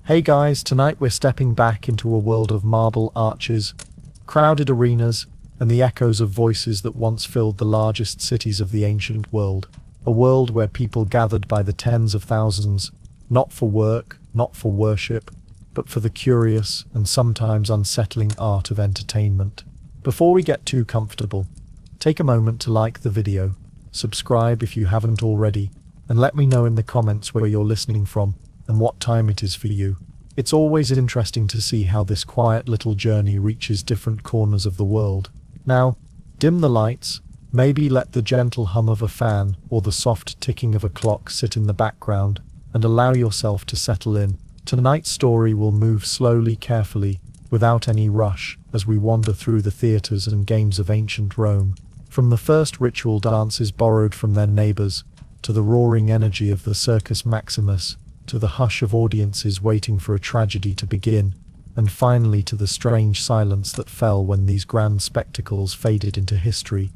Hey guys, tonight we're stepping back into a world of marble arches, crowded arenas, and the echoes of voices that once filled the largest cities of the ancient world. A world where people gathered by the tens of thousands, not for work, not for worship, but for the curious and sometimes unsettling art of entertainment. Before we get too comfortable, take a moment to like the video, subscribe if you haven't already, and let me know in the comments where you're listening from and what time it is for you. It's always interesting to see how this quiet little journey reaches different corners of the world. Now, dim the lights, maybe let the gentle hum of a fan or the soft ticking of a clock sit in the background, and allow yourself to settle in. Tonight's story will move slowly, carefully, without any rush, as we wander through the theaters and games of ancient Rome. From the first ritual dances borrowed from their neighbors, to the roaring energy of the Circus Maximus, to the hush of audiences waiting for a tragedy to begin, and finally to the strange silence that fell when these grand spectacles faded into history.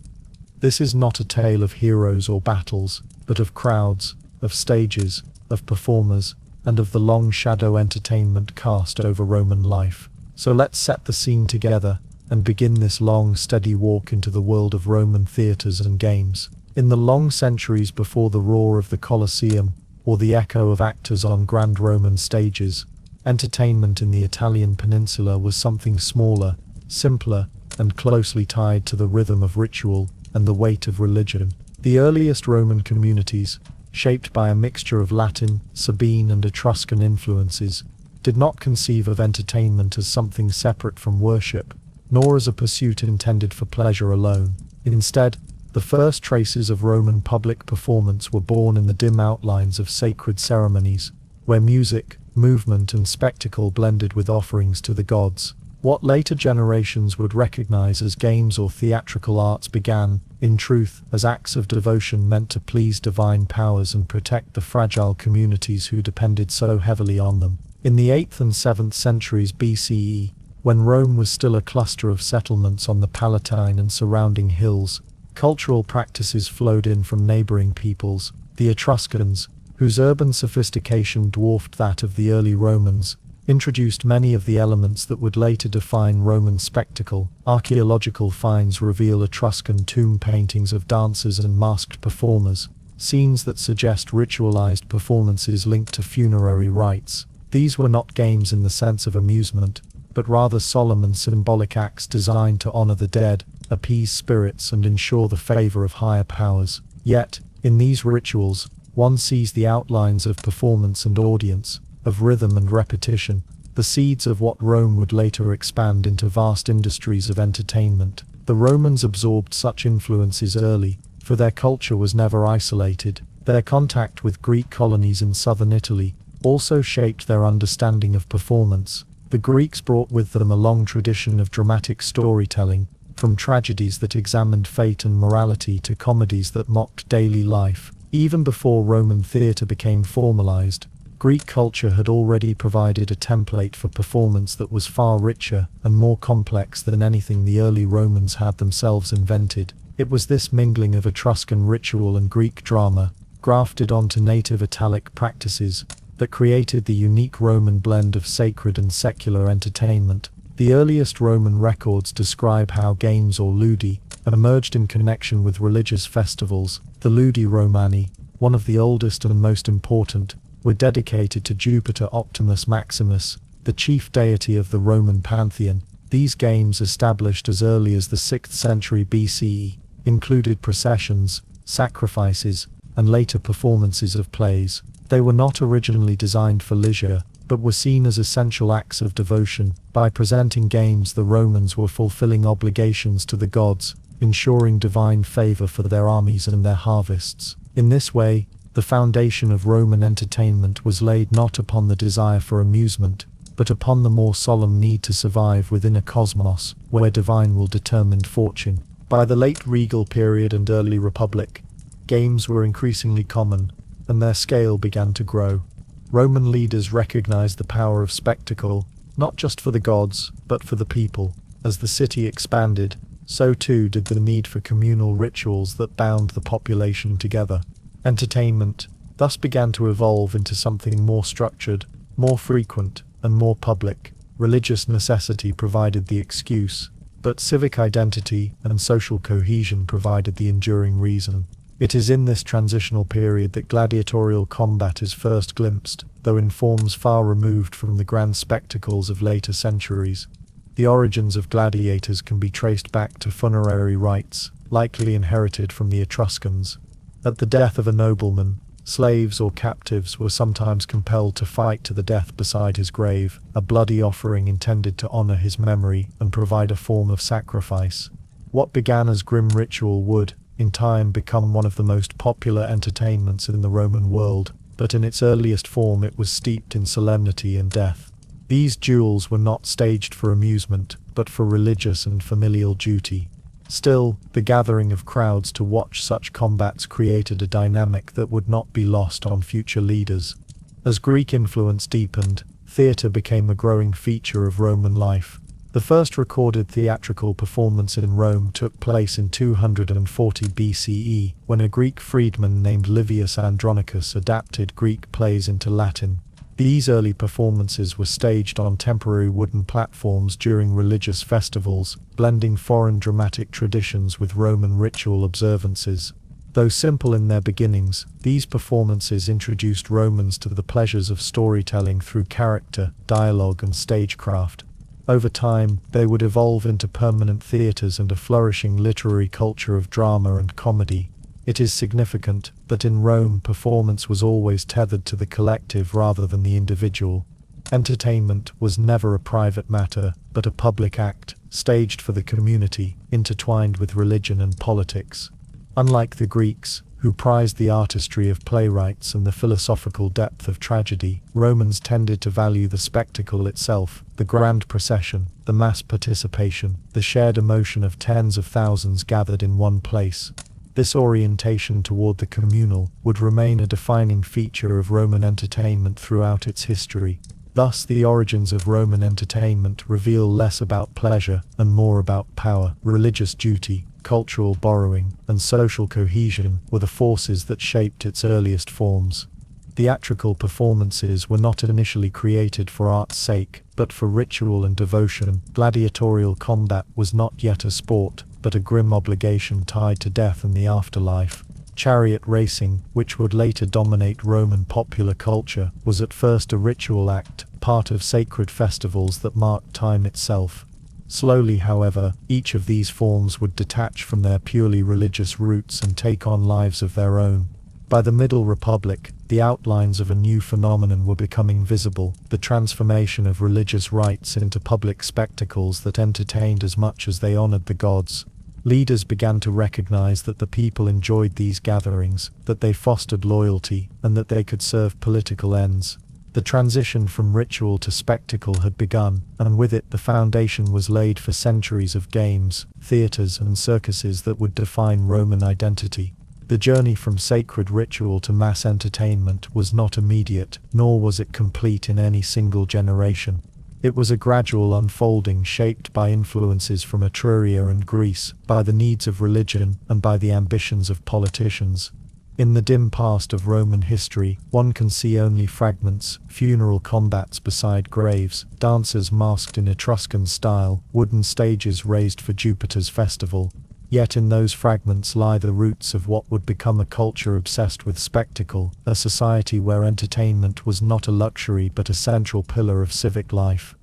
This is not a tale of heroes or battles, but of crowds, of stages, of performers, and of the long shadow entertainment cast over Roman life. So let's set the scene together, and begin this long, steady walk into the world of Roman theaters and games. In the long centuries before the roar of the Colosseum, or the echo of actors on grand Roman stages, entertainment in the Italian peninsula was something smaller, simpler, and closely tied to the rhythm of ritual and the weight of religion. The earliest Roman communities, shaped by a mixture of Latin, Sabine, and Etruscan influences, did not conceive of entertainment as something separate from worship, nor as a pursuit intended for pleasure alone. Instead, the first traces of Roman public performance were born in the dim outlines of sacred ceremonies, where music, movement, and spectacle blended with offerings to the gods. What later generations would recognize as games or theatrical arts began, in truth, as acts of devotion meant to please divine powers and protect the fragile communities who depended so heavily on them. In the 8th and 7th centuries BCE, when Rome was still a cluster of settlements on the Palatine and surrounding hills, cultural practices flowed in from neighboring peoples. The Etruscans, whose urban sophistication dwarfed that of the early Romans, introduced many of the elements that would later define Roman spectacle. Archaeological finds reveal Etruscan tomb paintings of dancers and masked performers, scenes that suggest ritualized performances linked to funerary rites. These were not games in the sense of amusement, but rather solemn and symbolic acts designed to honor the dead, appease spirits, and ensure the favor of higher powers. Yet, in these rituals, one sees the outlines of performance and audience, of rhythm and repetition, the seeds of what Rome would later expand into vast industries of entertainment. The Romans absorbed such influences early, for their culture was never isolated. Their contact with Greek colonies in southern Italy also shaped their understanding of performance. The Greeks brought with them a long tradition of dramatic storytelling, from tragedies that examined fate and morality to comedies that mocked daily life. Even before Roman theatre became formalized, Greek culture had already provided a template for performance that was far richer and more complex than anything the early Romans had themselves invented. It was this mingling of Etruscan ritual and Greek drama, grafted onto native Italic practices, that created the unique Roman blend of sacred and secular entertainment. The earliest Roman records describe how games or ludi emerged in connection with religious festivals. The Ludi Romani, one of the oldest and most important, were dedicated to Jupiter Optimus Maximus, the chief deity of the Roman pantheon. These games, established as early as the 6th century BCE, included processions, sacrifices, and later performances of plays. They were not originally designed for leisure, but were seen as essential acts of devotion. By presenting games, the Romans were fulfilling obligations to the gods, ensuring divine favor for their armies and their harvests. In this way, the foundation of Roman entertainment was laid not upon the desire for amusement, but upon the more solemn need to survive within a cosmos where divine will determine fortune. By the late regal period and early republic, games were increasingly common, and their scale began to grow. Roman leaders recognized the power of spectacle, not just for the gods, but for the people. As the city expanded, so too did the need for communal rituals that bound the population together. Entertainment thus began to evolve into something more structured, more frequent, and more public. Religious necessity provided the excuse, but civic identity and social cohesion provided the enduring reason. It is in this transitional period that gladiatorial combat is first glimpsed, though in forms far removed from the grand spectacles of later centuries. The origins of gladiators can be traced back to funerary rites, likely inherited from the Etruscans. At the death of a nobleman, slaves or captives were sometimes compelled to fight to the death beside his grave, a bloody offering intended to honor his memory and provide a form of sacrifice. What began as grim ritual would, in time, become one of the most popular entertainments in the Roman world, but in its earliest form it was steeped in solemnity and death. These duels were not staged for amusement, but for religious and familial duty. Still, the gathering of crowds to watch such combats created a dynamic that would not be lost on future leaders. As Greek influence deepened, theatre became a growing feature of Roman life. The first recorded theatrical performance in Rome took place in 240 BCE, when a Greek freedman named Livius Andronicus adapted Greek plays into Latin. These early performances were staged on temporary wooden platforms during religious festivals, blending foreign dramatic traditions with Roman ritual observances. Though simple in their beginnings, these performances introduced Romans to the pleasures of storytelling through character, dialogue, and stagecraft. Over time, they would evolve into permanent theatres and a flourishing literary culture of drama and comedy. It is significant that in Rome performance was always tethered to the collective rather than the individual. Entertainment was never a private matter, but a public act, staged for the community, intertwined with religion and politics. Unlike the Greeks, who prized the artistry of playwrights and the philosophical depth of tragedy, Romans tended to value the spectacle itself, the grand procession, the mass participation, the shared emotion of tens of thousands gathered in one place. This orientation toward the communal would remain a defining feature of Roman entertainment throughout its history. Thus, the origins of Roman entertainment reveal less about pleasure and more about power. Religious duty, cultural borrowing, and social cohesion were the forces that shaped its earliest forms. Theatrical performances were not initially created for art's sake, but for ritual and devotion. Gladiatorial combat was not yet a sport, but a grim obligation tied to death and the afterlife. Chariot racing, which would later dominate Roman popular culture, was at first a ritual act, part of sacred festivals that marked time itself. Slowly, however, each of these forms would detach from their purely religious roots and take on lives of their own. By the Middle Republic, the outlines of a new phenomenon were becoming visible, the transformation of religious rites into public spectacles that entertained as much as they honored the gods. Leaders began to recognize that the people enjoyed these gatherings, that they fostered loyalty, and that they could serve political ends. The transition from ritual to spectacle had begun, and with it the foundation was laid for centuries of games, theaters, and circuses that would define Roman identity. The journey from sacred ritual to mass entertainment was not immediate, nor was it complete in any single generation. It was a gradual unfolding shaped by influences from Etruria and Greece, by the needs of religion, and by the ambitions of politicians. In the dim past of Roman history, one can see only fragments: funeral combats beside graves, dancers masked in Etruscan style, wooden stages raised for Jupiter's festival. Yet in those fragments lie the roots of what would become a culture obsessed with spectacle, a society where entertainment was not a luxury but a central pillar of civic life.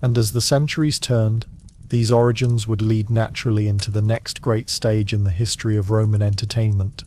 And as the centuries turned, these origins would lead naturally into the next great stage in the history of Roman entertainment: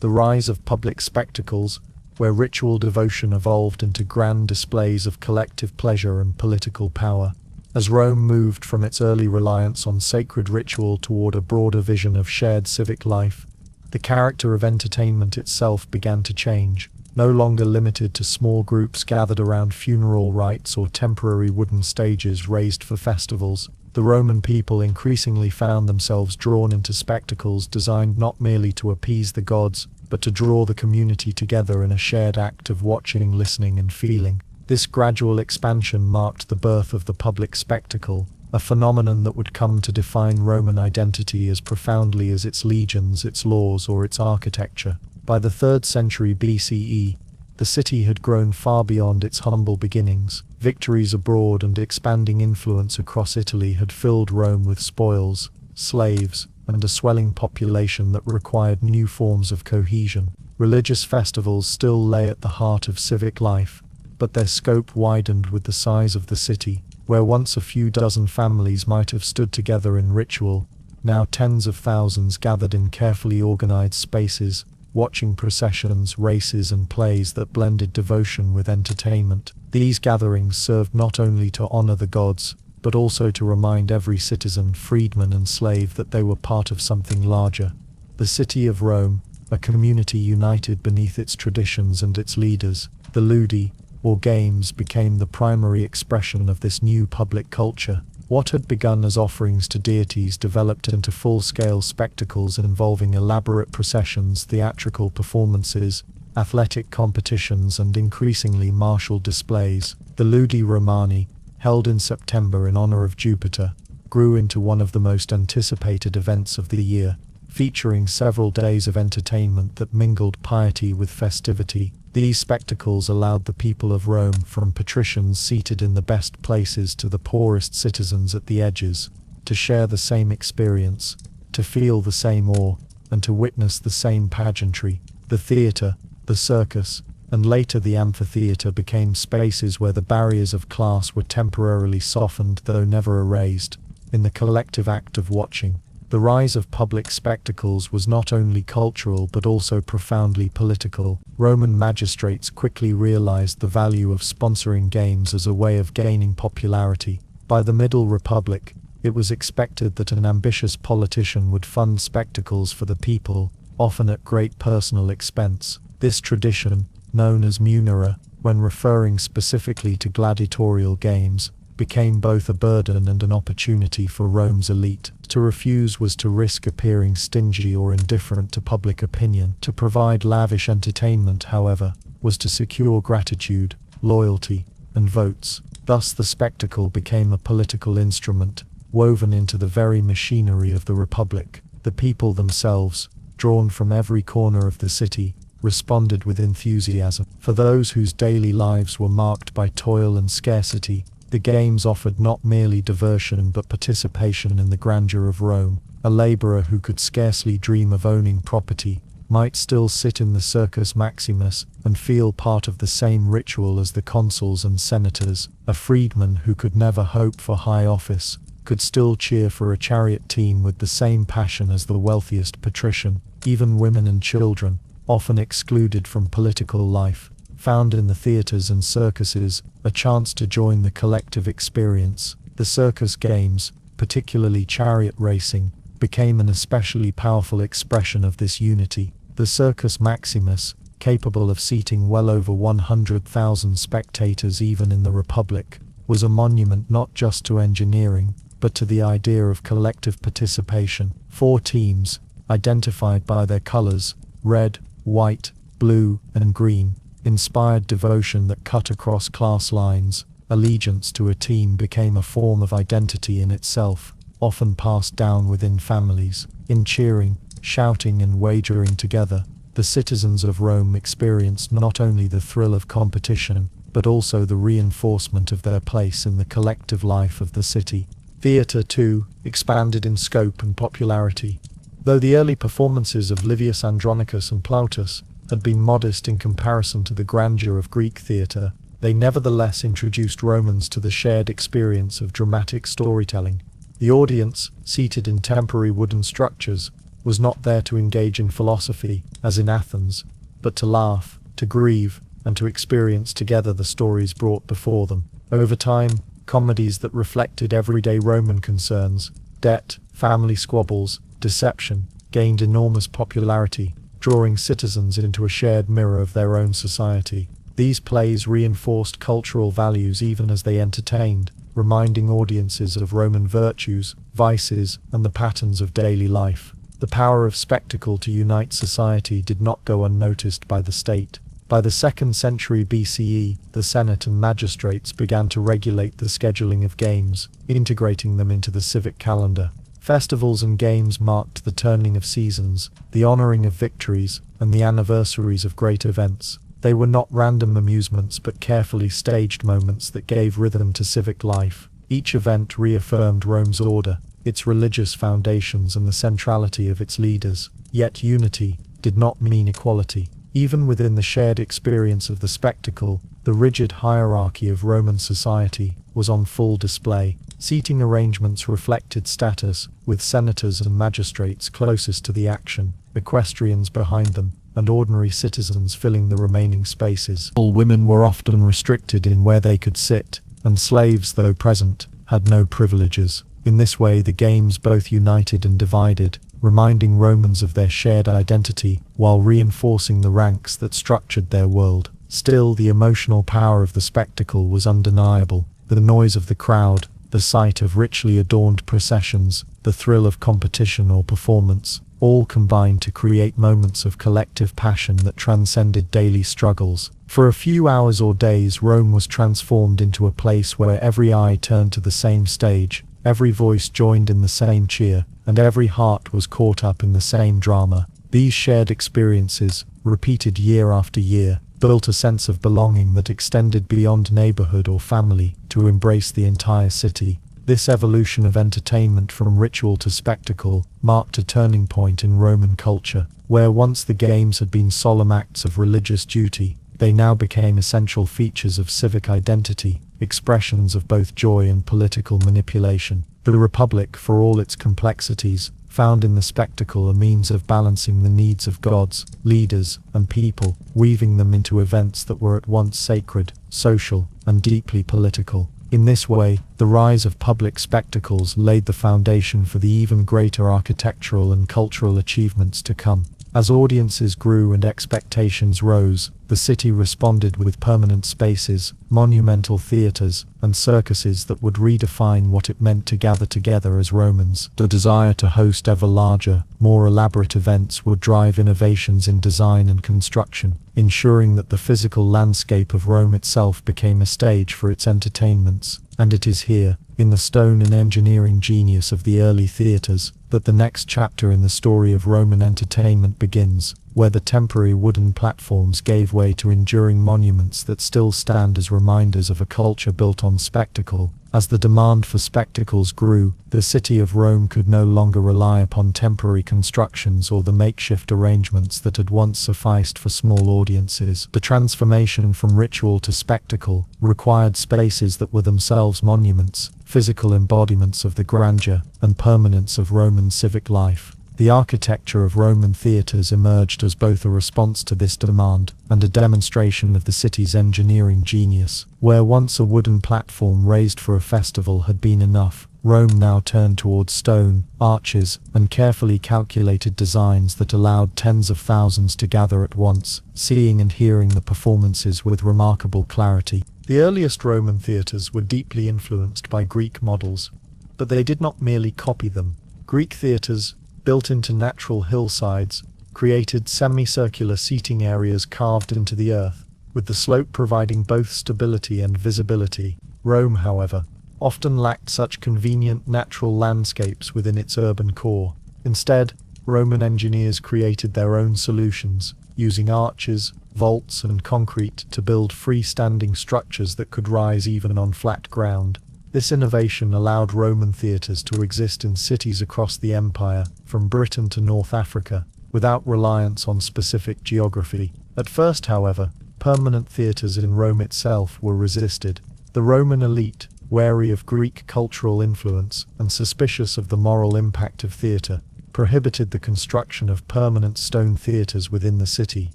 the rise of public spectacles, where ritual devotion evolved into grand displays of collective pleasure and political power. As Rome moved from its early reliance on sacred ritual toward a broader vision of shared civic life, the character of entertainment itself began to change. No longer limited to small groups gathered around funeral rites or temporary wooden stages raised for festivals, the Roman people increasingly found themselves drawn into spectacles designed not merely to appease the gods, but to draw the community together in a shared act of watching, listening, and feeling. This gradual expansion marked the birth of the public spectacle, a phenomenon that would come to define Roman identity as profoundly as its legions, its laws, or its architecture. By the 3rd century BCE, the city had grown far beyond its humble beginnings. Victories abroad and expanding influence across Italy had filled Rome with spoils, slaves, and a swelling population that required new forms of cohesion. Religious festivals still lay at the heart of civic life, but their scope widened with the size of the city. Where once a few dozen families might have stood together in ritual, now tens of thousands gathered in carefully organized spaces, watching processions, races, and plays that blended devotion with entertainment. These gatherings served not only to honor the gods, but also to remind every citizen, freedman and slave that they were part of something larger. The city of Rome, a community united beneath its traditions and its leaders. The ludi, or games, became the primary expression of this new public culture. What had begun as offerings to deities developed into full-scale spectacles involving elaborate processions, theatrical performances, athletic competitions, and increasingly martial displays. The Ludi Romani, held in September in honor of Jupiter, grew into one of the most anticipated events of the year, featuring several days of entertainment that mingled piety with festivity. These spectacles allowed the people of Rome, from patricians seated in the best places to the poorest citizens at the edges, to share the same experience, to feel the same awe, and to witness the same pageantry. The theatre, the circus, and later the amphitheatre became spaces where the barriers of class were temporarily softened, though never erased, in the collective act of watching. The rise of public spectacles was not only cultural but also profoundly political. Roman magistrates quickly realized the value of sponsoring games as a way of gaining popularity. By the Middle Republic, it was expected that an ambitious politician would fund spectacles for the people, often at great personal expense. This tradition, known as munera, when referring specifically to gladiatorial games, became both a burden and an opportunity for Rome's elite. To refuse was to risk appearing stingy or indifferent to public opinion. To provide lavish entertainment, however, was to secure gratitude, loyalty, and votes. Thus the spectacle became a political instrument, woven into the very machinery of the Republic. The people themselves, drawn from every corner of the city, responded with enthusiasm. For those whose daily lives were marked by toil and scarcity, the games offered not merely diversion but participation in the grandeur of Rome. A laborer who could scarcely dream of owning property might still sit in the Circus Maximus and feel part of the same ritual as the consuls and senators. A freedman who could never hope for high office could still cheer for a chariot team with the same passion as the wealthiest patrician. Even women and children, often excluded from political life, found in the theatres and circuses a chance to join the collective experience. The circus games, particularly chariot racing, became an especially powerful expression of this unity. The Circus Maximus, capable of seating well over 100,000 spectators even in the Republic, was a monument not just to engineering, but to the idea of collective participation. 4 teams, identified by their colors, red, white, blue, and green, inspired devotion that cut across class lines. Allegiance to a team became a form of identity in itself, often passed down within families. In cheering, shouting, and wagering together, the citizens of Rome experienced not only the thrill of competition, but also the reinforcement of their place in the collective life of the city. Theatre, too, expanded in scope and popularity. Though the early performances of Livius Andronicus and Plautus had been modest in comparison to the grandeur of Greek theatre, they nevertheless introduced Romans to the shared experience of dramatic storytelling. The audience, seated in temporary wooden structures, was not there to engage in philosophy, as in Athens, but to laugh, to grieve, and to experience together the stories brought before them. Over time, comedies that reflected everyday Roman concerns, debt, family squabbles, deception, gained enormous popularity, drawing citizens into a shared mirror of their own society. These plays reinforced cultural values even as they entertained, reminding audiences of Roman virtues, vices, and the patterns of daily life. The power of spectacle to unite society did not go unnoticed by the state. By the 2nd century BCE, the Senate and magistrates began to regulate the scheduling of games, integrating them into the civic calendar. Festivals and games marked the turning of seasons, the honoring of victories, and the anniversaries of great events. They were not random amusements but carefully staged moments that gave rhythm to civic life. Each event reaffirmed Rome's order, its religious foundations and the centrality of its leaders. Yet unity did not mean equality. Even within the shared experience of the spectacle, the rigid hierarchy of Roman society was on full display. Seating arrangements reflected status, with senators and magistrates closest to the action, equestrians behind them, and ordinary citizens filling the remaining spaces. All women were often restricted in where they could sit, and slaves, though present, had no privileges. In this way the games both united and divided, reminding Romans of their shared identity, while reinforcing the ranks that structured their world. Still, the emotional power of the spectacle was undeniable. The noise of the crowd, the sight of richly adorned processions, the thrill of competition or performance, all combined to create moments of collective passion that transcended daily struggles. For a few hours or days, Rome was transformed into a place where every eye turned to the same stage, every voice joined in the same cheer, and every heart was caught up in the same drama. These shared experiences, repeated year after year, built a sense of belonging that extended beyond neighborhood or family to embrace the entire city. This evolution of entertainment from ritual to spectacle marked a turning point in Roman culture. Where once the games had been solemn acts of religious duty, they now became essential features of civic identity, expressions of both joy and political manipulation. The Republic, for all its complexities, found in the spectacle a means of balancing the needs of gods, leaders, and people, weaving them into events that were at once sacred, social, and deeply political. In this way, the rise of public spectacles laid the foundation for the even greater architectural and cultural achievements to come. As audiences grew and expectations rose, the city responded with permanent spaces, monumental theaters, and circuses that would redefine what it meant to gather together as Romans. The desire to host ever larger, more elaborate events would drive innovations in design and construction, ensuring that the physical landscape of Rome itself became a stage for its entertainments. And it is here, in the stone and engineering genius of the early theaters, that the next chapter in the story of Roman entertainment begins, where the temporary wooden platforms gave way to enduring monuments that still stand as reminders of a culture built on spectacle. As the demand for spectacles grew, the city of Rome could no longer rely upon temporary constructions or the makeshift arrangements that had once sufficed for small audiences. The transformation from ritual to spectacle required spaces that were themselves monuments, physical embodiments of the grandeur and permanence of Roman civic life. The architecture of Roman theaters emerged as both a response to this demand and a demonstration of the city's engineering genius. Where once a wooden platform raised for a festival had been enough, Rome now turned towards stone, arches, and carefully calculated designs that allowed tens of thousands to gather at once, seeing and hearing the performances with remarkable clarity. The earliest Roman theaters were deeply influenced by Greek models, but they did not merely copy them. Greek theaters, built into natural hillsides, created semicircular seating areas carved into the earth, with the slope providing both stability and visibility. Rome, however, often lacked such convenient natural landscapes within its urban core. Instead, Roman engineers created their own solutions, using arches, vaults, and concrete to build freestanding structures that could rise even on flat ground. This innovation allowed Roman theaters to exist in cities across the empire, from Britain to North Africa, without reliance on specific geography. At first, however, permanent theaters in Rome itself were resisted. The Roman elite, wary of Greek cultural influence and suspicious of the moral impact of theater, prohibited the construction of permanent stone theaters within the city.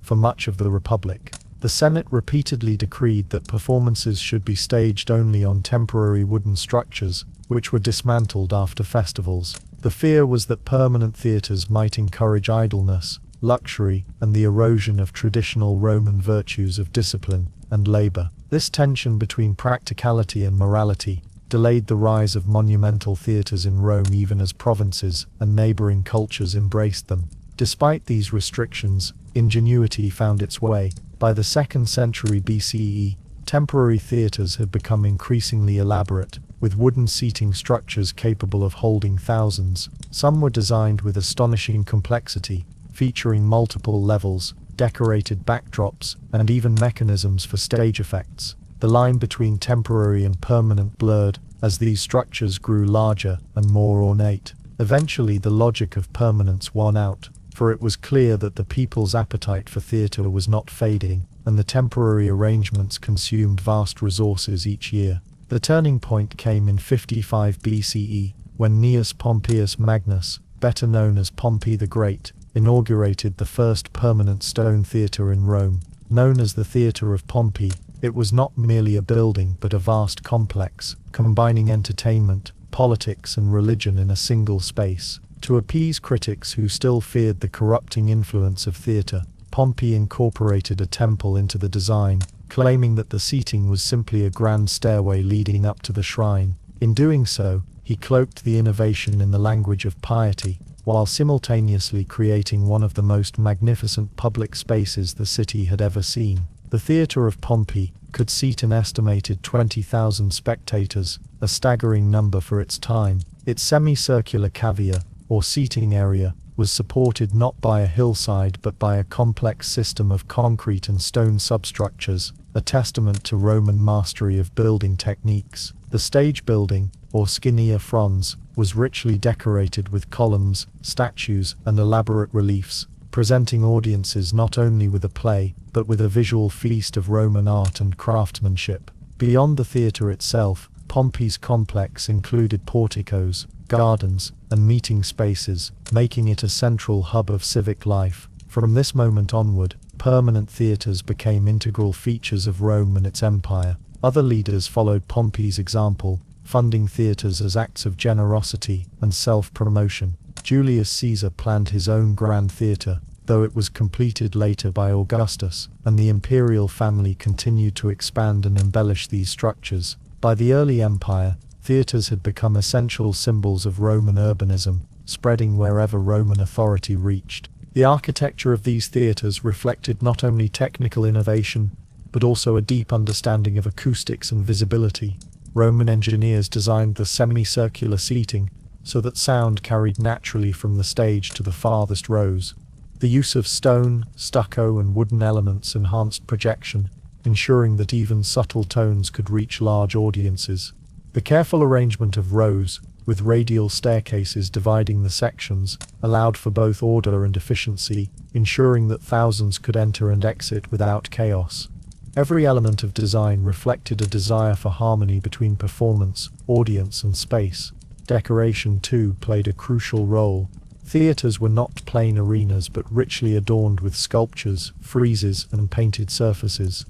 For much of the Republic, the Senate repeatedly decreed that performances should be staged only on temporary wooden structures, which were dismantled after festivals. The fear was that permanent theaters might encourage idleness, luxury, and the erosion of traditional Roman virtues of discipline and labor. This tension between practicality and morality delayed the rise of monumental theaters in Rome even as provinces and neighboring cultures embraced them. Despite these restrictions, ingenuity found its way. By the 2nd century BCE, temporary theaters had become increasingly elaborate, with wooden seating structures capable of holding thousands. Some were designed with astonishing complexity, featuring multiple levels, decorated backdrops, and even mechanisms for stage effects. The line between temporary and permanent blurred as these structures grew larger and more ornate. Eventually, the logic of permanence won out, for it was clear that the people's appetite for theatre was not fading, and the temporary arrangements consumed vast resources each year. The turning point came in 55 BCE, when Gnaeus Pompeius Magnus, better known as Pompey the Great, inaugurated the first permanent stone theatre in Rome. Known as the Theatre of Pompey, it was not merely a building but a vast complex, combining entertainment, politics and religion in a single space. To appease critics who still feared the corrupting influence of theatre, Pompey incorporated a temple into the design, claiming that the seating was simply a grand stairway leading up to the shrine. In doing so, he cloaked the innovation in the language of piety, while simultaneously creating one of the most magnificent public spaces the city had ever seen. The Theatre of Pompey could seat an estimated 20,000 spectators, a staggering number for its time. Its semicircular cavea, or seating area, was supported not by a hillside but by a complex system of concrete and stone substructures, a testament to Roman mastery of building techniques. The stage building, or scaena frons, was richly decorated with columns, statues, and elaborate reliefs, presenting audiences not only with a play, but with a visual feast of Roman art and craftsmanship. Beyond the theatre itself, Pompey's complex included porticos, gardens, and meeting spaces, making it a central hub of civic life. From this moment onward, permanent theatres became integral features of Rome and its empire. Other leaders followed Pompey's example, funding theatres as acts of generosity and self-promotion. Julius Caesar planned his own grand theatre, though it was completed later by Augustus, and the imperial family continued to expand and embellish these structures. By the early empire, theatres had become essential symbols of Roman urbanism, spreading wherever Roman authority reached. The architecture of these theatres reflected not only technical innovation, but also a deep understanding of acoustics and visibility. Roman engineers designed the semicircular seating so that sound carried naturally from the stage to the farthest rows. The use of stone, stucco, and wooden elements enhanced projection, ensuring that even subtle tones could reach large audiences. The careful arrangement of rows, with radial staircases dividing the sections, allowed for both order and efficiency, ensuring that thousands could enter and exit without chaos. Every element of design reflected a desire for harmony between performance, audience, and space. Decoration, too, played a crucial role. Theatres were not plain arenas but richly adorned with sculptures, friezes, and painted surfaces.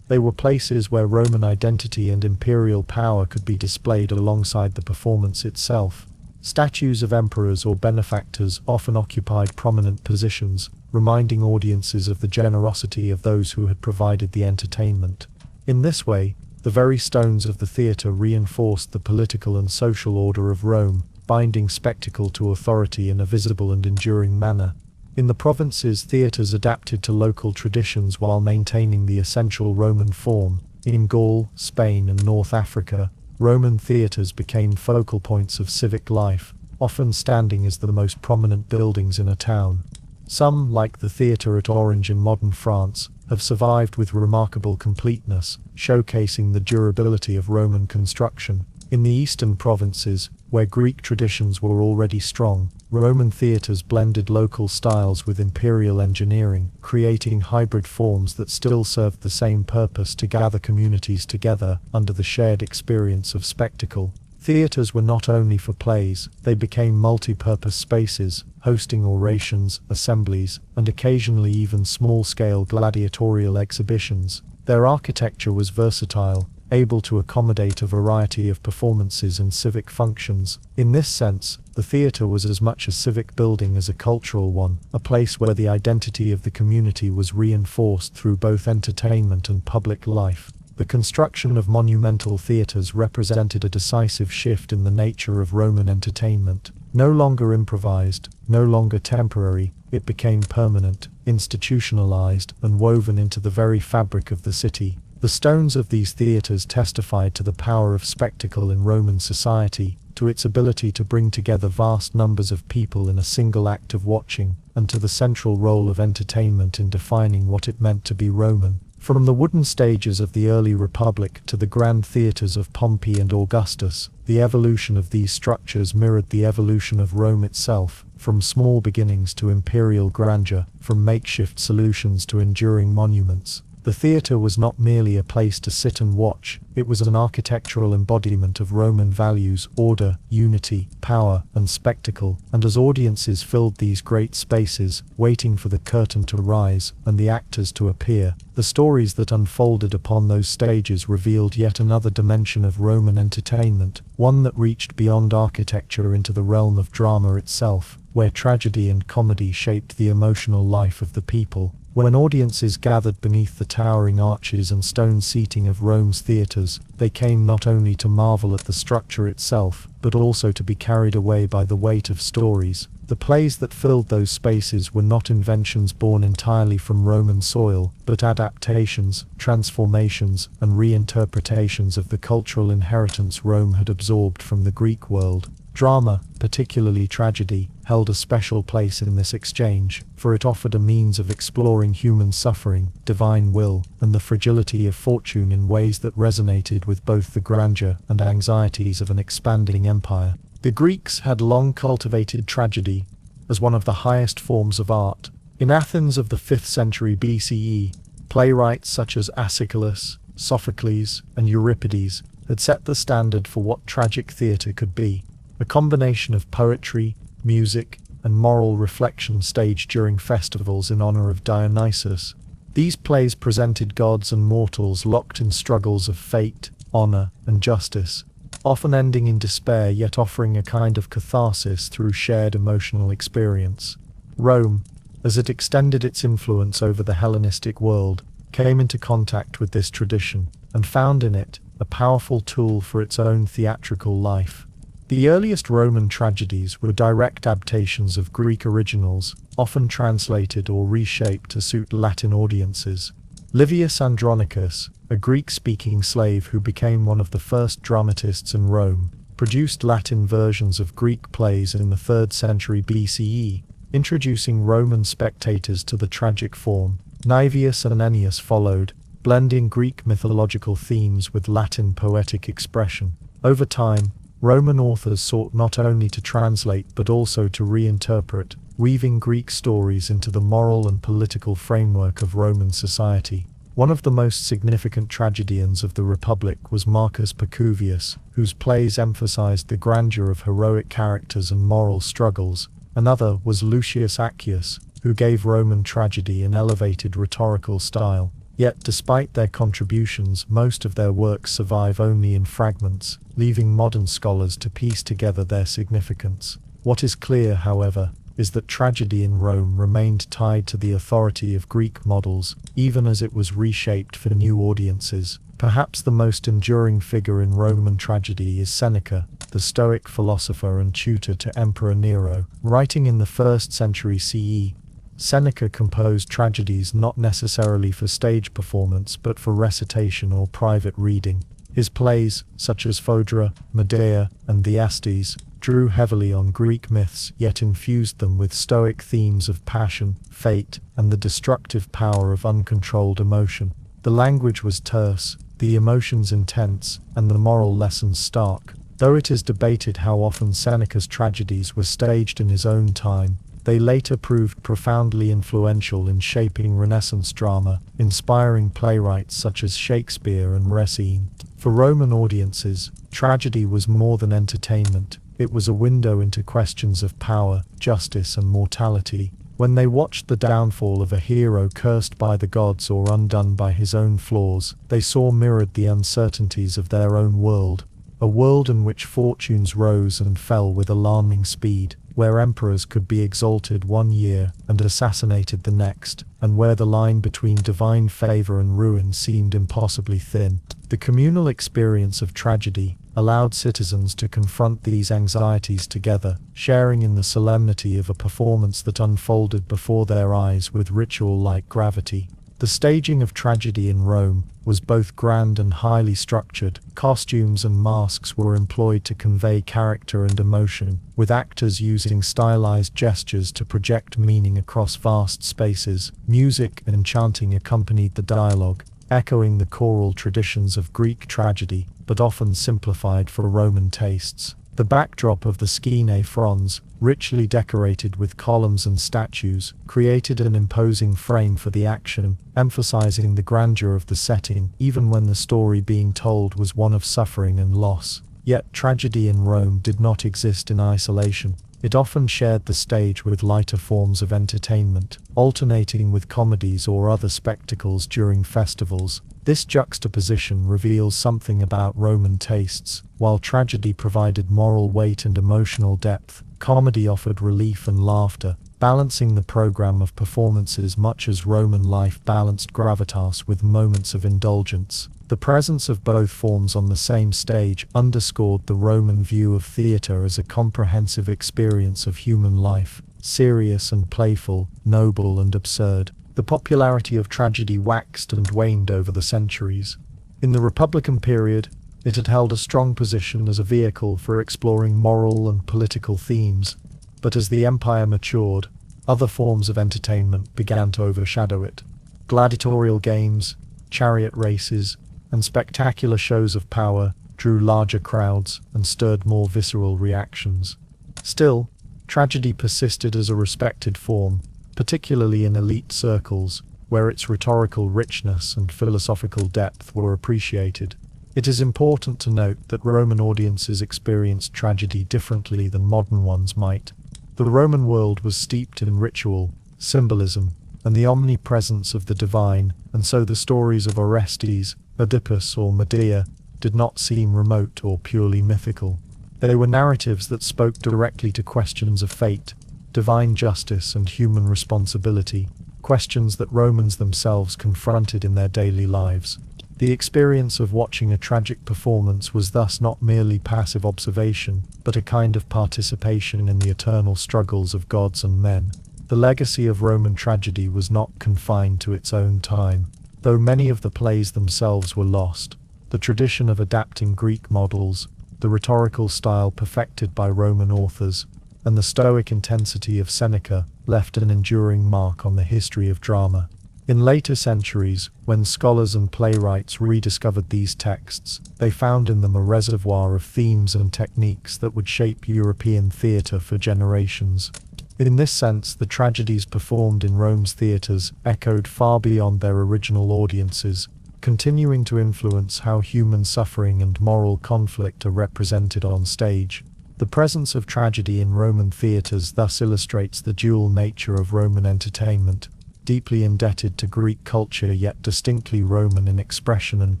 They were places where Roman identity and imperial power could be displayed alongside the performance itself. Statues of emperors or benefactors often occupied prominent positions, reminding audiences of the generosity of those who had provided the entertainment. In this way, the very stones of the theatre reinforced the political and social order of Rome, binding spectacle to authority in a visible and enduring manner. In the provinces, theatres adapted to local traditions while maintaining the essential Roman form. In Gaul, Spain, and North Africa, Roman theatres became focal points of civic life, often standing as the most prominent buildings in a town. Some, like the theatre at Orange in modern France, have survived with remarkable completeness, showcasing the durability of Roman construction. In the eastern provinces, where Greek traditions were already strong, Roman theatres blended local styles with imperial engineering, creating hybrid forms that still served the same purpose: to gather communities together under the shared experience of spectacle. Theatres were not only for plays, they became multi-purpose spaces, hosting orations, assemblies, and occasionally even small-scale gladiatorial exhibitions. Their architecture was versatile, able to accommodate a variety of performances and civic functions. In this sense, the theatre was as much a civic building as a cultural one, a place where the identity of the community was reinforced through both entertainment and public life. The construction of monumental theatres represented a decisive shift in the nature of Roman entertainment. No longer improvised, no longer temporary, it became permanent, institutionalized, and woven into the very fabric of the city. The stones of these theatres testified to the power of spectacle in Roman society, to its ability to bring together vast numbers of people in a single act of watching, and to the central role of entertainment in defining what it meant to be Roman. From the wooden stages of the early Republic to the grand theatres of Pompey and Augustus, the evolution of these structures mirrored the evolution of Rome itself, from small beginnings to imperial grandeur, from makeshift solutions to enduring monuments. The theatre was not merely a place to sit and watch, it was an architectural embodiment of Roman values, order, unity, power, and spectacle, and as audiences filled these great spaces, waiting for the curtain to rise and the actors to appear, the stories that unfolded upon those stages revealed yet another dimension of Roman entertainment, one that reached beyond architecture into the realm of drama itself, where tragedy and comedy shaped the emotional life of the people. When audiences gathered beneath the towering arches and stone seating of Rome's theatres, they came not only to marvel at the structure itself, but also to be carried away by the weight of stories. The plays that filled those spaces were not inventions born entirely from Roman soil, but adaptations, transformations, and reinterpretations of the cultural inheritance Rome had absorbed from the Greek world. Drama, particularly tragedy, held a special place in this exchange, for it offered a means of exploring human suffering, divine will, and the fragility of fortune in ways that resonated with both the grandeur and anxieties of an expanding empire. The Greeks had long cultivated tragedy as one of the highest forms of art. In Athens of the 5th century BCE, playwrights such as Aeschylus, Sophocles, and Euripides had set the standard for what tragic theatre could be. A combination of poetry, music, and moral reflection staged during festivals in honor of Dionysus. These plays presented gods and mortals locked in struggles of fate, honor, and justice, often ending in despair yet offering a kind of catharsis through shared emotional experience. Rome, as it extended its influence over the Hellenistic world, came into contact with this tradition, and found in it a powerful tool for its own theatrical life. The earliest Roman tragedies were direct adaptations of Greek originals, often translated or reshaped to suit Latin audiences. Livius Andronicus, a Greek-speaking slave who became one of the first dramatists in Rome, produced Latin versions of Greek plays in the 3rd century BCE, introducing Roman spectators to the tragic form. Naevius and Ennius followed, blending Greek mythological themes with Latin poetic expression. Over time, Roman authors sought not only to translate but also to reinterpret, weaving Greek stories into the moral and political framework of Roman society. One of the most significant tragedians of the Republic was Marcus Pacuvius, whose plays emphasized the grandeur of heroic characters and moral struggles. Another was Lucius Accius, who gave Roman tragedy an elevated rhetorical style. Yet despite their contributions, most of their works survive only in fragments, leaving modern scholars to piece together their significance. What is clear, however, is that tragedy in Rome remained tied to the authority of Greek models, even as it was reshaped for new audiences. Perhaps the most enduring figure in Roman tragedy is Seneca, the Stoic philosopher and tutor to Emperor Nero. Writing in the 1st century CE, Seneca composed tragedies not necessarily for stage performance but for recitation or private reading. His plays, such as Phaedra, Medea, and Thyestes, drew heavily on Greek myths yet infused them with Stoic themes of passion, fate, and the destructive power of uncontrolled emotion. The language was terse, the emotions intense, and the moral lessons stark. Though it is debated how often Seneca's tragedies were staged in his own time, they later proved profoundly influential in shaping Renaissance drama, inspiring playwrights such as Shakespeare and Racine. For Roman audiences, tragedy was more than entertainment. It was a window into questions of power, justice, and mortality. When they watched the downfall of a hero cursed by the gods or undone by his own flaws, they saw mirrored the uncertainties of their own world. A world in which fortunes rose and fell with alarming speed, where emperors could be exalted one year and assassinated the next, and where the line between divine favor and ruin seemed impossibly thin. The communal experience of tragedy allowed citizens to confront these anxieties together, sharing in the solemnity of a performance that unfolded before their eyes with ritual-like gravity. The staging of tragedy in Rome was both grand and highly structured. Costumes and masks were employed to convey character and emotion, with actors using stylized gestures to project meaning across vast spaces. Music and chanting accompanied the dialogue, echoing the choral traditions of Greek tragedy, but often simplified for Roman tastes. The backdrop of the Scene Fronds, richly decorated with columns and statues, created an imposing frame for the action, emphasizing the grandeur of the setting, even when the story being told was one of suffering and loss. Yet tragedy in Rome did not exist in isolation. It often shared the stage with lighter forms of entertainment, alternating with comedies or other spectacles during festivals. This juxtaposition reveals something about Roman tastes. While tragedy provided moral weight and emotional depth, comedy offered relief and laughter, balancing the program of performances much as Roman life balanced gravitas with moments of indulgence. The presence of both forms on the same stage underscored the Roman view of theatre as a comprehensive experience of human life, serious and playful, noble and absurd. The popularity of tragedy waxed and waned over the centuries. In the Republican period, it had held a strong position as a vehicle for exploring moral and political themes, but as the empire matured, other forms of entertainment began to overshadow it. Gladiatorial games, chariot races, and spectacular shows of power drew larger crowds and stirred more visceral reactions. Still, tragedy persisted as a respected form, particularly in elite circles, where its rhetorical richness and philosophical depth were appreciated. It is important to note that Roman audiences experienced tragedy differently than modern ones might. The Roman world was steeped in ritual, symbolism, and the omnipresence of the divine, and so the stories of Orestes, Oedipus, or Medea did not seem remote or purely mythical. They were narratives that spoke directly to questions of fate, divine justice, and human responsibility, questions that Romans themselves confronted in their daily lives. The experience of watching a tragic performance was thus not merely passive observation, but a kind of participation in the eternal struggles of gods and men. The legacy of Roman tragedy was not confined to its own time. Though many of the plays themselves were lost, the tradition of adapting Greek models, the rhetorical style perfected by Roman authors, and the stoic intensity of Seneca left an enduring mark on the history of drama. In later centuries, when scholars and playwrights rediscovered these texts, they found in them a reservoir of themes and techniques that would shape European theatre for generations. In this sense, the tragedies performed in Rome's theatres echoed far beyond their original audiences, continuing to influence how human suffering and moral conflict are represented on stage. The presence of tragedy in Roman theatres thus illustrates the dual nature of Roman entertainment, deeply indebted to Greek culture yet distinctly Roman in expression and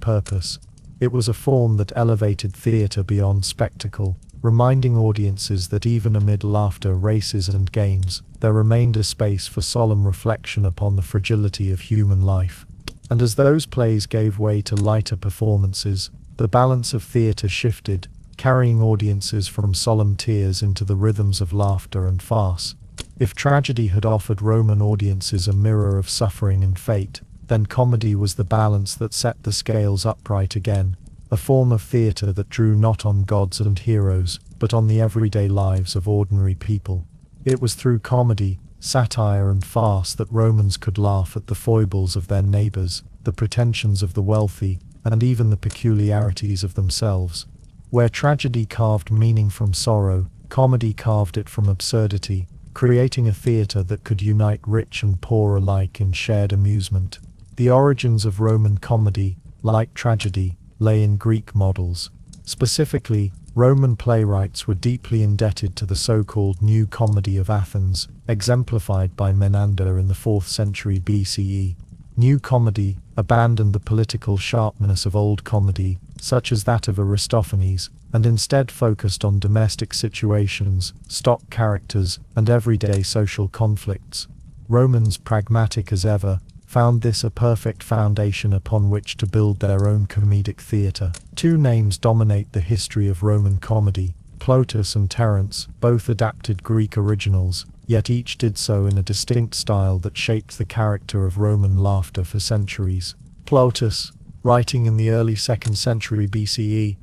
purpose. It was a form that elevated theatre beyond spectacle, reminding audiences that even amid laughter, races, and games, there remained a space for solemn reflection upon the fragility of human life. And as those plays gave way to lighter performances, the balance of theatre shifted, carrying audiences from solemn tears into the rhythms of laughter and farce. If tragedy had offered Roman audiences a mirror of suffering and fate, then comedy was the balance that set the scales upright again, a form of theatre that drew not on gods and heroes, but on the everyday lives of ordinary people. It was through comedy, satire, and farce that Romans could laugh at the foibles of their neighbours, the pretensions of the wealthy, and even the peculiarities of themselves. Where tragedy carved meaning from sorrow, comedy carved it from absurdity, creating a theatre that could unite rich and poor alike in shared amusement. The origins of Roman comedy, like tragedy, lay in Greek models. Specifically, Roman playwrights were deeply indebted to the so-called New Comedy of Athens, exemplified by Menander in the 4th century BCE. New comedy abandoned the political sharpness of old comedy, such as that of Aristophanes, and instead focused on domestic situations, stock characters, and everyday social conflicts. Romans, pragmatic as ever, found this a perfect foundation upon which to build their own comedic theatre. Two names dominate the history of Roman comedy: Plautus and Terence, both adapted Greek originals, yet each did so in a distinct style that shaped the character of Roman laughter for centuries. Plautus, writing in the early 2nd century BCE,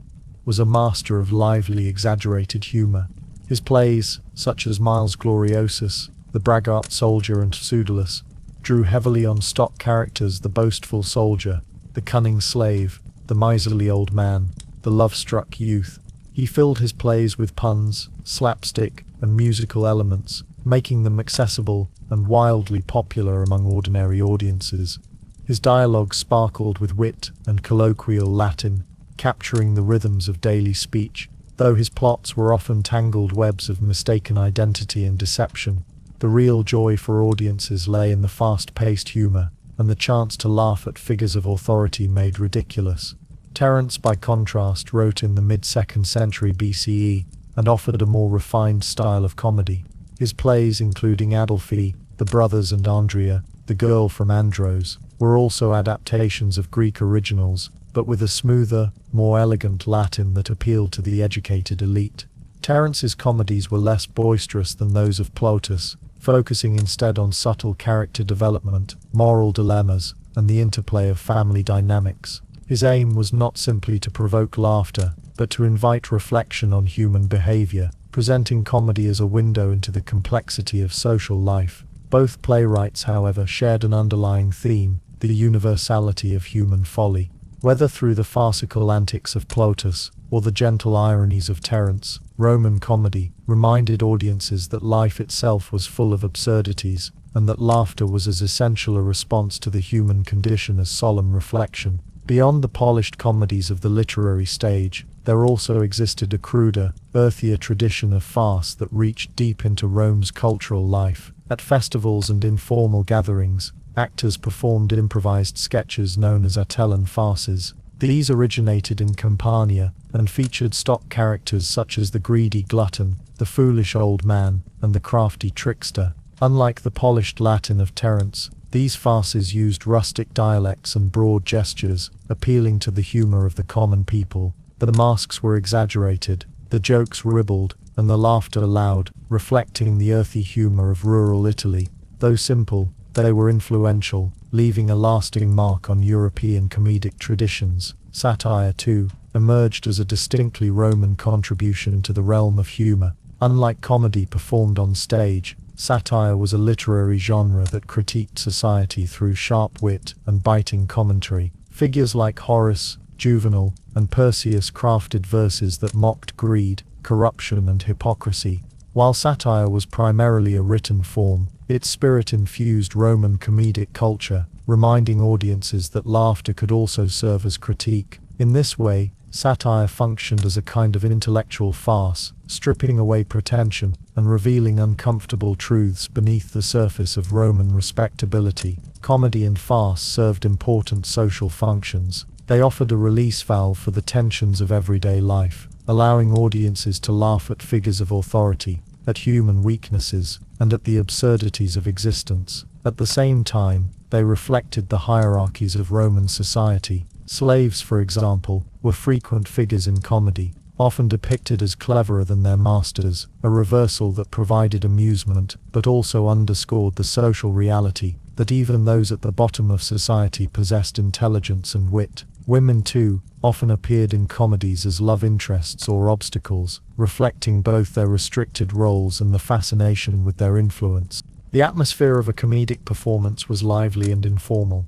was a master of lively, exaggerated humor. His plays, such as Miles Gloriosus, The Braggart Soldier and Pseudolus, drew heavily on stock characters: the boastful soldier, the cunning slave, the miserly old man, the love-struck youth. He filled his plays with puns, slapstick, and musical elements, making them accessible and wildly popular among ordinary audiences. His dialogue sparkled with wit and colloquial Latin, capturing the rhythms of daily speech. Though his plots were often tangled webs of mistaken identity and deception, the real joy for audiences lay in the fast-paced humor and the chance to laugh at figures of authority made ridiculous. Terence, by contrast, wrote in the mid-2nd century BCE and offered a more refined style of comedy. His plays, including Adelphi, The Brothers and Andrea, The Girl from Andros, were also adaptations of Greek originals, but with a smoother, more elegant Latin that appealed to the educated elite. Terence's comedies were less boisterous than those of Plautus, focusing instead on subtle character development, moral dilemmas, and the interplay of family dynamics. His aim was not simply to provoke laughter, but to invite reflection on human behavior, presenting comedy as a window into the complexity of social life. Both playwrights, however, shared an underlying theme: the universality of human folly. Whether through the farcical antics of Plautus or the gentle ironies of Terence, Roman comedy reminded audiences that life itself was full of absurdities, and that laughter was as essential a response to the human condition as solemn reflection. Beyond the polished comedies of the literary stage, there also existed a cruder, earthier tradition of farce that reached deep into Rome's cultural life. At festivals and informal gatherings, actors performed improvised sketches known as Atellan farces. These originated in Campania and featured stock characters such as the greedy glutton, the foolish old man, and the crafty trickster. Unlike the polished Latin of Terence, these farces used rustic dialects and broad gestures, appealing to the humor of the common people. The masks were exaggerated, the jokes ribald, and the laughter loud, reflecting the earthy humor of rural Italy. Though simple, they were influential, leaving a lasting mark on European comedic traditions. Satire, too, emerged as a distinctly Roman contribution to the realm of humor. Unlike comedy performed on stage, satire was a literary genre that critiqued society through sharp wit and biting commentary. Figures like Horace, Juvenal, and Persius crafted verses that mocked greed, corruption, and hypocrisy. While satire was primarily a written form, its spirit infused Roman comedic culture, reminding audiences that laughter could also serve as critique. In this way, satire functioned as a kind of intellectual farce, stripping away pretension and revealing uncomfortable truths beneath the surface of Roman respectability. Comedy and farce served important social functions. They offered a release valve for the tensions of everyday life, allowing audiences to laugh at figures of authority, at human weaknesses, and at the absurdities of existence. At the same time, they reflected the hierarchies of Roman society. Slaves, for example, were frequent figures in comedy, often depicted as cleverer than their masters, a reversal that provided amusement, but also underscored the social reality that even those at the bottom of society possessed intelligence and wit. Women, too, often appeared in comedies as love interests or obstacles, reflecting both their restricted roles and the fascination with their influence. The atmosphere of a comedic performance was lively and informal.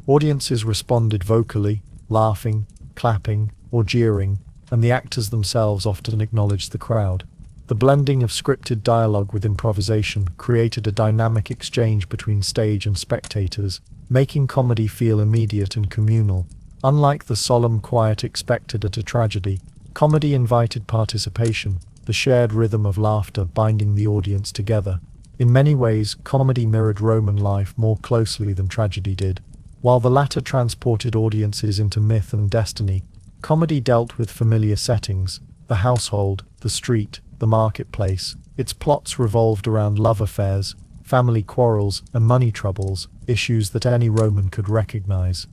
Audiences responded vocally, laughing, clapping, or jeering, and the actors themselves often acknowledged the crowd. The blending of scripted dialogue with improvisation created a dynamic exchange between stage and spectators, making comedy feel immediate and communal. Unlike the solemn quiet expected at a tragedy, comedy invited participation, the shared rhythm of laughter binding the audience together. In many ways, comedy mirrored Roman life more closely than tragedy did. While the latter transported audiences into myth and destiny, comedy dealt with familiar settings: the household, the street, the marketplace. Its plots revolved around love affairs, family quarrels, and money troubles, issues that any Roman could recognize.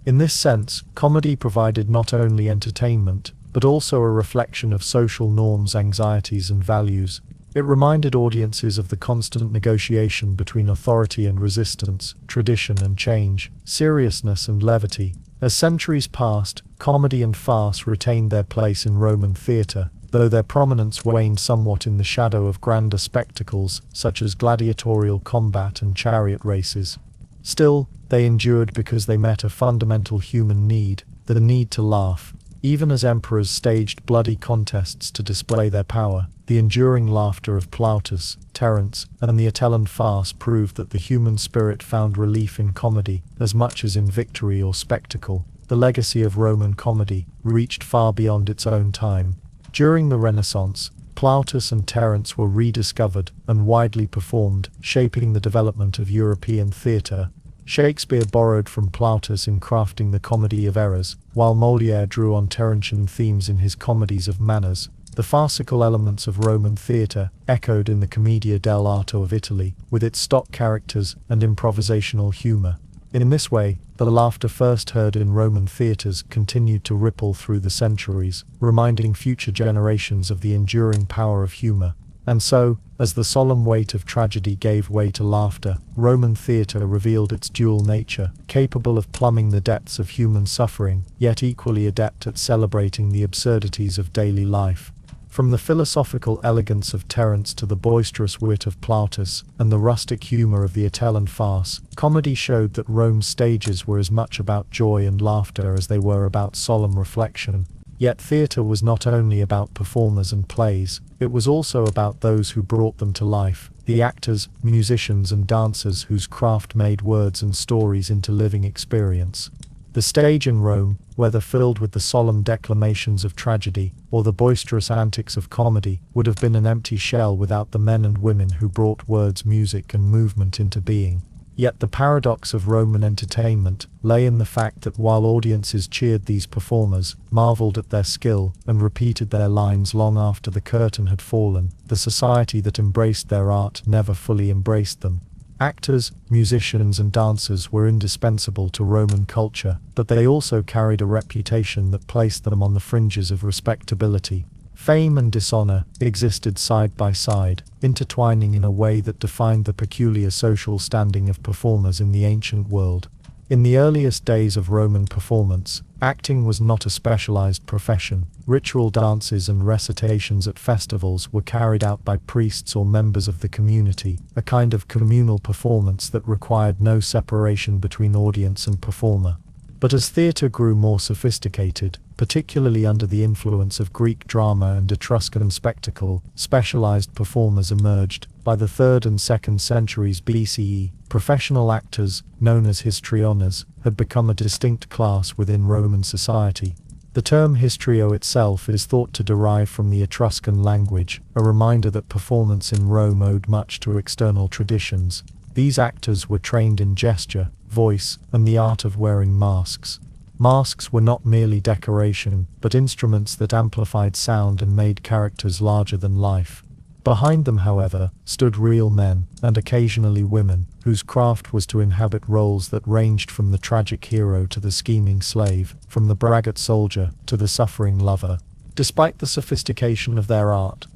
In this sense, comedy provided not only entertainment, but also a reflection of social norms, anxieties, and values. It reminded audiences of the constant negotiation between authority and resistance, tradition and change, seriousness and levity. As centuries passed, comedy and farce retained their place in Roman theatre, though their prominence waned somewhat in the shadow of grander spectacles, such as gladiatorial combat and chariot races. Still, they endured because they met a fundamental human need, the need to laugh. Even as emperors staged bloody contests to display their power, the enduring laughter of Plautus, Terence, and the Atellan farce proved that the human spirit found relief in comedy, as much as in victory or spectacle. The legacy of Roman comedy reached far beyond its own time. During the Renaissance, Plautus and Terence were rediscovered and widely performed, shaping the development of European theatre. Shakespeare borrowed from Plautus in crafting the Comedy of Errors, while Molière drew on Terentian themes in his comedies of manners. The farcical elements of Roman theatre echoed in the Commedia dell'arte of Italy, with its stock characters and improvisational humour. In this way, the laughter first heard in Roman theatres continued to ripple through the centuries, reminding future generations of the enduring power of humour. And so, as the solemn weight of tragedy gave way to laughter, Roman theatre revealed its dual nature, capable of plumbing the depths of human suffering, yet equally adept at celebrating the absurdities of daily life. From the philosophical elegance of Terence to the boisterous wit of Plautus and the rustic humour of the Atellan farce, comedy showed that Rome's stages were as much about joy and laughter as they were about solemn reflection. Yet theatre was not only about performers and plays, it was also about those who brought them to life, the actors, musicians and dancers whose craft made words and stories into living experience. The stage in Rome, whether filled with the solemn declamations of tragedy or the boisterous antics of comedy, would have been an empty shell without the men and women who brought words, music and movement into being. Yet the paradox of Roman entertainment lay in the fact that while audiences cheered these performers, marveled at their skill, and repeated their lines long after the curtain had fallen, the society that embraced their art never fully embraced them. Actors, musicians and dancers were indispensable to Roman culture, but they also carried a reputation that placed them on the fringes of respectability. Fame and dishonor existed side by side, intertwining in a way that defined the peculiar social standing of performers in the ancient world. In the earliest days of Roman performance, acting was not a specialized profession. Ritual dances and recitations at festivals were carried out by priests or members of the community, a kind of communal performance that required no separation between audience and performer. But as theatre grew more sophisticated, particularly under the influence of Greek drama and Etruscan spectacle, specialized performers emerged. By the 3rd and 2nd centuries BCE, professional actors, known as histriones, had become a distinct class within Roman society. The term histrio itself is thought to derive from the Etruscan language, a reminder that performance in Rome owed much to external traditions. These actors were trained in gesture, voice, and the art of wearing masks. Masks were not merely decoration, but instruments that amplified sound and made characters larger than life. Behind them, however, stood real men, and occasionally women, whose craft was to inhabit roles that ranged from the tragic hero to the scheming slave, from the braggart soldier to the suffering lover. Despite the sophistication of their art,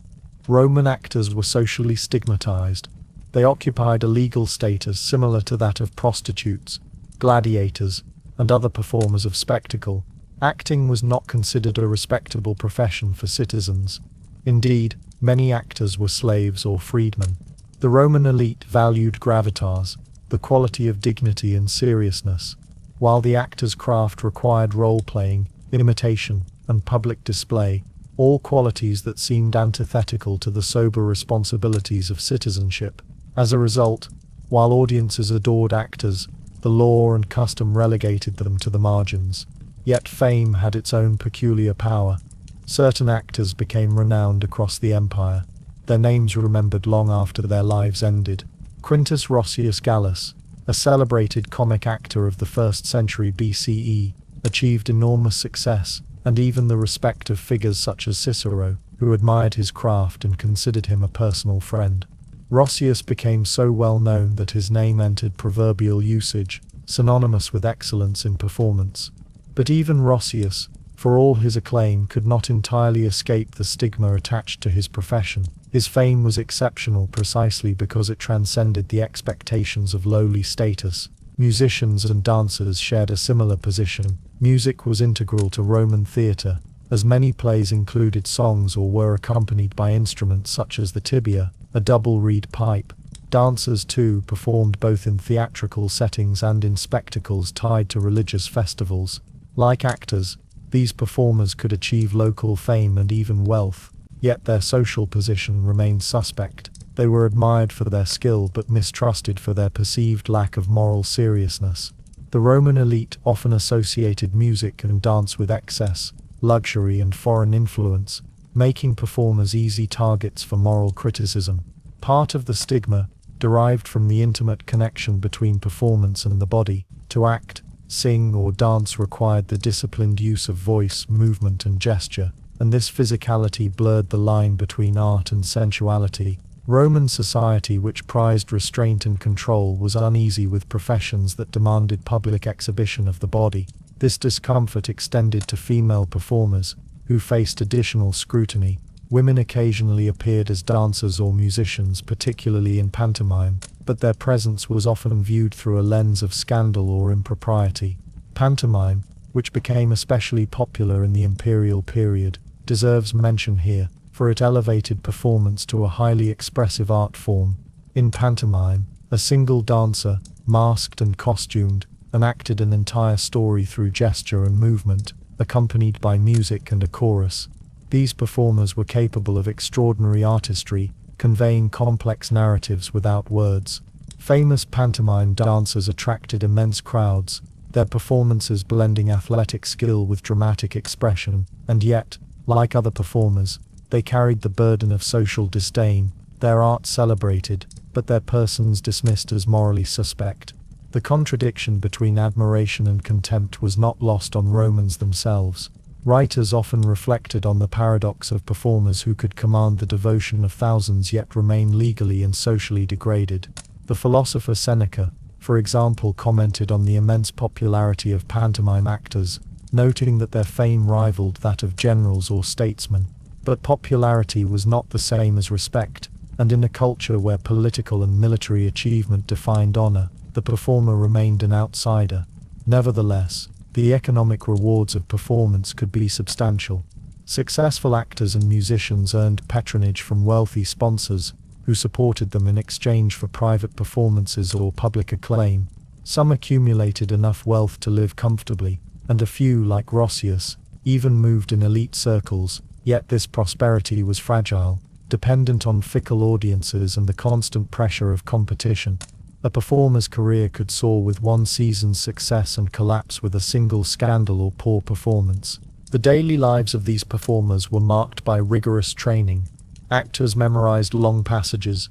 Roman actors were socially stigmatized. They occupied a legal status similar to that of prostitutes, gladiators, and other performers of spectacle. Acting was not considered a respectable profession for citizens. Indeed, many actors were slaves or freedmen. The Roman elite valued gravitas, the quality of dignity and seriousness, while the actor's craft required role-playing, imitation, and public display, all qualities that seemed antithetical to the sober responsibilities of citizenship. As a result, while audiences adored actors, the law and custom relegated them to the margins. Yet fame had its own peculiar power. Certain actors became renowned across the empire, their names remembered long after their lives ended. Quintus Roscius Gallus, a celebrated comic actor of the 1st century BCE, achieved enormous success, and even the respect of figures such as Cicero, who admired his craft and considered him a personal friend. Roscius became so well known that his name entered proverbial usage, synonymous with excellence in performance. But even Roscius, for all his acclaim, could not entirely escape the stigma attached to his profession. His fame was exceptional precisely because it transcended the expectations of lowly status. Musicians and dancers shared a similar position. Music was integral to Roman theatre, as many plays included songs or were accompanied by instruments such as the tibia, a double reed pipe. Dancers, too, performed both in theatrical settings and in spectacles tied to religious festivals. Like actors, these performers could achieve local fame and even wealth, yet their social position remained suspect. They were admired for their skill but mistrusted for their perceived lack of moral seriousness. The Roman elite often associated music and dance with excess, luxury, and foreign influence, making performers easy targets for moral criticism. Part of the stigma derived from the intimate connection between performance and the body. To act, sing, or dance required the disciplined use of voice, movement, and gesture, and this physicality blurred the line between art and sensuality. Roman society, which prized restraint and control, was uneasy with professions that demanded public exhibition of the body. This discomfort extended to female performers, who faced additional scrutiny. Women occasionally appeared as dancers or musicians, particularly in pantomime, but their presence was often viewed through a lens of scandal or impropriety. Pantomime, which became especially popular in the imperial period, deserves mention here, for it elevated performance to a highly expressive art form. In pantomime, a single dancer, masked and costumed, enacted an entire story through gesture and movement, accompanied by music and a chorus. These performers were capable of extraordinary artistry, conveying complex narratives without words. Famous pantomime dancers attracted immense crowds, their performances blending athletic skill with dramatic expression, and yet, like other performers, they carried the burden of social disdain, their art celebrated, but their persons dismissed as morally suspect. The contradiction between admiration and contempt was not lost on Romans themselves. Writers often reflected on the paradox of performers who could command the devotion of thousands yet remain legally and socially degraded. The philosopher Seneca, for example, commented on the immense popularity of pantomime actors, noting that their fame rivaled that of generals or statesmen. But popularity was not the same as respect, and in a culture where political and military achievement defined honor, the performer remained an outsider. Nevertheless, the economic rewards of performance could be substantial. Successful actors and musicians earned patronage from wealthy sponsors, who supported them in exchange for private performances or public acclaim. Some accumulated enough wealth to live comfortably, and a few, like Roscius, even moved in elite circles. Yet this prosperity was fragile, dependent on fickle audiences and the constant pressure of competition. A performer's career could soar with one season's success and collapse with a single scandal or poor performance. The daily lives of these performers were marked by rigorous training. Actors memorized long passages,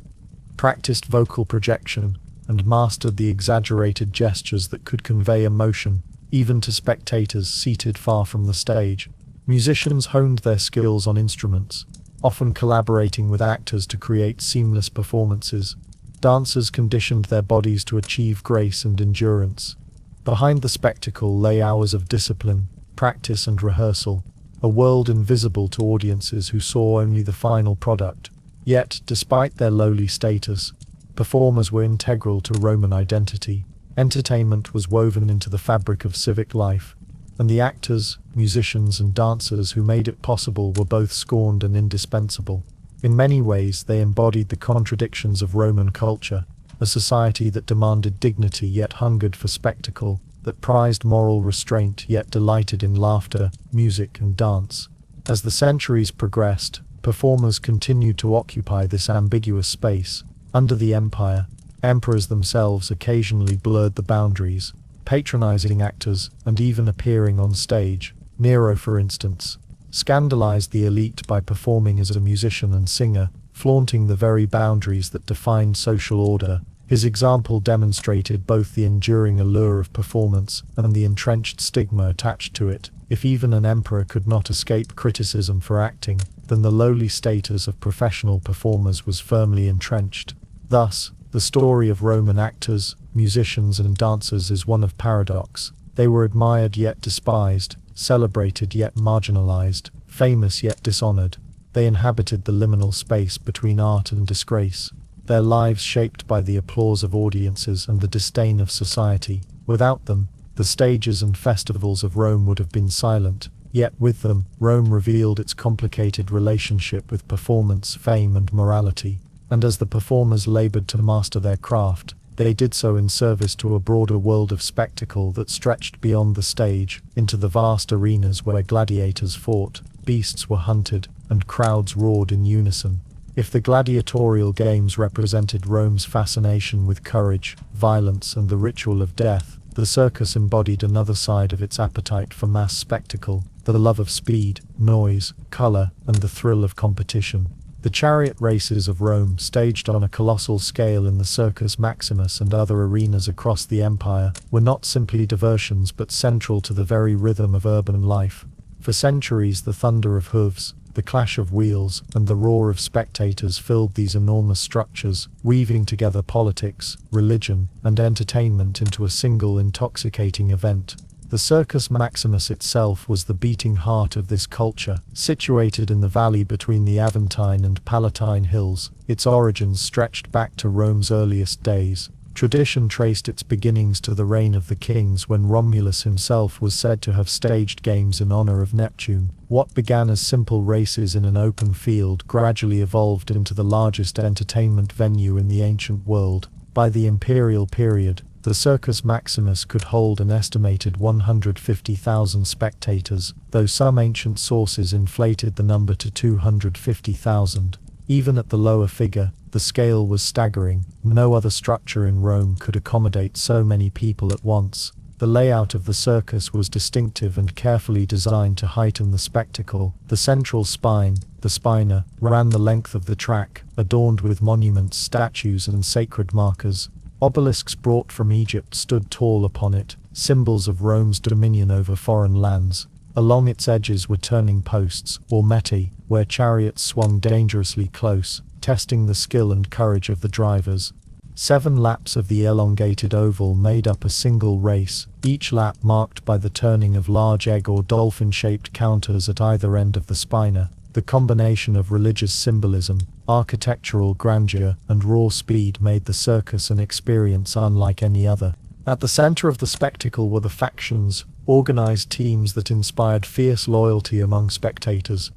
practiced vocal projection, and mastered the exaggerated gestures that could convey emotion, even to spectators seated far from the stage. Musicians honed their skills on instruments, often collaborating with actors to create seamless performances. Dancers conditioned their bodies to achieve grace and endurance. Behind the spectacle lay hours of discipline, practice, and rehearsal, a world invisible to audiences who saw only the final product. Yet, despite their lowly status, performers were integral to Roman identity. Entertainment was woven into the fabric of civic life, and the actors, musicians, and dancers who made it possible were both scorned and indispensable. In many ways, they embodied the contradictions of Roman culture, a society that demanded dignity yet hungered for spectacle, that prized moral restraint yet delighted in laughter, music, and dance. As the centuries progressed, performers continued to occupy this ambiguous space. Under the empire, emperors themselves occasionally blurred the boundaries, patronizing actors and even appearing on stage. Nero, for instance, scandalized the elite by performing as a musician and singer, flaunting the very boundaries that defined social order. His example demonstrated both the enduring allure of performance and the entrenched stigma attached to it. If even an emperor could not escape criticism for acting, then the lowly status of professional performers was firmly entrenched. Thus, the story of Roman actors, musicians, and dancers is one of paradox. They were admired yet despised, celebrated yet marginalized, famous yet dishonored. They inhabited the liminal space between art and disgrace, their lives shaped by the applause of audiences and the disdain of society. Without them, the stages and festivals of Rome would have been silent, yet with them, Rome revealed its complicated relationship with performance, fame and morality. And as the performers labored to master their craft, they did so in service to a broader world of spectacle that stretched beyond the stage, into the vast arenas where gladiators fought, beasts were hunted, and crowds roared in unison. If the gladiatorial games represented Rome's fascination with courage, violence and the ritual of death, the circus embodied another side of its appetite for mass spectacle, the love of speed, noise, color, and the thrill of competition. The chariot races of Rome, staged on a colossal scale in the Circus Maximus and other arenas across the empire, were not simply diversions but central to the very rhythm of urban life. For centuries the thunder of hooves, the clash of wheels, and the roar of spectators filled these enormous structures, weaving together politics, religion, and entertainment into a single intoxicating event. The Circus Maximus itself was the beating heart of this culture, situated in the valley between the Aventine and Palatine hills. Its origins stretched back to Rome's earliest days. Tradition traced its beginnings to the reign of the kings when Romulus himself was said to have staged games in honor of Neptune. What began as simple races in an open field gradually evolved into the largest entertainment venue in the ancient world. By the imperial period, the Circus Maximus could hold an estimated 150,000 spectators, though some ancient sources inflated the number to 250,000. Even at the lower figure, the scale was staggering. No other structure in Rome could accommodate so many people at once. The layout of the circus was distinctive and carefully designed to heighten the spectacle. The central spine, the spina, ran the length of the track, adorned with monuments, statues, and sacred markers. Obelisks brought from Egypt stood tall upon it, symbols of Rome's dominion over foreign lands. Along its edges were turning posts, or metae, where chariots swung dangerously close, testing the skill and courage of the drivers. 7 laps of the elongated oval made up a single race, each lap marked by the turning of large egg or dolphin-shaped counters at either end of the spina. The combination of religious symbolism, architectural grandeur, and raw speed made the circus an experience unlike any other. At the center of the spectacle were the factions, organized teams that inspired fierce loyalty among spectators.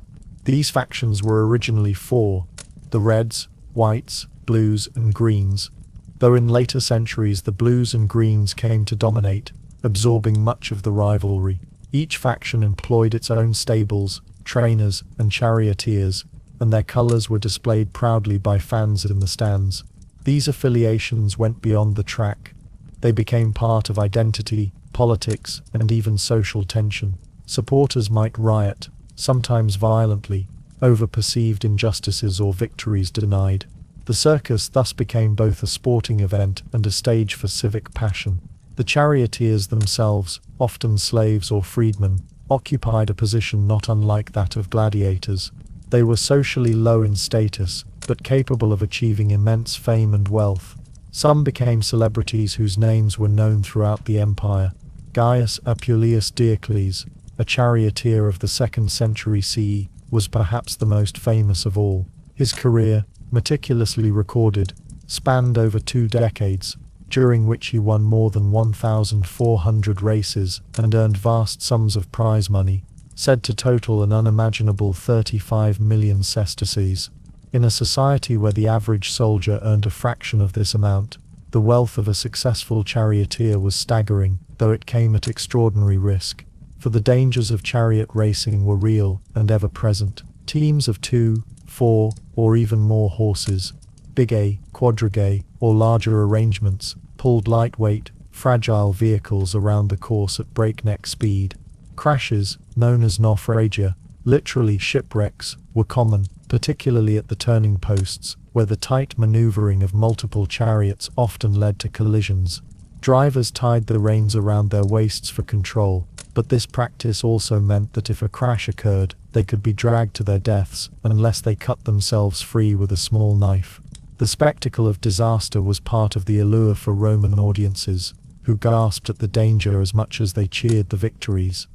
These factions were originally 4: the Reds, Whites, Blues, and Greens, though in later centuries the Blues and Greens came to dominate, absorbing much of the rivalry. Each faction employed its own stables, trainers, and charioteers, and their colors were displayed proudly by fans in the stands. These affiliations went beyond the track. They became part of identity, politics, and even social tension. Supporters might riot, sometimes violently, over perceived injustices or victories denied. The circus thus became both a sporting event and a stage for civic passion. The charioteers themselves, often slaves or freedmen, occupied a position not unlike that of gladiators. They were socially low in status, but capable of achieving immense fame and wealth. Some became celebrities whose names were known throughout the empire. Gaius Appuleius Diocles, a charioteer of the 2nd century CE, was perhaps the most famous of all. His career, meticulously recorded, spanned over 2 decades, during which he won more than 1,400 races and earned vast sums of prize money, said to total an unimaginable 35 million sesterces. In a society where the average soldier earned a fraction of this amount, the wealth of a successful charioteer was staggering, though it came at extraordinary risk. For the dangers of chariot racing were real and ever present. Teams of 2, 4, or even more horses, bigae, quadrigae, or larger arrangements, pulled lightweight, fragile vehicles around the course at breakneck speed. Crashes, known as naufragia, literally shipwrecks, were common, particularly at the turning posts, where the tight maneuvering of multiple chariots often led to collisions. Drivers tied the reins around their waists for control, but this practice also meant that if a crash occurred, they could be dragged to their deaths unless they cut themselves free with a small knife. The spectacle of disaster was part of the allure for Roman audiences, who gasped at the danger as much as they cheered the victories.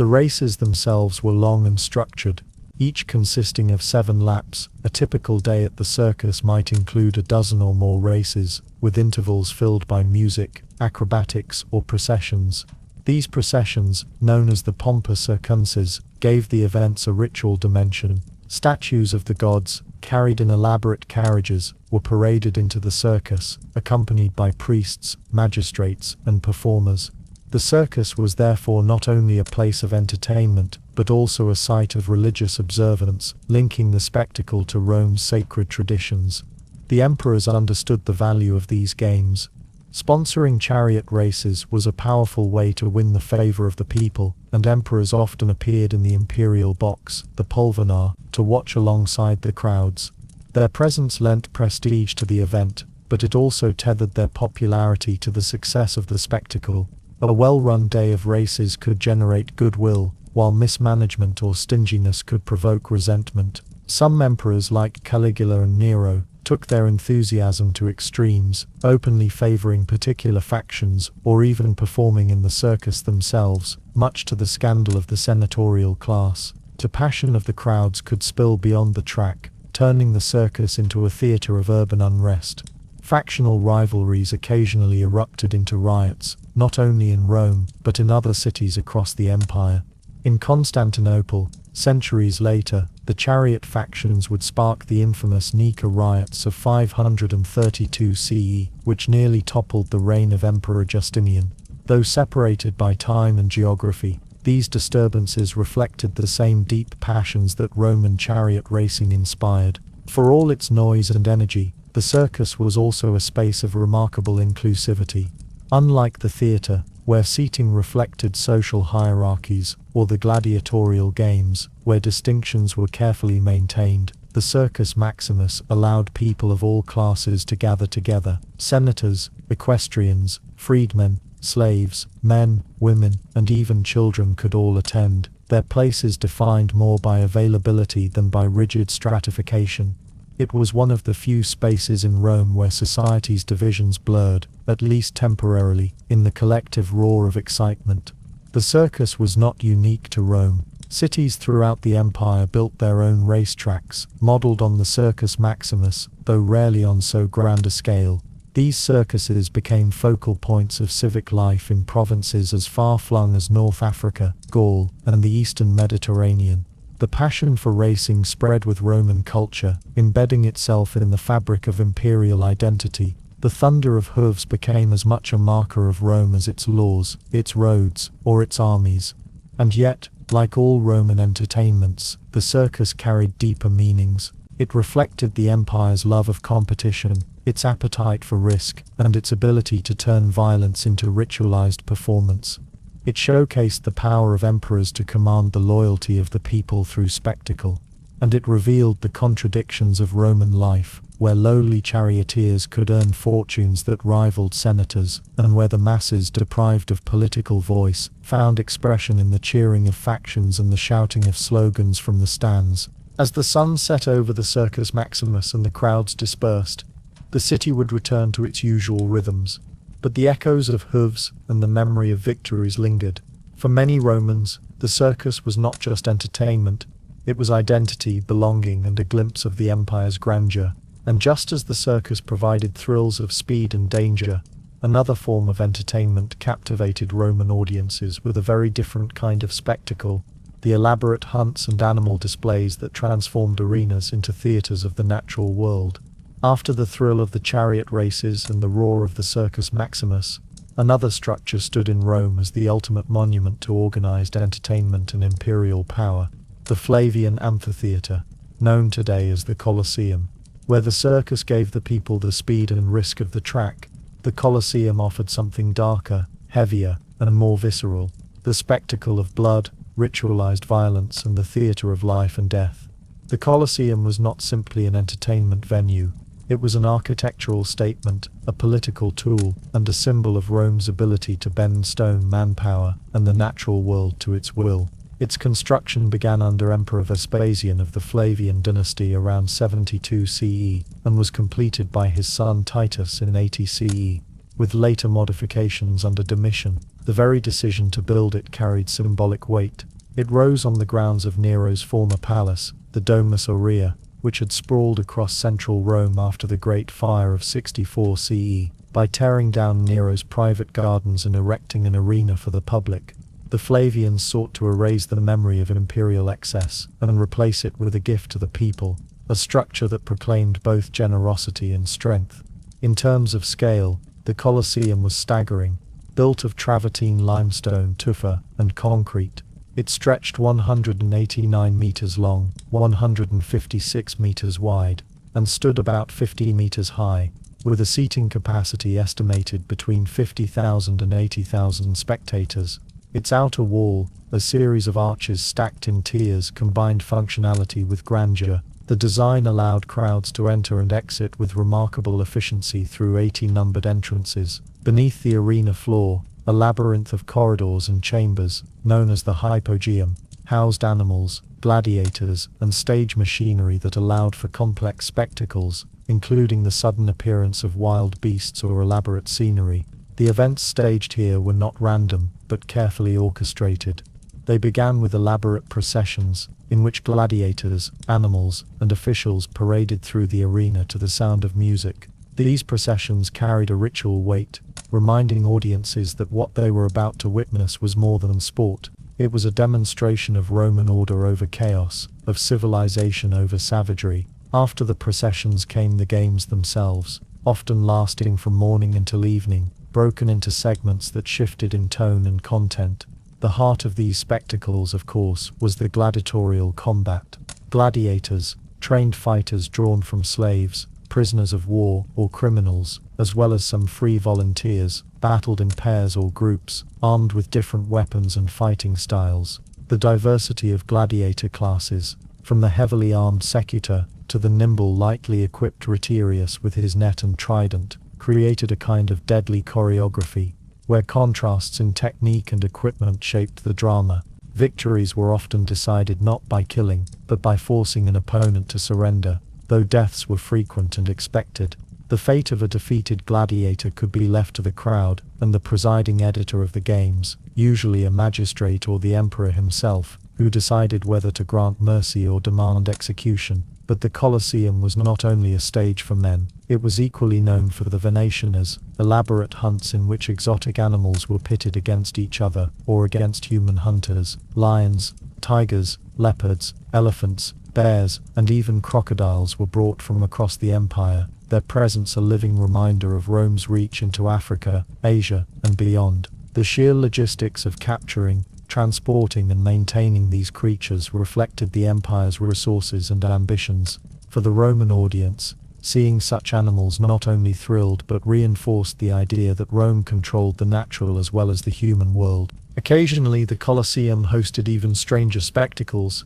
The races themselves were long and structured, each consisting of 7 laps. A typical day at the circus might include a dozen or more races, with intervals filled by music, acrobatics, or processions. These processions, known as the pompa circenses, gave the events a ritual dimension. Statues of the gods, carried in elaborate carriages, were paraded into the circus, accompanied by priests, magistrates, and performers. The circus was therefore not only a place of entertainment, but also a site of religious observance, linking the spectacle to Rome's sacred traditions. The emperors understood the value of these games. Sponsoring chariot races was a powerful way to win the favor of the people, and emperors often appeared in the imperial box, the pulvinar, to watch alongside the crowds. Their presence lent prestige to the event, but it also tethered their popularity to the success of the spectacle. A well-run day of races could generate goodwill, while mismanagement or stinginess could provoke resentment. Some emperors like Caligula and Nero took their enthusiasm to extremes, openly favoring particular factions or even performing in the circus themselves, much to the scandal of the senatorial class. The passion of the crowds could spill beyond the track, turning the circus into a theater of urban unrest. Factional rivalries occasionally erupted into riots, not only in Rome, but in other cities across the empire. In Constantinople, centuries later, the chariot factions would spark the infamous Nika riots of 532 CE, which nearly toppled the reign of Emperor Justinian. Though separated by time and geography, these disturbances reflected the same deep passions that Roman chariot racing inspired. For all its noise and energy, the circus was also a space of remarkable inclusivity. Unlike the theatre, where seating reflected social hierarchies, or the gladiatorial games, where distinctions were carefully maintained, the Circus Maximus allowed people of all classes to gather together. Senators, equestrians, freedmen, slaves, men, women, and even children could all attend, their places defined more by availability than by rigid stratification. It was one of the few spaces in Rome where society's divisions blurred, at least temporarily, in the collective roar of excitement. The circus was not unique to Rome. Cities throughout the empire built their own racetracks, modeled on the Circus Maximus, though rarely on so grand a scale. These circuses became focal points of civic life in provinces as far-flung as North Africa, Gaul, and the Eastern Mediterranean. The passion for racing spread with Roman culture, embedding itself in the fabric of imperial identity. The thunder of hooves became as much a marker of Rome as its laws, its roads, or its armies. And yet, like all Roman entertainments, the circus carried deeper meanings. It reflected the empire's love of competition, its appetite for risk, and its ability to turn violence into ritualized performance. It showcased the power of emperors to command the loyalty of the people through spectacle. And it revealed the contradictions of Roman life, where lowly charioteers could earn fortunes that rivaled senators, and where the masses, deprived of political voice, found expression in the cheering of factions and the shouting of slogans from the stands. As the sun set over the Circus Maximus and the crowds dispersed, the city would return to its usual rhythms. But the echoes of hooves and the memory of victories lingered. For many Romans, the circus was not just entertainment, it was identity, belonging, and a glimpse of the empire's grandeur. And just as the circus provided thrills of speed and danger, another form of entertainment captivated Roman audiences with a very different kind of spectacle: the elaborate hunts and animal displays that transformed arenas into theaters of the natural world. After the thrill of the chariot races and the roar of the Circus Maximus, another structure stood in Rome as the ultimate monument to organized entertainment and imperial power: the Flavian Amphitheater, known today as the Colosseum. Where the circus gave the people the speed and risk of the track, the Colosseum offered something darker, heavier, and more visceral: the spectacle of blood, ritualized violence, and the theater of life and death. The Colosseum was not simply an entertainment venue. It was an architectural statement, a political tool, and a symbol of Rome's ability to bend stone manpower and the natural world to its will. Its construction began under Emperor Vespasian of the Flavian dynasty around 72 CE, and was completed by his son Titus in 80 CE, with later modifications under Domitian. The very decision to build it carried symbolic weight. It rose on the grounds of Nero's former palace, the Domus Aurea, which had sprawled across central Rome after the Great Fire of 64 CE. By tearing down Nero's private gardens and erecting an arena for the public, the Flavians sought to erase the memory of imperial excess and replace it with a gift to the people, a structure that proclaimed both generosity and strength. In terms of scale, the Colosseum was staggering. Built of travertine limestone, tufa, and concrete, it stretched 189 meters long, 156 meters wide, and stood about 50 meters high, with a seating capacity estimated between 50,000 and 80,000 spectators. Its outer wall, a series of arches stacked in tiers, combined functionality with grandeur. The design allowed crowds to enter and exit with remarkable efficiency through 80 numbered entrances. Beneath the arena floor, a labyrinth of corridors and chambers, known as the hypogeum, housed animals, gladiators, and stage machinery that allowed for complex spectacles, including the sudden appearance of wild beasts or elaborate scenery. The events staged here were not random, but carefully orchestrated. They began with elaborate processions, in which gladiators, animals, and officials paraded through the arena to the sound of music. These processions carried a ritual weight, reminding audiences that what they were about to witness was more than sport. It was a demonstration of Roman order over chaos, of civilization over savagery. After the processions came the games themselves, often lasting from morning until evening, broken into segments that shifted in tone and content. The heart of these spectacles, of course, was the gladiatorial combat. Gladiators, trained fighters drawn from slaves, prisoners of war, or criminals, as well as some free volunteers, battled in pairs or groups, armed with different weapons and fighting styles. The diversity of gladiator classes, from the heavily armed secutor to the nimble, lightly equipped retiarius with his net and trident, created a kind of deadly choreography, where contrasts in technique and equipment shaped the drama. Victories were often decided not by killing, but by forcing an opponent to surrender. Though deaths were frequent and expected, the fate of a defeated gladiator could be left to the crowd and the presiding editor of the games, usually a magistrate or the emperor himself, who decided whether to grant mercy or demand execution. But the Colosseum was not only a stage for men, it was equally known for the Venetian as elaborate hunts in which exotic animals were pitted against each other or against human hunters. Lions, tigers, leopards, elephants, bears, and even crocodiles were brought from across the empire, their presence a living reminder of Rome's reach into Africa, Asia, and beyond. The sheer logistics of capturing, transporting and maintaining these creatures reflected the empire's resources and ambitions. For the Roman audience, seeing such animals not only thrilled but reinforced the idea that Rome controlled the natural as well as the human world. Occasionally the Colosseum hosted even stranger spectacles,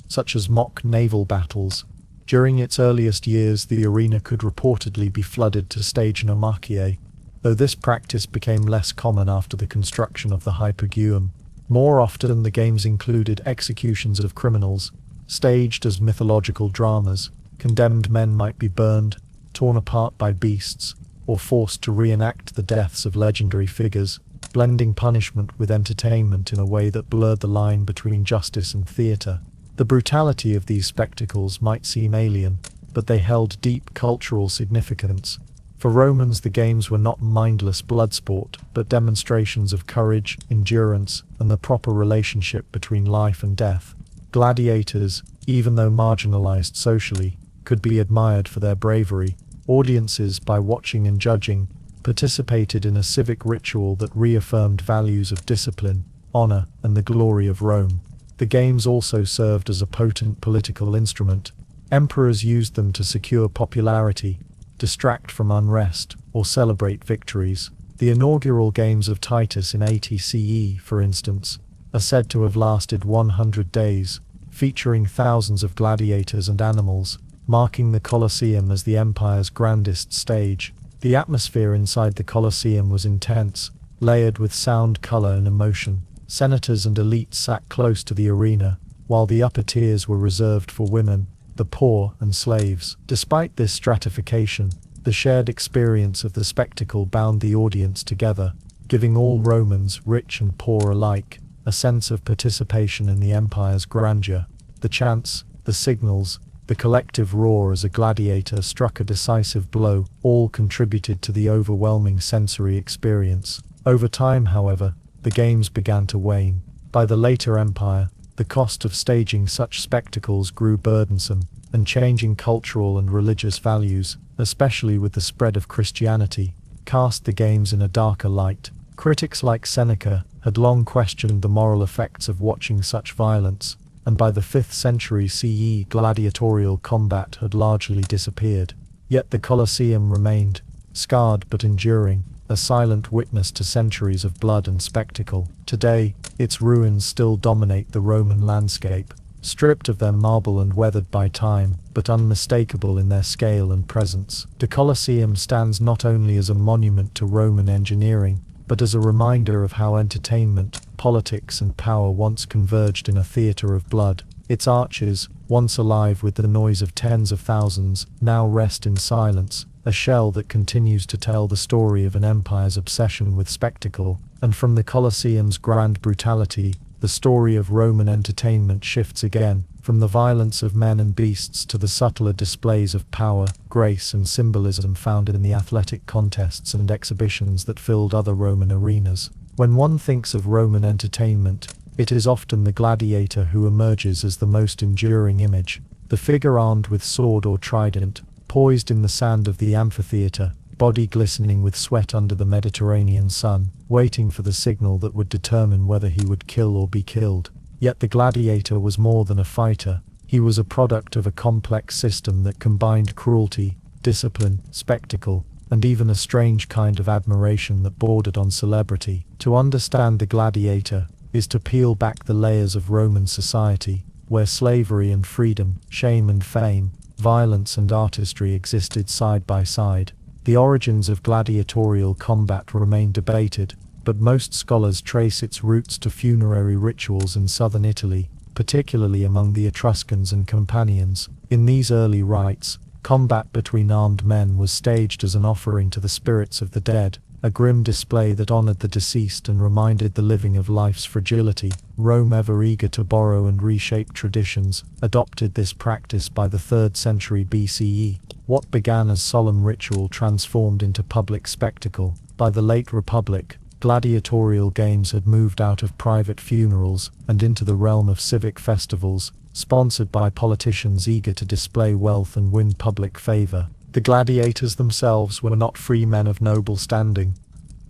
such as mock naval battles. During its earliest years the arena could reportedly be flooded to stage an omachie, though this practice became less common after the construction of the hypogeum. More often the games included executions of criminals, staged as mythological dramas. Condemned men might be burned, torn apart by beasts, or forced to reenact the deaths of legendary figures, blending punishment with entertainment in a way that blurred the line between justice and theatre. The brutality of these spectacles might seem alien, but they held deep cultural significance. For Romans the games were not mindless bloodsport, but demonstrations of courage, endurance, and the proper relationship between life and death. Gladiators, even though marginalized socially, could be admired for their bravery. Audiences, by watching and judging, participated in a civic ritual that reaffirmed values of discipline, honor, and the glory of Rome. The games also served as a potent political instrument. Emperors used them to secure popularity, distract from unrest, or celebrate victories. The inaugural games of Titus in 80 CE, for instance, are said to have lasted 100 days, featuring thousands of gladiators and animals, marking the Colosseum as the empire's grandest stage. The atmosphere inside the Colosseum was intense, layered with sound, color, and emotion. Senators and elites sat close to the arena, while the upper tiers were reserved for women, the poor, and slaves. Despite this stratification, the shared experience of the spectacle bound the audience together. giving all Romans, rich and poor alike, a sense of participation in the empire's grandeur. The chants, the signals, the collective roar as a gladiator struck a decisive blow, all contributed to the overwhelming sensory experience. Over time, however, the games began to wane. By the later empire, the cost of staging such spectacles grew burdensome, and changing cultural and religious values, especially with the spread of Christianity, cast the games in a darker light. Critics like Seneca had long questioned the moral effects of watching such violence, and by the 5th century CE gladiatorial combat had largely disappeared. Yet the Colosseum remained, scarred but enduring, a silent witness to centuries of blood and spectacle. Today, its ruins still dominate the Roman landscape, stripped of their marble and weathered by time, but unmistakable in their scale and presence. The Colosseum stands not only as a monument to Roman engineering, but as a reminder of how entertainment, politics and power once converged in a theatre of blood. Its arches, once alive with the noise of tens of thousands, now rest in silence, a shell that continues to tell the story of an empire's obsession with spectacle. And from the Colosseum's grand brutality, the story of Roman entertainment shifts again, from the violence of men and beasts to the subtler displays of power, grace and symbolism found in the athletic contests and exhibitions that filled other Roman arenas. When one thinks of Roman entertainment, it is often the gladiator who emerges as the most enduring image. The figure armed with sword or trident, poised in the sand of the amphitheater, body glistening with sweat under the Mediterranean sun, waiting for the signal that would determine whether he would kill or be killed. Yet the gladiator was more than a fighter. He was a product of a complex system that combined cruelty, discipline, spectacle, and even a strange kind of admiration that bordered on celebrity. To understand the gladiator is to peel back the layers of Roman society, where slavery and freedom, shame and fame, violence and artistry existed side by side. The origins of gladiatorial combat remain debated, but most scholars trace its roots to funerary rituals in southern Italy, particularly among the Etruscans and Campanians. In these early rites, combat between armed men was staged as an offering to the spirits of the dead, a grim display that honored the deceased and reminded the living of life's fragility. Rome, ever eager to borrow and reshape traditions, adopted this practice by the 3rd century BCE. What began as solemn ritual transformed into public spectacle. By the late Republic, gladiatorial games had moved out of private funerals and into the realm of civic festivals, sponsored by politicians eager to display wealth and win public favor. The gladiators themselves were not free men of noble standing,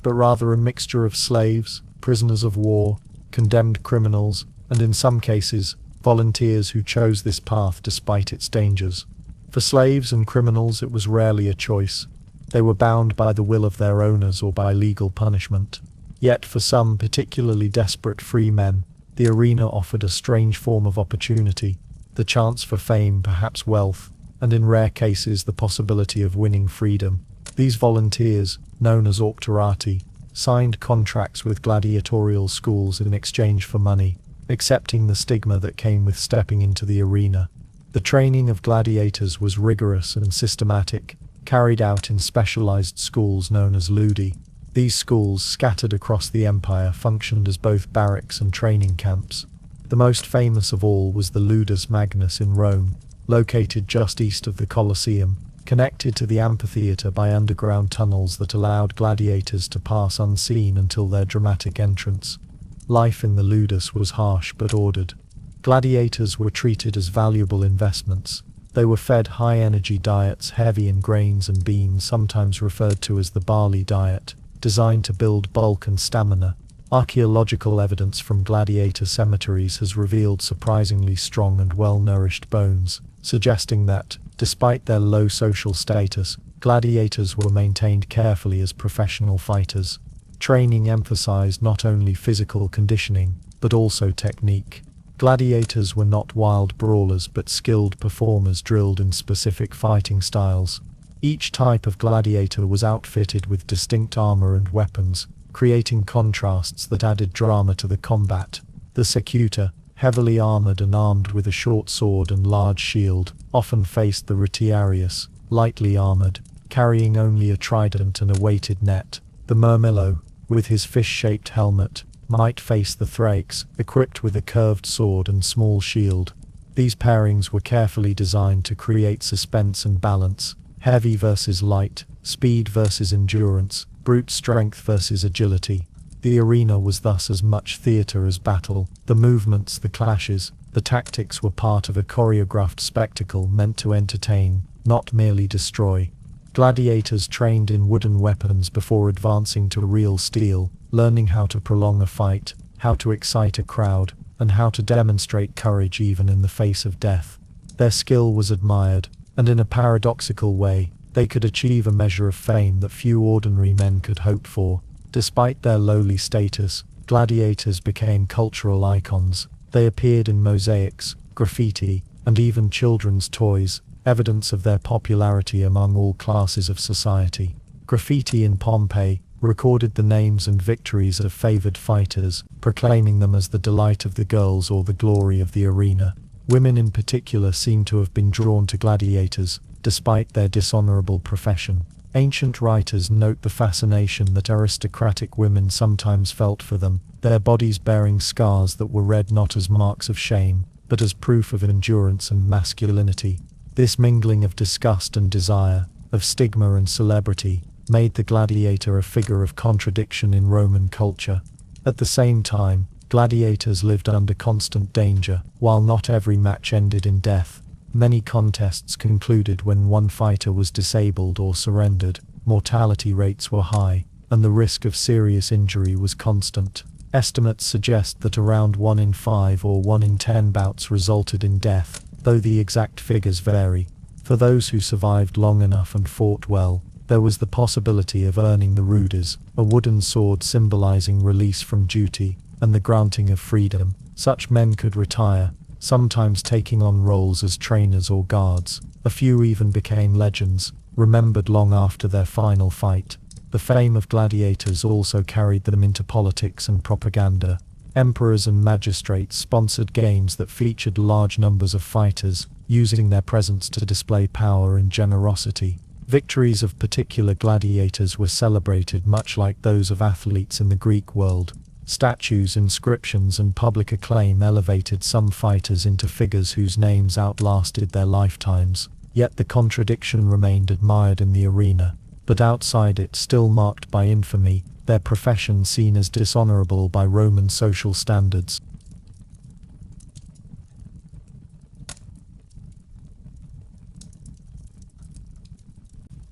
but rather a mixture of slaves, prisoners of war, condemned criminals, and in some cases, volunteers who chose this path despite its dangers. For slaves and criminals it was rarely a choice. They were bound by the will of their owners or by legal punishment. Yet for some particularly desperate free men, the arena offered a strange form of opportunity, the chance for fame, perhaps wealth, and in rare cases the possibility of winning freedom. These volunteers, known as auctorati, signed contracts with gladiatorial schools in exchange for money, accepting the stigma that came with stepping into the arena. The training of gladiators was rigorous and systematic, carried out in specialized schools known as ludi. These schools, scattered across the empire, functioned as both barracks and training camps. The most famous of all was the Ludus Magnus in Rome, located just east of the Colosseum, connected to the amphitheater by underground tunnels that allowed gladiators to pass unseen until their dramatic entrance. Life in the Ludus was harsh but ordered. Gladiators were treated as valuable investments. They were fed high-energy diets heavy in grains and beans, sometimes referred to as the barley diet, designed to build bulk and stamina. Archaeological evidence from gladiator cemeteries has revealed surprisingly strong and well-nourished bones, suggesting that, despite their low social status, gladiators were maintained carefully as professional fighters. Training emphasized not only physical conditioning, but also technique. Gladiators were not wild brawlers but skilled performers drilled in specific fighting styles. Each type of gladiator was outfitted with distinct armor and weapons, creating contrasts that added drama to the combat. The secutor, heavily armored and armed with a short sword and large shield, often faced the retiarius, lightly armored, carrying only a trident and a weighted net. The murmillo, with his fish-shaped helmet, might face the Thrakes, equipped with a curved sword and small shield. These pairings were carefully designed to create suspense and balance, heavy versus light, speed versus endurance, brute strength versus agility. The arena was thus as much theatre as battle. The movements, the clashes, the tactics were part of a choreographed spectacle meant to entertain, not merely destroy. Gladiators trained in wooden weapons before advancing to real steel, learning how to prolong a fight, how to excite a crowd, and how to demonstrate courage even in the face of death. Their skill was admired, and in a paradoxical way, they could achieve a measure of fame that few ordinary men could hope for. Despite their lowly status, gladiators became cultural icons. They appeared in mosaics, graffiti, and even children's toys, evidence of their popularity among all classes of society. Graffiti in Pompeii recorded the names and victories of favored fighters, proclaiming them as the delight of the girls or the glory of the arena. Women in particular seem to have been drawn to gladiators, despite their dishonorable profession. Ancient writers note the fascination that aristocratic women sometimes felt for them, their bodies bearing scars that were read not as marks of shame, but as proof of endurance and masculinity. This mingling of disgust and desire, of stigma and celebrity, made the gladiator a figure of contradiction in Roman culture. At the same time, gladiators lived under constant danger. While not every match ended in death, many contests concluded when one fighter was disabled or surrendered. Mortality rates were high, and the risk of serious injury was constant. Estimates suggest that around 1 in 5 or 1 in 10 bouts resulted in death, though the exact figures vary. For those who survived long enough and fought well, there was the possibility of earning the rudis, a wooden sword symbolizing release from duty, and the granting of freedom. Such men could retire, sometimes taking on roles as trainers or guards. A few even became legends, remembered long after their final fight. The fame of gladiators also carried them into politics and propaganda. Emperors and magistrates sponsored games that featured large numbers of fighters, using their presence to display power and generosity. Victories of particular gladiators were celebrated much like those of athletes in the Greek world. Statues, inscriptions, and public acclaim elevated some fighters into figures whose names outlasted their lifetimes. Yet the contradiction remained admired in the arena, but outside it still marked by infamy, their profession seen as dishonorable by Roman social standards.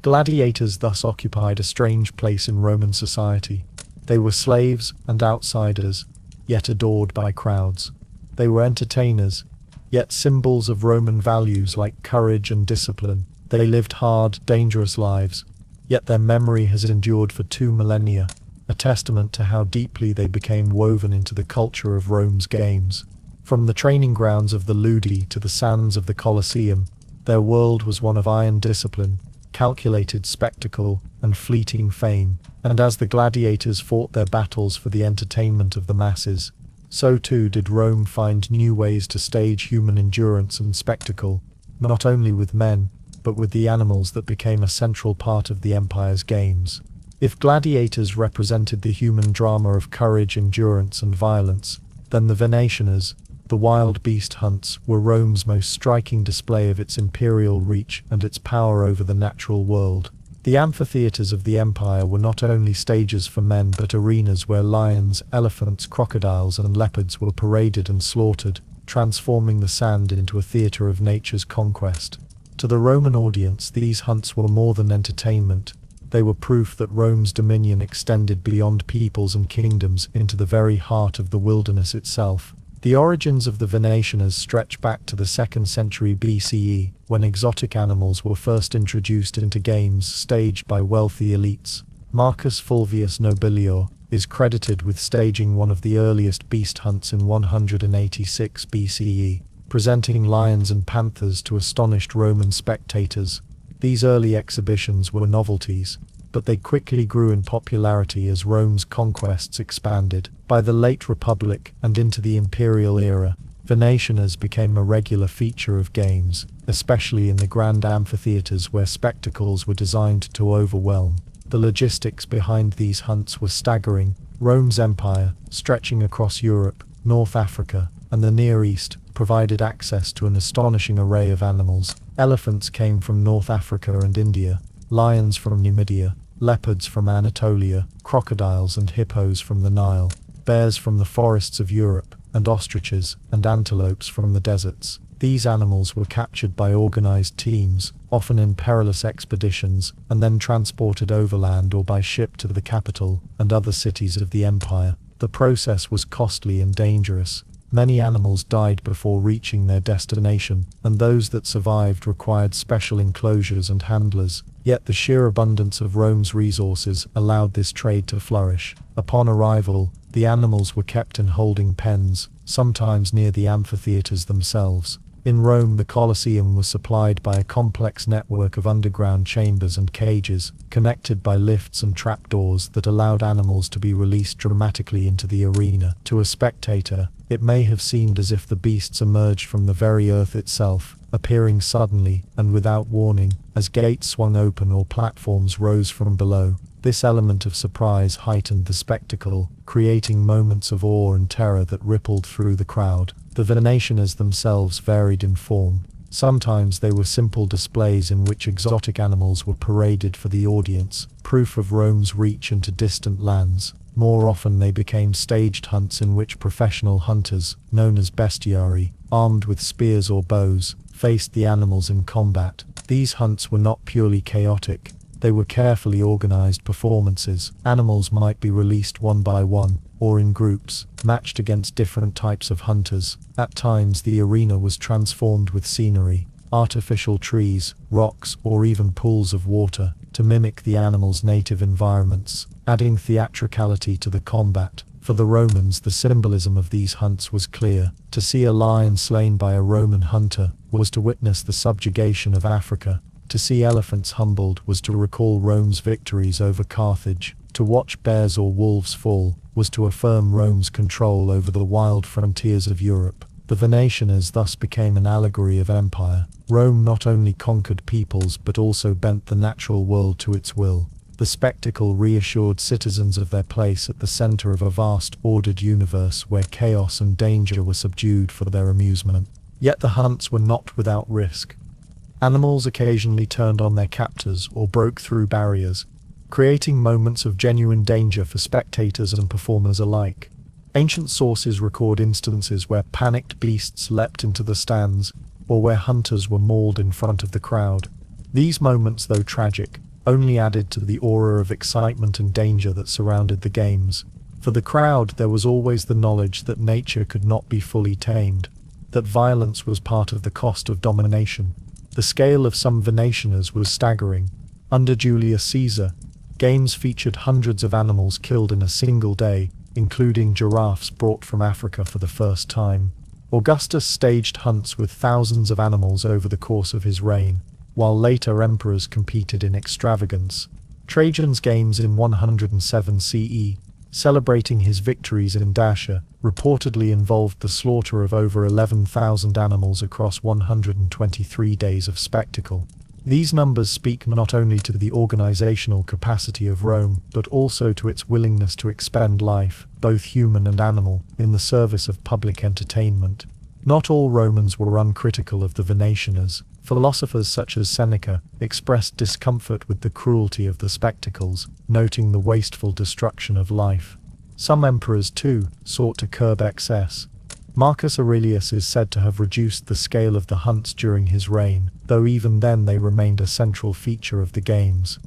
Gladiators thus occupied a strange place in Roman society. They were slaves and outsiders, yet adored by crowds. They were entertainers, yet symbols of Roman values like courage and discipline. They lived hard, dangerous lives, yet their memory has endured for 2 millennia, a testament to how deeply they became woven into the culture of Rome's games. From the training grounds of the Ludi to the sands of the Colosseum, their world was one of iron discipline, calculated spectacle, and fleeting fame. And as the gladiators fought their battles for the entertainment of the masses, so too did Rome find new ways to stage human endurance and spectacle, not only with men, but with the animals that became a central part of the empire's games. If gladiators represented the human drama of courage, endurance, and violence, then the Venatianers, the wild beast hunts, were Rome's most striking display of its imperial reach and its power over the natural world. The amphitheaters of the empire were not only stages for men but arenas where lions, elephants, crocodiles, and leopards were paraded and slaughtered, transforming the sand into a theater of nature's conquest. To the Roman audience, these hunts were more than entertainment. They were proof that Rome's dominion extended beyond peoples and kingdoms into the very heart of the wilderness itself. The origins of the Venatianers stretch back to the 2nd century BCE, when exotic animals were first introduced into games staged by wealthy elites. Marcus Fulvius Nobilior is credited with staging one of the earliest beast hunts in 186 BCE, presenting lions and panthers to astonished Roman spectators. These early exhibitions were novelties, but they quickly grew in popularity as Rome's conquests expanded. By the late Republic and into the imperial era, Venatianers became a regular feature of games, especially in the grand amphitheaters where spectacles were designed to overwhelm. The logistics behind these hunts were staggering. Rome's empire, stretching across Europe, North Africa, and the Near East, provided access to an astonishing array of animals. Elephants came from North Africa and India, lions from Numidia, leopards from Anatolia, crocodiles and hippos from the Nile, bears from the forests of Europe, and ostriches and antelopes from the deserts. These animals were captured by organized teams, often in perilous expeditions, and then transported overland or by ship to the capital and other cities of the empire. The process was costly and dangerous. Many animals died before reaching their destination, and those that survived required special enclosures and handlers. Yet the sheer abundance of Rome's resources allowed this trade to flourish. Upon arrival, the animals were kept in holding pens, sometimes near the amphitheaters themselves. In Rome, the Colosseum was supplied by a complex network of underground chambers and cages, connected by lifts and trapdoors that allowed animals to be released dramatically into the arena. To a spectator, it may have seemed as if the beasts emerged from the very earth itself, appearing suddenly and without warning, as gates swung open or platforms rose from below. This element of surprise heightened the spectacle, creating moments of awe and terror that rippled through the crowd. The Venationas themselves varied in form. Sometimes they were simple displays in which exotic animals were paraded for the audience, proof of Rome's reach into distant lands. More often they became staged hunts in which professional hunters, known as bestiarii, armed with spears or bows, faced the animals in combat. These hunts were not purely chaotic. They were carefully organized performances. Animals might be released one by one, or in groups, matched against different types of hunters. At times the arena was transformed with scenery, artificial trees, rocks, or even pools of water, to mimic the animals' native environments, adding theatricality to the combat. For the Romans, the symbolism of these hunts was clear. To see a lion slain by a Roman hunter was to witness the subjugation of Africa. To see elephants humbled was to recall Rome's victories over Carthage. To watch bears or wolves fall was to affirm Rome's control over the wild frontiers of Europe. The Venationas thus became an allegory of empire. Rome not only conquered peoples but also bent the natural world to its will. The spectacle reassured citizens of their place at the center of a vast, ordered universe where chaos and danger were subdued for their amusement. Yet the hunts were not without risk. Animals occasionally turned on their captors or broke through barriers, creating moments of genuine danger for spectators and performers alike. Ancient sources record instances where panicked beasts leapt into the stands, or where hunters were mauled in front of the crowd. These moments, though tragic, only added to the aura of excitement and danger that surrounded the games. For the crowd, there was always the knowledge that nature could not be fully tamed, that violence was part of the cost of domination. The scale of some Venationas was staggering. Under Julius Caesar, games featured hundreds of animals killed in a single day, including giraffes brought from Africa for the first time. Augustus staged hunts with thousands of animals over the course of his reign, while later emperors competed in extravagance. Trajan's games in 107 CE, celebrating his victories in Dacia, reportedly involved the slaughter of over 11,000 animals across 123 days of spectacle. These numbers speak not only to the organizational capacity of Rome, but also to its willingness to expend life, both human and animal, in the service of public entertainment. Not all Romans were uncritical of the Venationas. Philosophers such as Seneca expressed discomfort with the cruelty of the spectacles, noting the wasteful destruction of life. Some emperors, too, sought to curb excess. Marcus Aurelius is said to have reduced the scale of the hunts during his reign, though even then they remained a central feature of the games.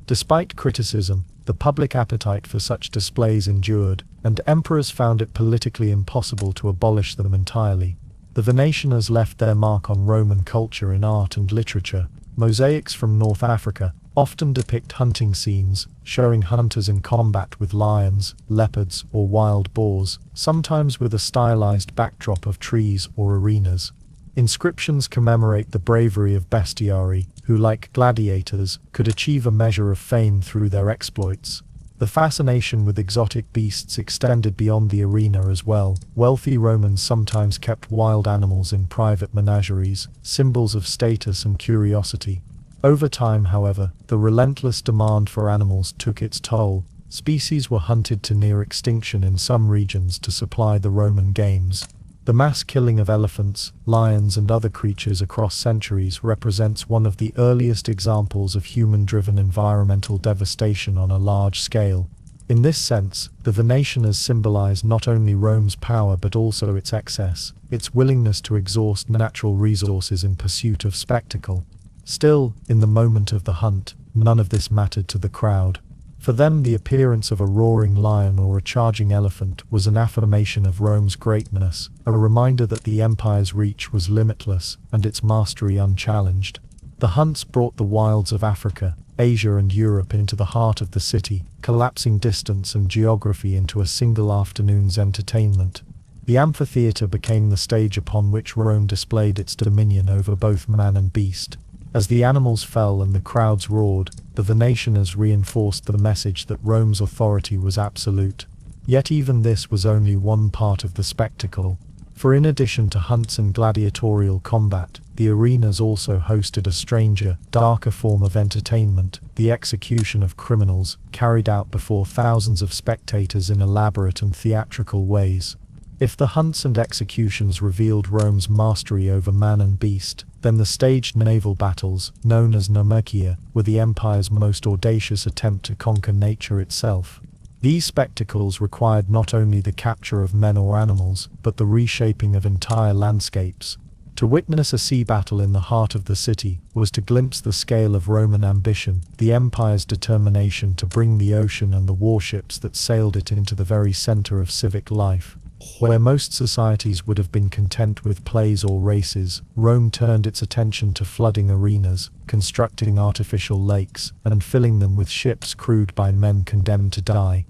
Despite criticism, the public appetite for such displays endured, and emperors found it politically impossible to abolish them entirely. The Venationas left their mark on Roman culture in art and literature. Mosaics from North Africa often depict hunting scenes, showing hunters in combat with lions, leopards, or wild boars, sometimes with a stylized backdrop of trees or arenas. Inscriptions commemorate the bravery of bestiarii, who, like gladiators, could achieve a measure of fame through their exploits. The fascination with exotic beasts extended beyond the arena as well. Wealthy Romans sometimes kept wild animals in private menageries, symbols of status and curiosity. Over time, however, the relentless demand for animals took its toll. Species were hunted to near extinction in some regions to supply the Roman games. The mass killing of elephants, lions and other creatures across centuries represents one of the earliest examples of human-driven environmental devastation on a large scale. In this sense, the Venetians symbolize not only Rome's power but also its excess, its willingness to exhaust natural resources in pursuit of spectacle. Still, in the moment of the hunt, none of this mattered to the crowd. For them, the appearance of a roaring lion or a charging elephant was an affirmation of Rome's greatness, a reminder that the empire's reach was limitless and its mastery unchallenged. The hunts brought the wilds of Africa, Asia and Europe into the heart of the city, collapsing distance and geography into a single afternoon's entertainment. The amphitheater became the stage upon which Rome displayed its dominion over both man and beast. As the animals fell and the crowds roared, the Venetians reinforced the message that Rome's authority was absolute. Yet even this was only one part of the spectacle. For in addition to hunts and gladiatorial combat, the arenas also hosted a stranger, darker form of entertainment, the execution of criminals, carried out before thousands of spectators in elaborate and theatrical ways. If the hunts and executions revealed Rome's mastery over man and beast, then the staged naval battles, known as naumachia, were the empire's most audacious attempt to conquer nature itself. These spectacles required not only the capture of men or animals, but the reshaping of entire landscapes. To witness a sea battle in the heart of the city was to glimpse the scale of Roman ambition, the empire's determination to bring the ocean and the warships that sailed it into the very center of civic life. Where most societies would have been content with plays or races, Rome turned its attention to flooding arenas, constructing artificial lakes, and filling them with ships crewed by men condemned to die.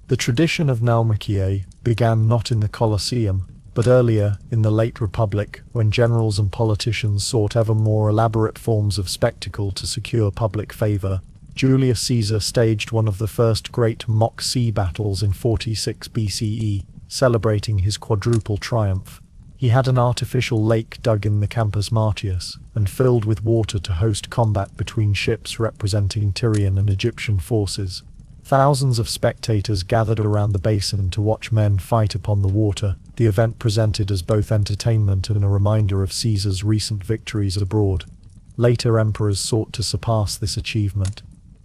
The tradition of naumachia began not in the Colosseum, but earlier, in the late Republic, when generals and politicians sought ever more elaborate forms of spectacle to secure public favor. Julius Caesar staged one of the first great mock sea battles in 46 BCE, celebrating his quadruple triumph. He had an artificial lake dug in the Campus Martius, and filled with water to host combat between ships representing Tyrian and Egyptian forces. Thousands of spectators gathered around the basin to watch men fight upon the water, the event presented as both entertainment and a reminder of Caesar's recent victories abroad. Later emperors sought to surpass this achievement.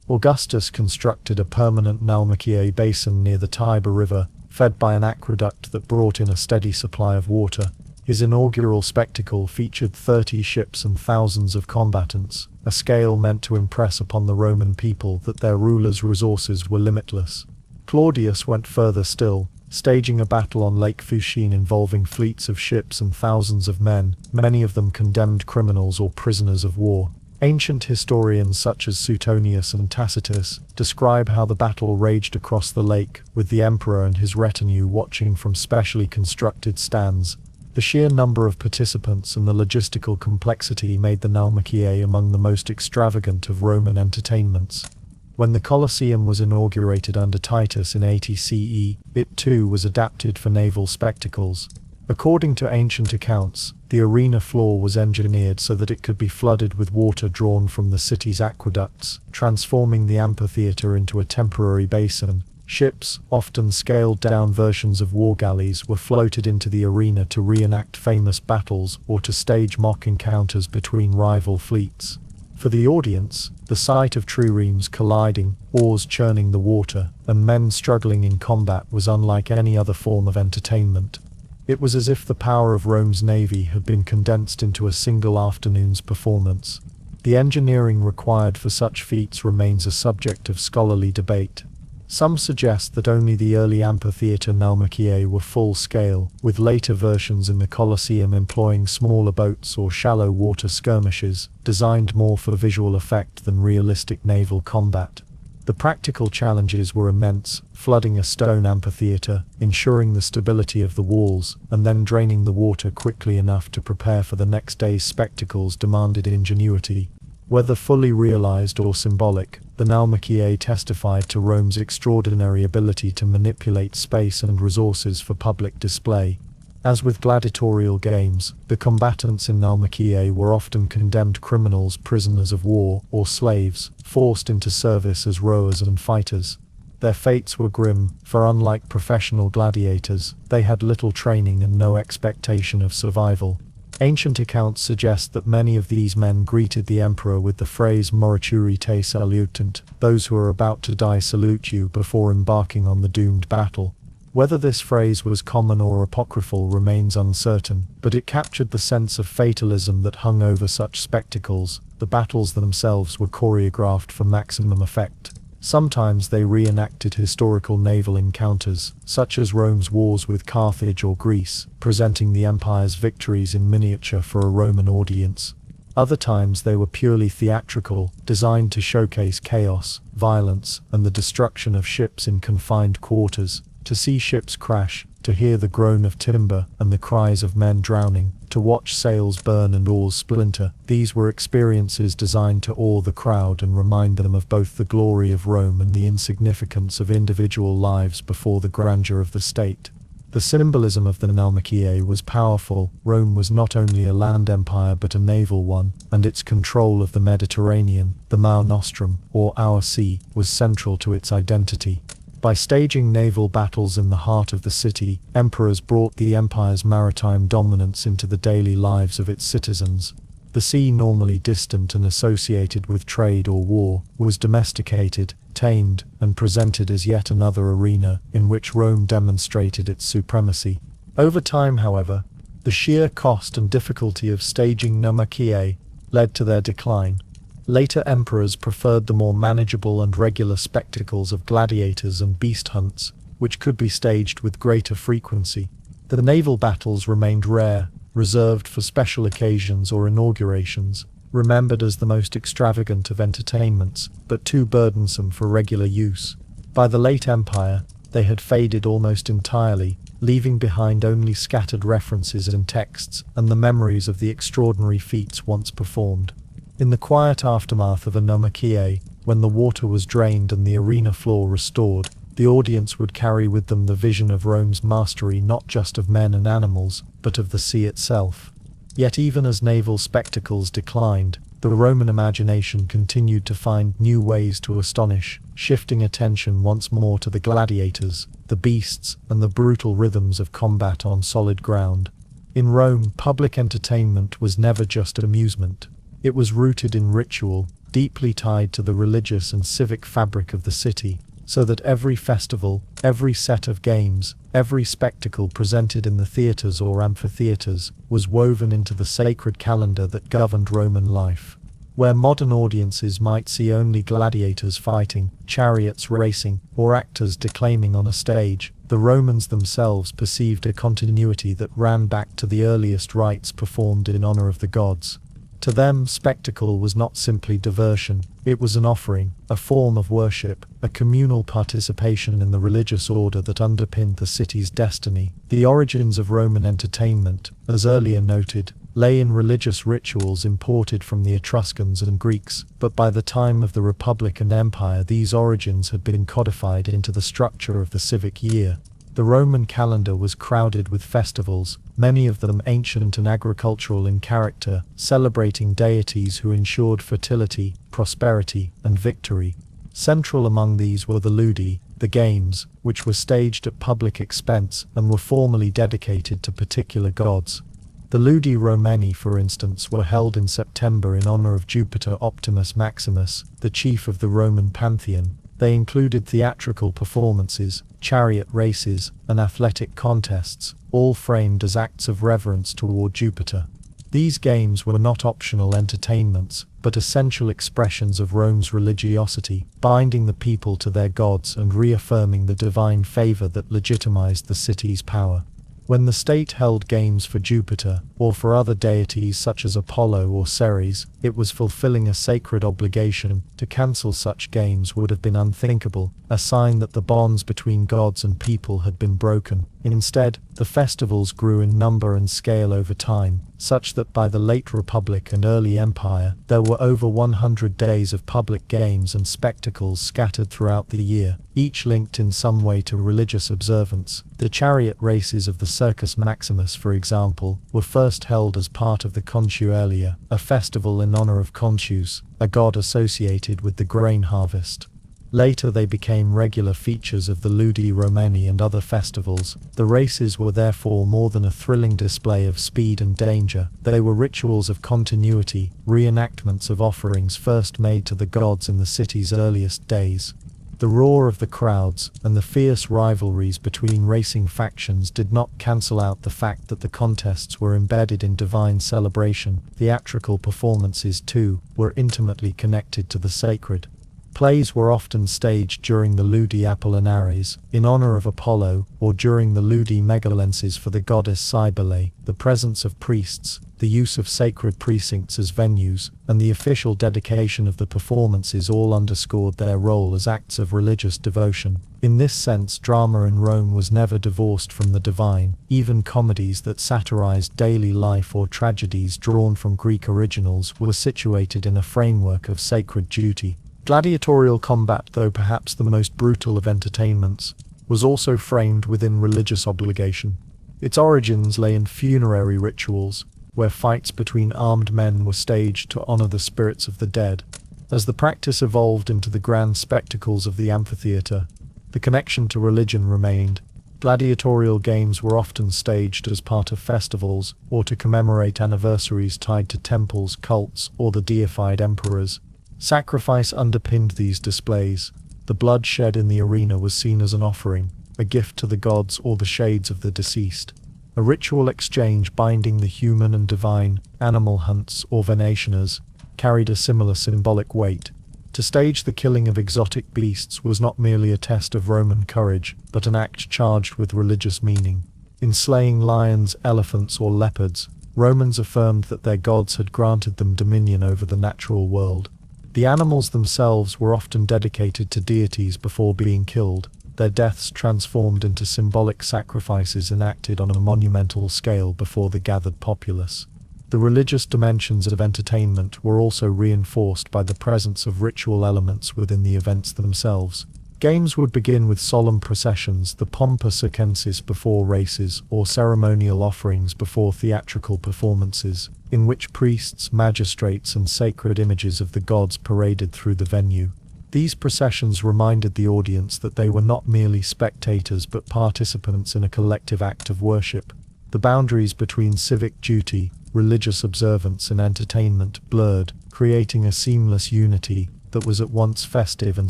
Augustus constructed a permanent naumachia basin near the Tiber River, fed by an aqueduct that brought in a steady supply of water. His inaugural spectacle featured 30 ships and thousands of combatants, a scale meant to impress upon the Roman people that their ruler's resources were limitless. Claudius went further still, staging a battle on Lake Fucine involving fleets of ships and thousands of men, many of them condemned criminals or prisoners of war. Ancient historians such as Suetonius and Tacitus describe how the battle raged across the lake, with the emperor and his retinue watching from specially constructed stands. The sheer number of participants and the logistical complexity made the naumachia among the most extravagant of Roman entertainments. When the Colosseum was inaugurated under Titus in 80 CE, it too was adapted for naval spectacles. According to ancient accounts, the arena floor was engineered so that it could be flooded with water drawn from the city's aqueducts, transforming the amphitheater into a temporary basin. Ships, often scaled-down versions of war galleys, were floated into the arena to reenact famous battles or to stage mock encounters between rival fleets. For the audience, the sight of triremes colliding, oars churning the water, and men struggling in combat was unlike any other form of entertainment. It was as if the power of Rome's navy had been condensed into a single afternoon's performance. The engineering required for such feats remains a subject of scholarly debate. Some suggest that only the early amphitheater naumachia were full-scale, with later versions in the Colosseum employing smaller boats or shallow water skirmishes, designed more for visual effect than realistic naval combat. The practical challenges were immense, flooding a stone amphitheater, ensuring the stability of the walls, and then draining the water quickly enough to prepare for the next day's spectacles demanded ingenuity. Whether fully realized or symbolic, the naumachia testified to Rome's extraordinary ability to manipulate space and resources for public display. As with gladiatorial games, the combatants in Naumachie were often condemned criminals, prisoners of war, or slaves, forced into service as rowers and fighters. Their fates were grim, for unlike professional gladiators, they had little training and no expectation of survival. Ancient accounts suggest that many of these men greeted the emperor with the phrase "Morituri te salutant," those who are about to die salute you, before embarking on the doomed battle. Whether this phrase was common or apocryphal remains uncertain, but it captured the sense of fatalism that hung over such spectacles. The battles themselves were choreographed for maximum effect. Sometimes they reenacted historical naval encounters, such as Rome's wars with Carthage or Greece, presenting the empire's victories in miniature for a Roman audience. Other times they were purely theatrical, designed to showcase chaos, violence, and the destruction of ships in confined quarters. To see ships crash, to hear the groan of timber and the cries of men drowning, to watch sails burn and oars splinter, these were experiences designed to awe the crowd and remind them of both the glory of Rome and the insignificance of individual lives before the grandeur of the state. The symbolism of the Naumachie was powerful. Rome was not only a land empire but a naval one, and its control of the Mediterranean, the Mare Nostrum, or Our Sea, was central to its identity. By staging naval battles in the heart of the city, emperors brought the empire's maritime dominance into the daily lives of its citizens. The sea, normally distant and associated with trade or war, was domesticated, tamed, and presented as yet another arena in which Rome demonstrated its supremacy. Over time, however, the sheer cost and difficulty of staging Naumachie led to their decline. Later emperors preferred the more manageable and regular spectacles of gladiators and beast hunts, which could be staged with greater frequency. The naval battles remained rare, reserved for special occasions or inaugurations, remembered as the most extravagant of entertainments, but too burdensome for regular use. By the late empire, they had faded almost entirely, leaving behind only scattered references in texts and the memories of the extraordinary feats once performed. In the quiet aftermath of a Naumachie, when the water was drained and the arena floor restored, the audience would carry with them the vision of Rome's mastery not just of men and animals, but of the sea itself. Yet even as naval spectacles declined, the Roman imagination continued to find new ways to astonish, shifting attention once more to the gladiators, the beasts, and the brutal rhythms of combat on solid ground. In Rome, public entertainment was never just amusement. It was rooted in ritual, deeply tied to the religious and civic fabric of the city, so that every festival, every set of games, every spectacle presented in the theatres or amphitheatres was woven into the sacred calendar that governed Roman life. Where modern audiences might see only gladiators fighting, chariots racing, or actors declaiming on a stage, the Romans themselves perceived a continuity that ran back to the earliest rites performed in honor of the gods. To them, spectacle was not simply diversion, it was an offering, a form of worship, a communal participation in the religious order that underpinned the city's destiny. The origins of Roman entertainment, as earlier noted, lay in religious rituals imported from the Etruscans and Greeks, but by the time of the Republic and Empire these origins had been codified into the structure of the civic year. The Roman calendar was crowded with festivals, many of them ancient and agricultural in character, celebrating deities who ensured fertility, prosperity, and victory. Central among these were the ludi, the games, which were staged at public expense and were formally dedicated to particular gods. The Ludi Romani, for instance, were held in September in honor of Jupiter Optimus Maximus, the chief of the Roman pantheon. They included theatrical performances, chariot races, and athletic contests, all framed as acts of reverence toward Jupiter. These games were not optional entertainments, but essential expressions of Rome's religiosity, binding the people to their gods and reaffirming the divine favor that legitimized the city's power. When the state held games for Jupiter, or for other deities such as Apollo or Ceres, it was fulfilling a sacred obligation. To cancel such games would have been unthinkable, a sign that the bonds between gods and people had been broken. Instead, the festivals grew in number and scale over time, such that by the late Republic and early Empire, there were over 100 days of public games and spectacles scattered throughout the year, each linked in some way to religious observance. The chariot races of the Circus Maximus, for example, were first held as part of the Consuelia, a festival in honor of Consus, a god associated with the grain harvest. Later they became regular features of the Ludi Romani and other festivals. The races were therefore more than a thrilling display of speed and danger. They were rituals of continuity, reenactments of offerings first made to the gods in the city's earliest days. The roar of the crowds and the fierce rivalries between racing factions did not cancel out the fact that the contests were embedded in divine celebration. Theatrical performances, too, were intimately connected to the sacred. Plays were often staged during the Ludi Apollinares, in honor of Apollo, or during the Ludi Megalenses for the goddess Cybele. The presence of priests, the use of sacred precincts as venues, and the official dedication of the performances all underscored their role as acts of religious devotion. In this sense, drama in Rome was never divorced from the divine. Even comedies that satirized daily life or tragedies drawn from Greek originals were situated in a framework of sacred duty. Gladiatorial combat, though perhaps the most brutal of entertainments, was also framed within religious obligation. Its origins lay in funerary rituals, where fights between armed men were staged to honor the spirits of the dead. As the practice evolved into the grand spectacles of the amphitheater, the connection to religion remained. Gladiatorial games were often staged as part of festivals, or to commemorate anniversaries tied to temples, cults, or the deified emperors. Sacrifice underpinned these displays. The blood shed in the arena was seen as an offering, a gift to the gods or the shades of the deceased. A ritual exchange binding the human and divine, animal hunts or venationers, carried a similar symbolic weight. To stage the killing of exotic beasts was not merely a test of Roman courage, but an act charged with religious meaning. In slaying lions, elephants or leopards, Romans affirmed that their gods had granted them dominion over the natural world. The animals themselves were often dedicated to deities before being killed, their deaths transformed into symbolic sacrifices enacted on a monumental scale before the gathered populace. The religious dimensions of entertainment were also reinforced by the presence of ritual elements within the events themselves. Games would begin with solemn processions, the pompa circenses before races, or ceremonial offerings before theatrical performances, in which priests, magistrates, and sacred images of the gods paraded through the venue. These processions reminded the audience that they were not merely spectators but participants in a collective act of worship. The boundaries between civic duty, religious observance, and entertainment blurred, creating a seamless unity that was at once festive and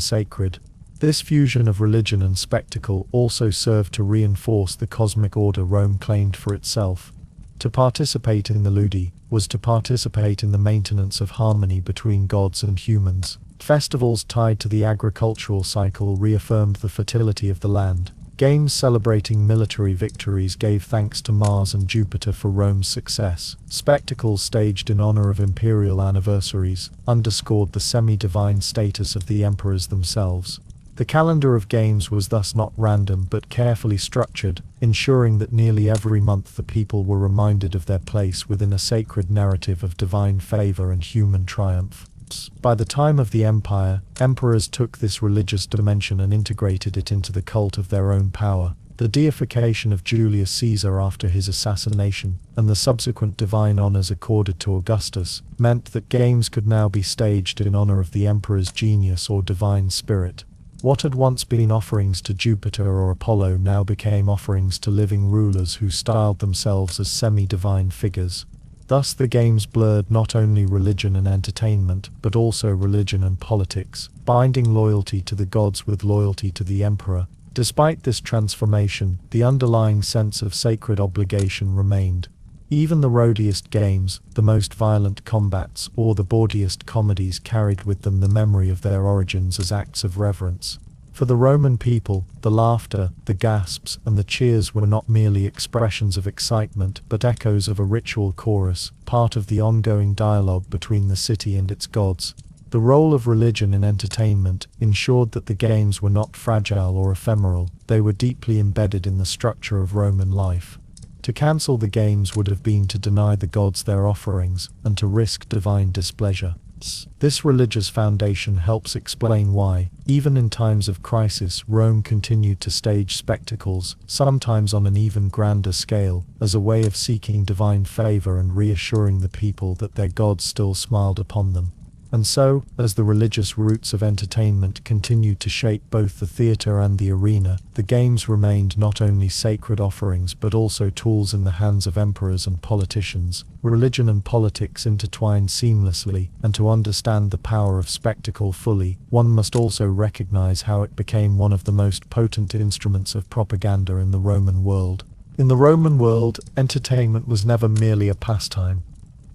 sacred. This fusion of religion and spectacle also served to reinforce the cosmic order Rome claimed for itself. To participate in the Ludi was to participate in the maintenance of harmony between gods and humans. Festivals tied to the agricultural cycle reaffirmed the fertility of the land. Games celebrating military victories gave thanks to Mars and Jupiter for Rome's success. Spectacles staged in honor of imperial anniversaries underscored the semi-divine status of the emperors themselves. The calendar of games was thus not random but carefully structured, ensuring that nearly every month the people were reminded of their place within a sacred narrative of divine favor and human triumph. By the time of the Empire, emperors took this religious dimension and integrated it into the cult of their own power. The deification of Julius Caesar after his assassination, and the subsequent divine honors accorded to Augustus, meant that games could now be staged in honor of the emperor's genius or divine spirit. What had once been offerings to Jupiter or Apollo now became offerings to living rulers who styled themselves as semi-divine figures. Thus the games blurred not only religion and entertainment, but also religion and politics, binding loyalty to the gods with loyalty to the emperor. Despite this transformation, the underlying sense of sacred obligation remained. Even the roadiest games, the most violent combats, or the bawdiest comedies carried with them the memory of their origins as acts of reverence. For the Roman people, the laughter, the gasps, and the cheers were not merely expressions of excitement but echoes of a ritual chorus, part of the ongoing dialogue between the city and its gods. The role of religion in entertainment ensured that the games were not fragile or ephemeral, they were deeply embedded in the structure of Roman life. To cancel the games would have been to deny the gods their offerings and to risk divine displeasure. This religious foundation helps explain why, even in times of crisis, Rome continued to stage spectacles, sometimes on an even grander scale, as a way of seeking divine favor and reassuring the people that their gods still smiled upon them. And so, as the religious roots of entertainment continued to shape both the theater and the arena, the games remained not only sacred offerings but also tools in the hands of emperors and politicians. Religion and politics intertwined seamlessly, and to understand the power of spectacle fully, one must also recognize how it became one of the most potent instruments of propaganda in the Roman world. In the Roman world, entertainment was never merely a pastime.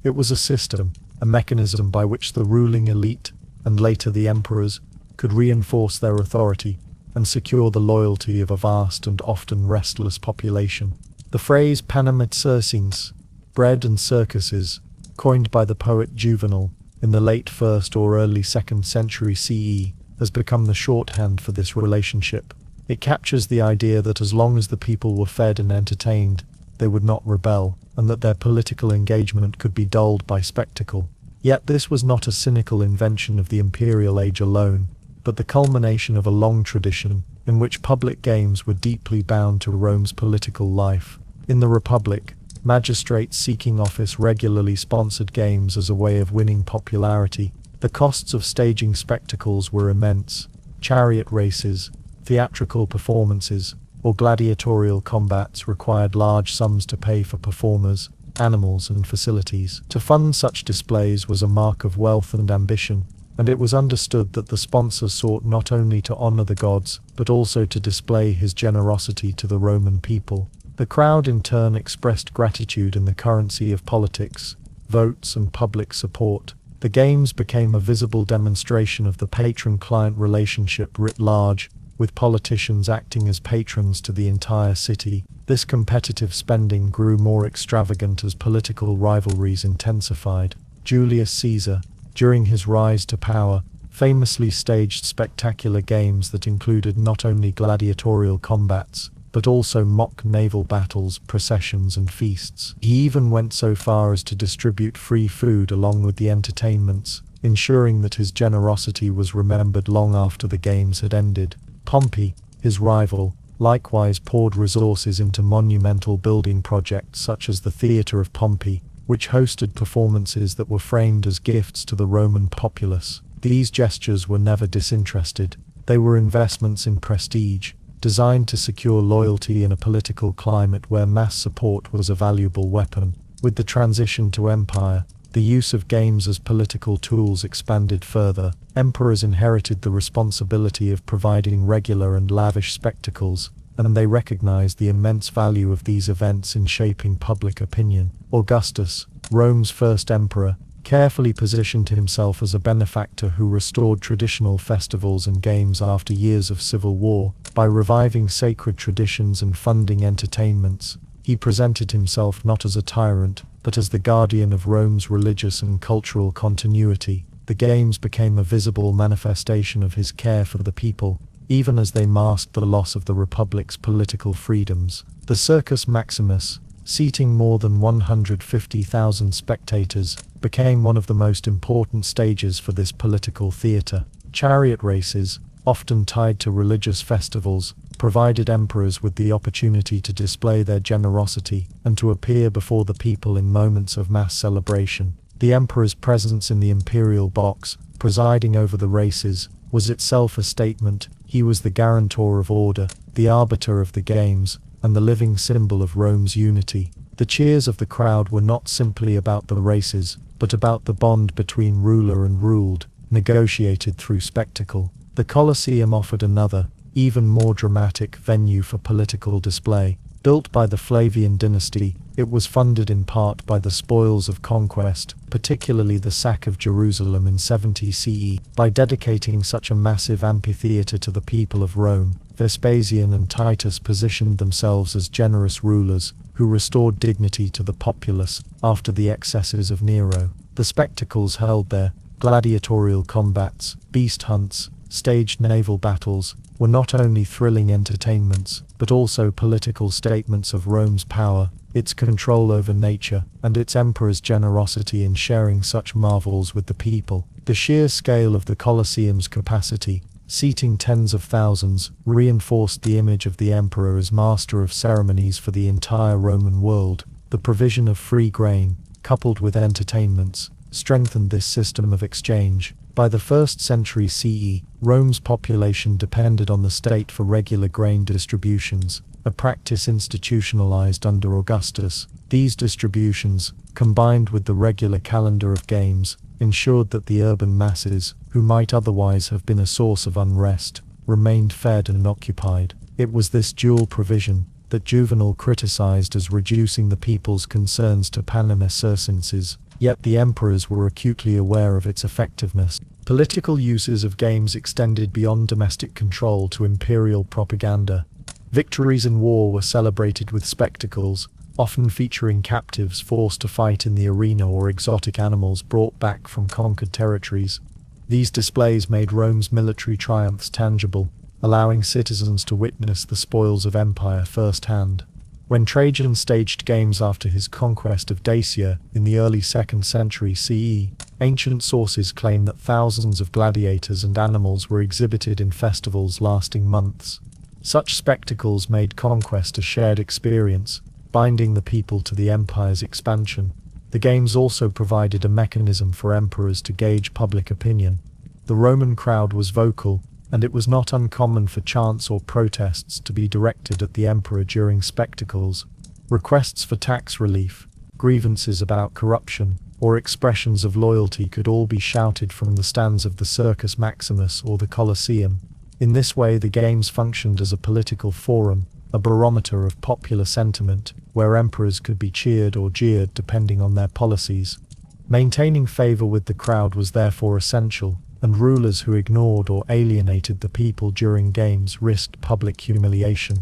It was a system, a mechanism by which the ruling elite, and later the emperors, could reinforce their authority and secure the loyalty of a vast and often restless population. The phrase panem et circenses, bread and circuses, coined by the poet Juvenal in the late 1st or early 2nd century CE, has become the shorthand for this relationship. It captures the idea that as long as the people were fed and entertained, they would not rebel, and that their political engagement could be dulled by spectacle. Yet this was not a cynical invention of the imperial age alone, but the culmination of a long tradition, in which public games were deeply bound to Rome's political life. In the Republic, magistrates seeking office regularly sponsored games as a way of winning popularity. The costs of staging spectacles were immense. Chariot races, theatrical performances, or gladiatorial combats required large sums to pay for performers, animals, and facilities. To fund such displays was a mark of wealth and ambition, and it was understood that the sponsor sought not only to honor the gods, but also to display his generosity to the Roman people. The crowd in turn expressed gratitude in the currency of politics, votes, and public support. The games became a visible demonstration of the patron-client relationship writ large, with politicians acting as patrons to the entire city. This competitive spending grew more extravagant as political rivalries intensified. Julius Caesar, during his rise to power, famously staged spectacular games that included not only gladiatorial combats, but also mock naval battles, processions, and feasts. He even went so far as to distribute free food along with the entertainments, ensuring that his generosity was remembered long after the games had ended. Pompey, his rival, likewise poured resources into monumental building projects such as the Theatre of Pompey, which hosted performances that were framed as gifts to the Roman populace. These gestures were never disinterested. They were investments in prestige, designed to secure loyalty in a political climate where mass support was a valuable weapon. With the transition to empire, the use of games as political tools expanded further. Emperors inherited the responsibility of providing regular and lavish spectacles, and they recognized the immense value of these events in shaping public opinion. Augustus, Rome's first emperor, carefully positioned himself as a benefactor who restored traditional festivals and games after years of civil war. By reviving sacred traditions and funding entertainments, he presented himself not as a tyrant, but as the guardian of Rome's religious and cultural continuity. The games became a visible manifestation of his care for the people, even as they masked the loss of the Republic's political freedoms. The Circus Maximus, seating more than 150,000 spectators, became one of the most important stages for this political theater. Chariot races, often tied to religious festivals, provided emperors with the opportunity to display their generosity and to appear before the people in moments of mass celebration. The emperor's presence in the imperial box, presiding over the races, was itself a statement. He was the guarantor of order, the arbiter of the games, and the living symbol of Rome's unity. The cheers of the crowd were not simply about the races, but about the bond between ruler and ruled, negotiated through spectacle. The Colosseum offered another, even more dramatic venue for political display. Built by the Flavian dynasty, it was funded in part by the spoils of conquest, particularly the sack of Jerusalem in 70 CE. By dedicating such a massive amphitheater to the people of Rome, Vespasian and Titus positioned themselves as generous rulers who restored dignity to the populace after the excesses of Nero. The spectacles held there, Gladiatorial combats, beast hunts, staged naval battles were not only thrilling entertainments, but also political statements of Rome's power, its control over nature, and its emperor's generosity in sharing such marvels with the people. The sheer scale of the Colosseum's capacity, seating tens of thousands, reinforced the image of the emperor as master of ceremonies for the entire Roman world. The provision of free grain, coupled with entertainments, strengthened this system of exchange. By the 1st century CE, Rome's population depended on the state for regular grain distributions, a practice institutionalized under Augustus. These distributions, combined with the regular calendar of games, ensured that the urban masses, who might otherwise have been a source of unrest, remained fed and occupied. It was this dual provision that Juvenal criticized as reducing the people's concerns to panem et circenses, yet the emperors were acutely aware of its effectiveness. Political uses of games extended beyond domestic control to imperial propaganda. Victories in war were celebrated with spectacles, often featuring captives forced to fight in the arena or exotic animals brought back from conquered territories. These displays made Rome's military triumphs tangible, allowing citizens to witness the spoils of empire firsthand. When Trajan staged games after his conquest of Dacia in the early 2nd century CE, ancient sources claim that thousands of gladiators and animals were exhibited in festivals lasting months. Such spectacles made conquest a shared experience, binding the people to the empire's expansion. The games also provided a mechanism for emperors to gauge public opinion. The Roman crowd was vocal, and it was not uncommon for chants or protests to be directed at the emperor during spectacles. Requests for tax relief, grievances about corruption, or expressions of loyalty could all be shouted from the stands of the Circus Maximus or the Colosseum. In this way, the games functioned as a political forum, a barometer of popular sentiment, where emperors could be cheered or jeered depending on their policies. Maintaining favor with the crowd was therefore essential, and rulers who ignored or alienated the people during games risked public humiliation.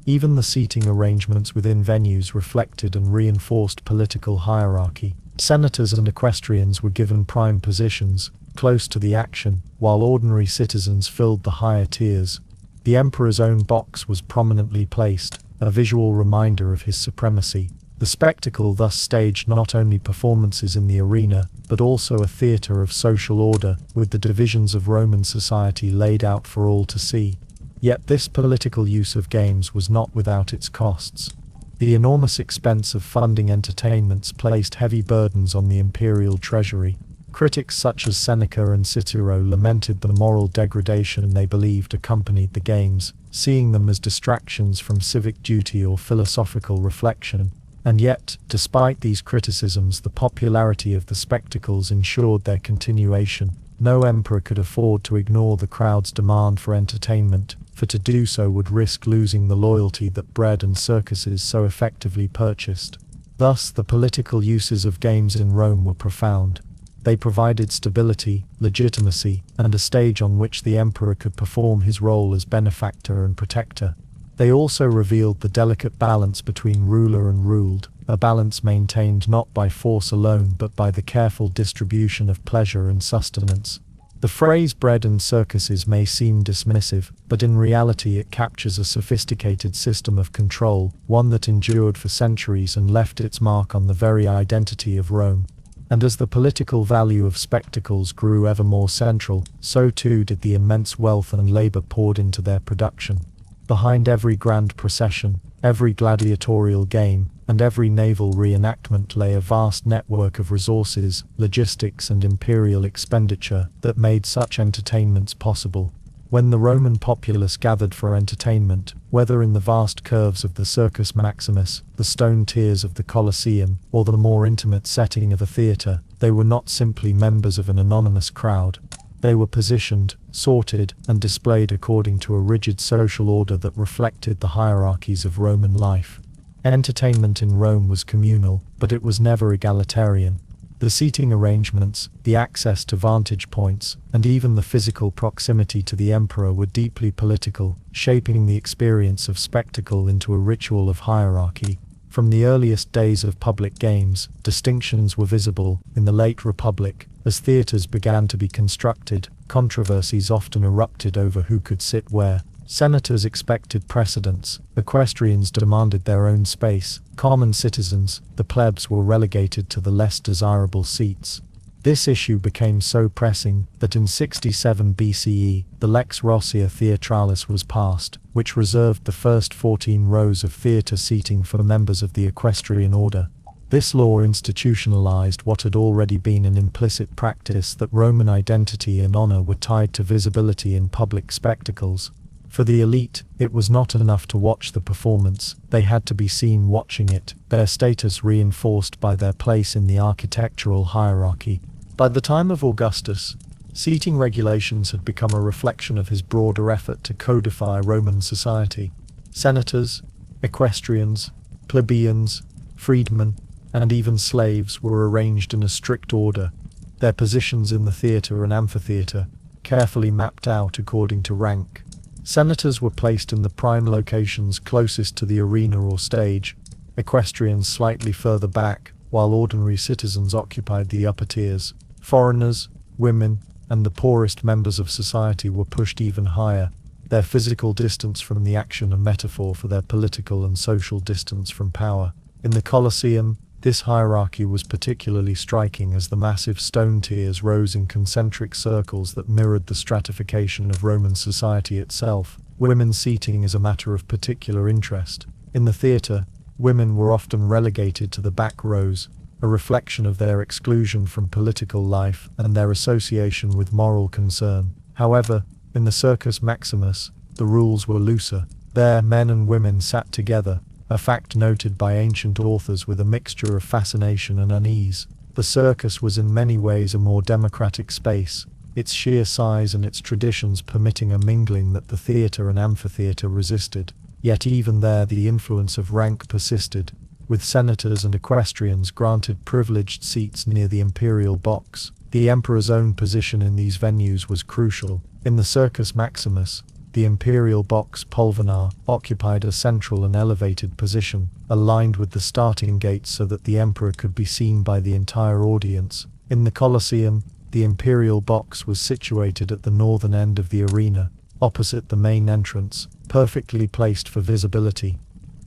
Even the seating arrangements within venues reflected and reinforced political hierarchy. Senators and equestrians were given prime positions, close to the action, while ordinary citizens filled the higher tiers. The emperor's own box was prominently placed, a visual reminder of his supremacy. The spectacle thus staged not only performances in the arena, but also a theatre of social order, with the divisions of Roman society laid out for all to see. Yet this political use of games was not without its costs. The enormous expense of funding entertainments placed heavy burdens on the imperial treasury. Critics such as Seneca and Cicero lamented the moral degradation they believed accompanied the games, seeing them as distractions from civic duty or philosophical reflection. And yet, despite these criticisms, the popularity of the spectacles ensured their continuation. No emperor could afford to ignore the crowd's demand for entertainment, for to do so would risk losing the loyalty that bread and circuses so effectively purchased. Thus, the political uses of games in Rome were profound. They provided stability, legitimacy, and a stage on which the emperor could perform his role as benefactor and protector. They also revealed the delicate balance between ruler and ruled, a balance maintained not by force alone but by the careful distribution of pleasure and sustenance. The phrase bread and circuses may seem dismissive, but in reality it captures a sophisticated system of control, one that endured for centuries and left its mark on the very identity of Rome. And as the political value of spectacles grew ever more central, so too did the immense wealth and labor poured into their production. Behind every grand procession, every gladiatorial game, and every naval reenactment lay a vast network of resources, logistics, and imperial expenditure that made such entertainments possible. When the Roman populace gathered for entertainment, whether in the vast curves of the Circus Maximus, the stone tiers of the Colosseum, or the more intimate setting of a theatre, they were not simply members of an anonymous crowd. They were positioned, sorted, and displayed according to a rigid social order that reflected the hierarchies of Roman life. Entertainment in Rome was communal, but it was never egalitarian. The seating arrangements, the access to vantage points, and even the physical proximity to the emperor were deeply political, shaping the experience of spectacle into a ritual of hierarchy. From the earliest days of public games, distinctions were visible. In the late Republic, as theatres began to be constructed, controversies often erupted over who could sit where. Senators expected precedence, equestrians demanded their own space, common citizens, the plebs, were relegated to the less desirable seats. This issue became so pressing that in 67 BCE, the Lex Rossia Theatralis was passed, which reserved the first 14 rows of theatre seating for members of the equestrian order. This law institutionalized what had already been an implicit practice, that Roman identity and honor were tied to visibility in public spectacles. For the elite, it was not enough to watch the performance, they had to be seen watching it, their status reinforced by their place in the architectural hierarchy. By the time of Augustus, seating regulations had become a reflection of his broader effort to codify Roman society. Senators, equestrians, plebeians, freedmen, and even slaves were arranged in a strict order, their positions in the theatre and amphitheatre carefully mapped out according to rank. Senators were placed in the prime locations closest to the arena or stage, equestrians slightly further back, while ordinary citizens occupied the upper tiers. Foreigners, women, and the poorest members of society were pushed even higher, their physical distance from the action a metaphor for their political and social distance from power. In the Colosseum, this hierarchy was particularly striking as the massive stone tiers rose in concentric circles that mirrored the stratification of Roman society itself. Women's seating is a matter of particular interest. In the theatre, women were often relegated to the back rows, a reflection of their exclusion from political life and their association with moral concern. However, in the Circus Maximus, the rules were looser. There, men and women sat together, a fact noted by ancient authors with a mixture of fascination and unease. The circus was in many ways a more democratic space, its sheer size and its traditions permitting a mingling that the theatre and amphitheatre resisted. Yet even there the influence of rank persisted, with senators and equestrians granted privileged seats near the imperial box. The emperor's own position in these venues was crucial. In the Circus Maximus, the imperial box Pulvinar occupied a central and elevated position, aligned with the starting gate so that the emperor could be seen by the entire audience. In the Colosseum, the imperial box was situated at the northern end of the arena, opposite the main entrance, perfectly placed for visibility.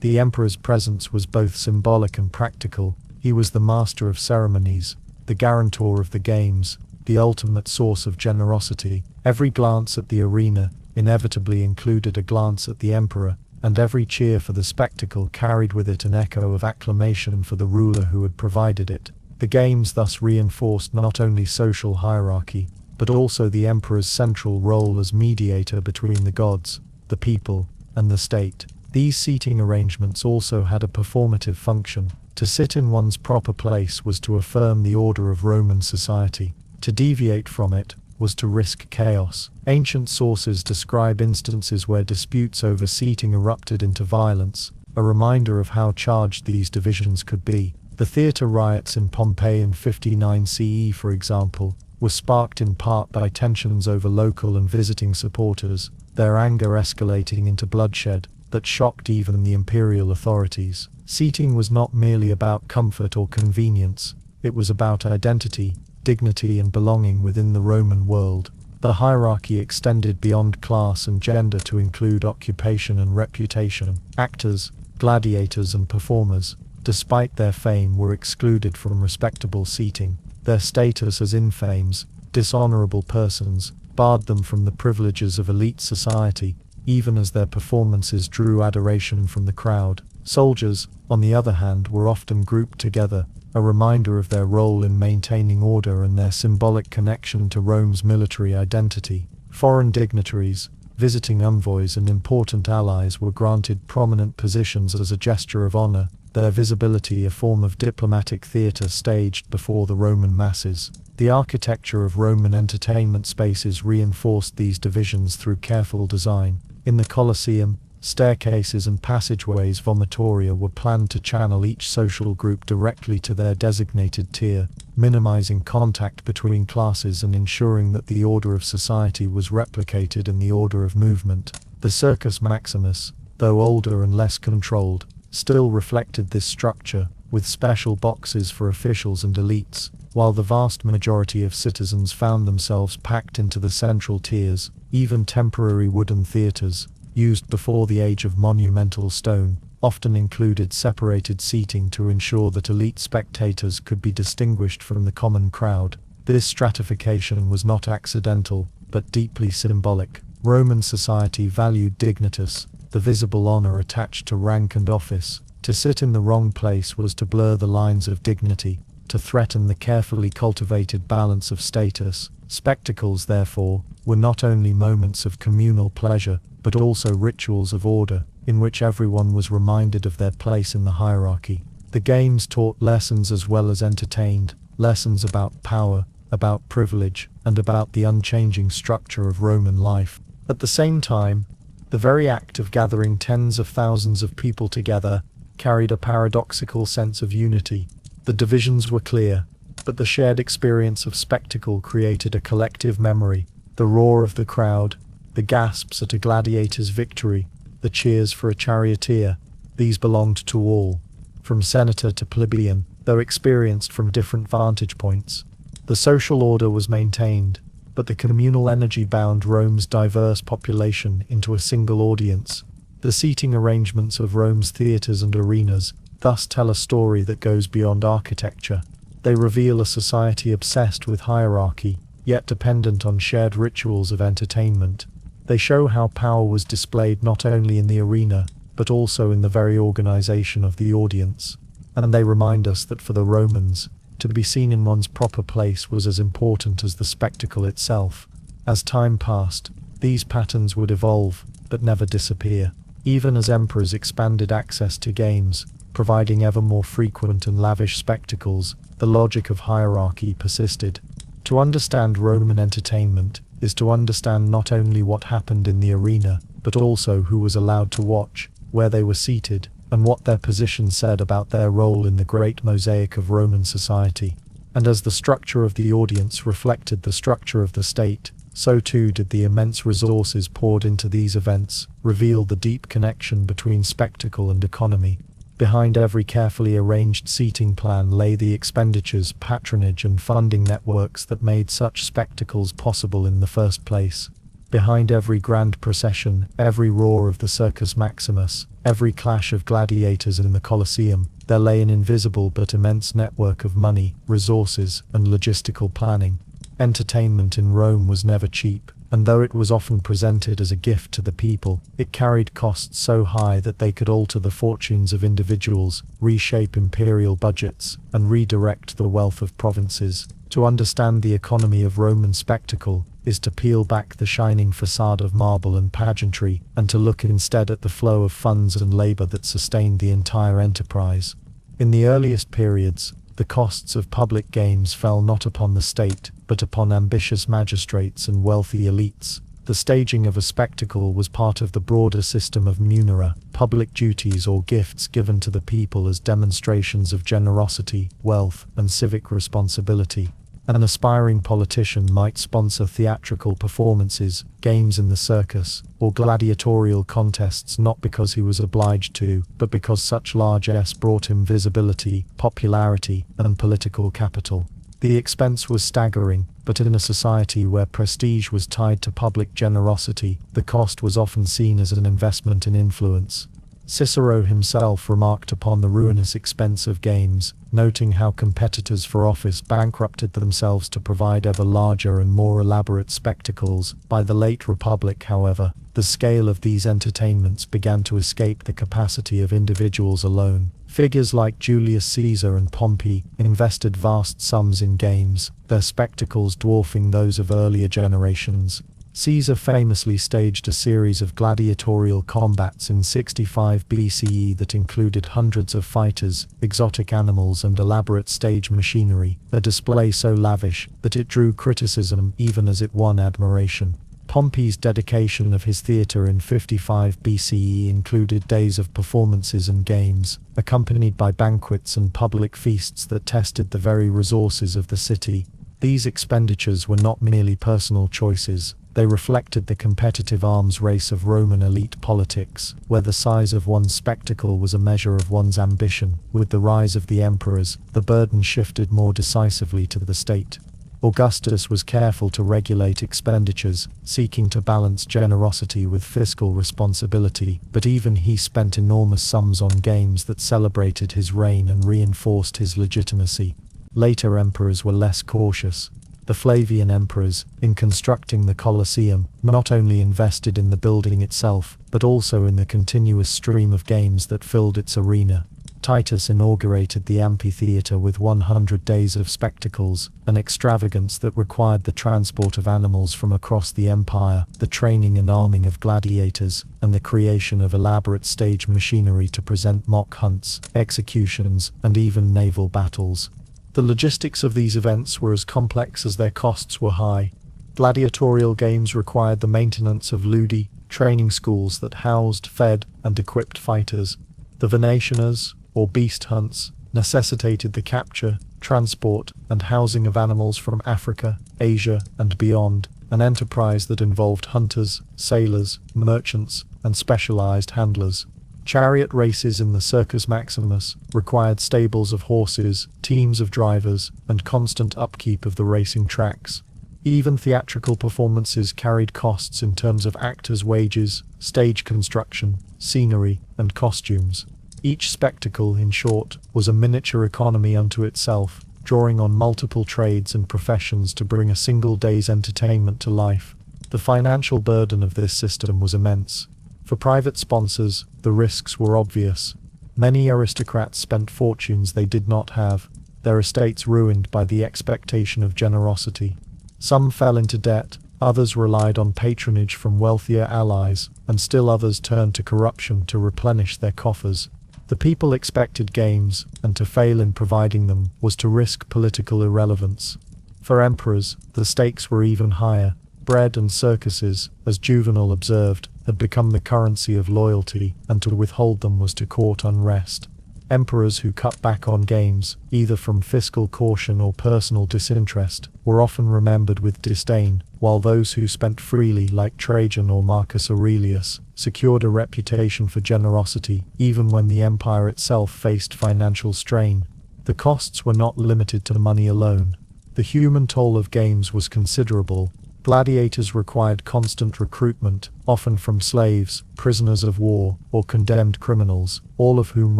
The emperor's presence was both symbolic and practical. He was the master of ceremonies, the guarantor of the games, the ultimate source of generosity. Every glance at the arena inevitably included a glance at the emperor, and every cheer for the spectacle carried with it an echo of acclamation for the ruler who had provided it. The games thus reinforced not only social hierarchy, but also the emperor's central role as mediator between the gods, the people, and the state. These seating arrangements also had a performative function. To sit in one's proper place was to affirm the order of Roman society. To deviate from it was to risk chaos. Ancient sources describe instances where disputes over seating erupted into violence, a reminder of how charged these divisions could be. The theatre riots in Pompeii in 59 CE, for example, were sparked in part by tensions over local and visiting supporters, their anger escalating into bloodshed that shocked even the imperial authorities. Seating was not merely about comfort or convenience, it was about identity, dignity and belonging within the Roman world. The hierarchy extended beyond class and gender to include occupation and reputation. Actors, gladiators and performers, despite their fame, were excluded from respectable seating. Their status as infames, dishonorable persons, barred them from the privileges of elite society, even as their performances drew adoration from the crowd. Soldiers, on the other hand, were often grouped together, a reminder of their role in maintaining order and their symbolic connection to Rome's military identity. Foreign dignitaries, visiting envoys and important allies were granted prominent positions as a gesture of honor, their visibility a form of diplomatic theater staged before the Roman masses. The architecture of Roman entertainment spaces reinforced these divisions through careful design. In the Colosseum, staircases and passageways vomitoria were planned to channel each social group directly to their designated tier, minimizing contact between classes and ensuring that the order of society was replicated in the order of movement. The Circus Maximus, though older and less controlled, still reflected this structure, with special boxes for officials and elites, while the vast majority of citizens found themselves packed into the central tiers. Even temporary wooden theatres, used before the age of monumental stone, often included separated seating to ensure that elite spectators could be distinguished from the common crowd. This stratification was not accidental, but deeply symbolic. Roman society valued dignitas, the visible honor attached to rank and office. To sit in the wrong place was to blur the lines of dignity, to threaten the carefully cultivated balance of status. Spectacles, therefore, were not only moments of communal pleasure, but also rituals of order, in which everyone was reminded of their place in the hierarchy. The games taught lessons as well as entertained, lessons about power, about privilege, and about the unchanging structure of Roman life. At the same time, the very act of gathering tens of thousands of people together carried a paradoxical sense of unity. The divisions were clear, but the shared experience of spectacle created a collective memory. The roar of the crowd, the gasps at a gladiator's victory, the cheers for a charioteer, these belonged to all, from senator to plebeian, though experienced from different vantage points. The social order was maintained, but the communal energy bound Rome's diverse population into a single audience. The seating arrangements of Rome's theatres and arenas thus tell a story that goes beyond architecture. They reveal a society obsessed with hierarchy, yet dependent on shared rituals of entertainment. They show how power was displayed not only in the arena, but also in the very organization of the audience. And they remind us that for the Romans, to be seen in one's proper place was as important as the spectacle itself. As time passed, these patterns would evolve, but never disappear. Even as emperors expanded access to games, providing ever more frequent and lavish spectacles, the logic of hierarchy persisted. To understand Roman entertainment is to understand not only what happened in the arena, but also who was allowed to watch, where they were seated, and what their position said about their role in the great mosaic of Roman society. And as the structure of the audience reflected the structure of the state, so too did the immense resources poured into these events reveal the deep connection between spectacle and economy. Behind every carefully arranged seating plan lay the expenditures, patronage, and funding networks that made such spectacles possible in the first place. Behind every grand procession, every roar of the Circus Maximus, every clash of gladiators in the Colosseum, there lay an invisible but immense network of money, resources, and logistical planning. Entertainment in Rome was never cheap, and though it was often presented as a gift to the people, it carried costs so high that they could alter the fortunes of individuals, reshape imperial budgets, and redirect the wealth of provinces. To understand the economy of Roman spectacle is to peel back the shining facade of marble and pageantry, and to look instead at the flow of funds and labor that sustained the entire enterprise. In the earliest periods, the costs of public games fell not upon the state, but upon ambitious magistrates and wealthy elites. The staging of a spectacle was part of the broader system of munera, public duties or gifts given to the people as demonstrations of generosity, wealth, and civic responsibility. An aspiring politician might sponsor theatrical performances, games in the circus, or gladiatorial contests not because he was obliged to, but because such largesse brought him visibility, popularity, and political capital. The expense was staggering, but in a society where prestige was tied to public generosity, the cost was often seen as an investment in influence. Cicero himself remarked upon the ruinous expense of games, noting how competitors for office bankrupted themselves to provide ever larger and more elaborate spectacles. By the late Republic, however, the scale of these entertainments began to escape the capacity of individuals alone. Figures like Julius Caesar and Pompey invested vast sums in games, their spectacles dwarfing those of earlier generations. Caesar famously staged a series of gladiatorial combats in 65 BCE that included hundreds of fighters, exotic animals, and elaborate stage machinery, a display so lavish that it drew criticism even as it won admiration. Pompey's dedication of his theatre in 55 BCE included days of performances and games, accompanied by banquets and public feasts that tested the very resources of the city. These expenditures were not merely personal choices, They reflected the competitive arms race of Roman elite politics, where the size of one's spectacle was a measure of one's ambition. With the rise of the emperors, the burden shifted more decisively to the state. Augustus was careful to regulate expenditures, seeking to balance generosity with fiscal responsibility, but even he spent enormous sums on games that celebrated his reign and reinforced his legitimacy. Later emperors were less cautious. The Flavian emperors, in constructing the Colosseum, not only invested in the building itself, but also in the continuous stream of games that filled its arena. Titus inaugurated the amphitheater with 100 days of spectacles, an extravagance that required the transport of animals from across the empire, the training and arming of gladiators, and the creation of elaborate stage machinery to present mock hunts, executions, and even naval battles. The logistics of these events were as complex as their costs were high. Gladiatorial games required the maintenance of ludi, training schools that housed, fed, and equipped fighters. The Venationas, or beast hunts, necessitated the capture, transport, and housing of animals from Africa, Asia, and beyond, an enterprise that involved hunters, sailors, merchants, and specialized handlers. Chariot races in the Circus Maximus required stables of horses, teams of drivers, and constant upkeep of the racing tracks. Even theatrical performances carried costs in terms of actors' wages, stage construction, scenery, and costumes. Each spectacle, in short, was a miniature economy unto itself, drawing on multiple trades and professions to bring a single day's entertainment to life. The financial burden of this system was immense. For private sponsors, the risks were obvious. Many aristocrats spent fortunes they did not have, their estates ruined by the expectation of generosity. Some fell into debt, others relied on patronage from wealthier allies, and still others turned to corruption to replenish their coffers. The people expected games, and to fail in providing them was to risk political irrelevance. For emperors, the stakes were even higher. Bread and circuses, as Juvenal observed, had become the currency of loyalty, and to withhold them was to court unrest. Emperors who cut back on games, either from fiscal caution or personal disinterest, were often remembered with disdain, while those who spent freely, like Trajan or Marcus Aurelius, secured a reputation for generosity, even when the empire itself faced financial strain. The costs were not limited to money alone. The human toll of games was considerable. Gladiators required constant recruitment, often from slaves, prisoners of war, or condemned criminals, all of whom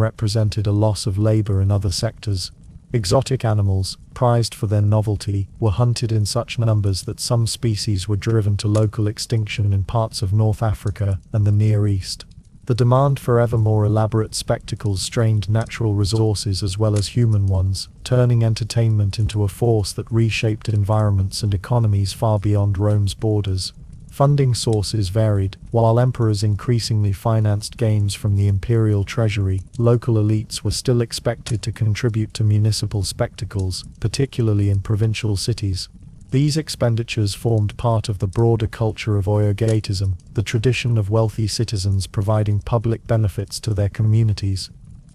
represented a loss of labor in other sectors. Exotic animals, prized for their novelty, were hunted in such numbers that some species were driven to local extinction in parts of North Africa and the Near East. The demand for ever more elaborate spectacles strained natural resources as well as human ones, turning entertainment into a force that reshaped environments and economies far beyond Rome's borders. Funding sources varied. While emperors increasingly financed games from the imperial treasury, local elites were still expected to contribute to municipal spectacles, particularly in provincial cities. These expenditures formed part of the broader culture of euergetism, the tradition of wealthy citizens providing public benefits to their communities.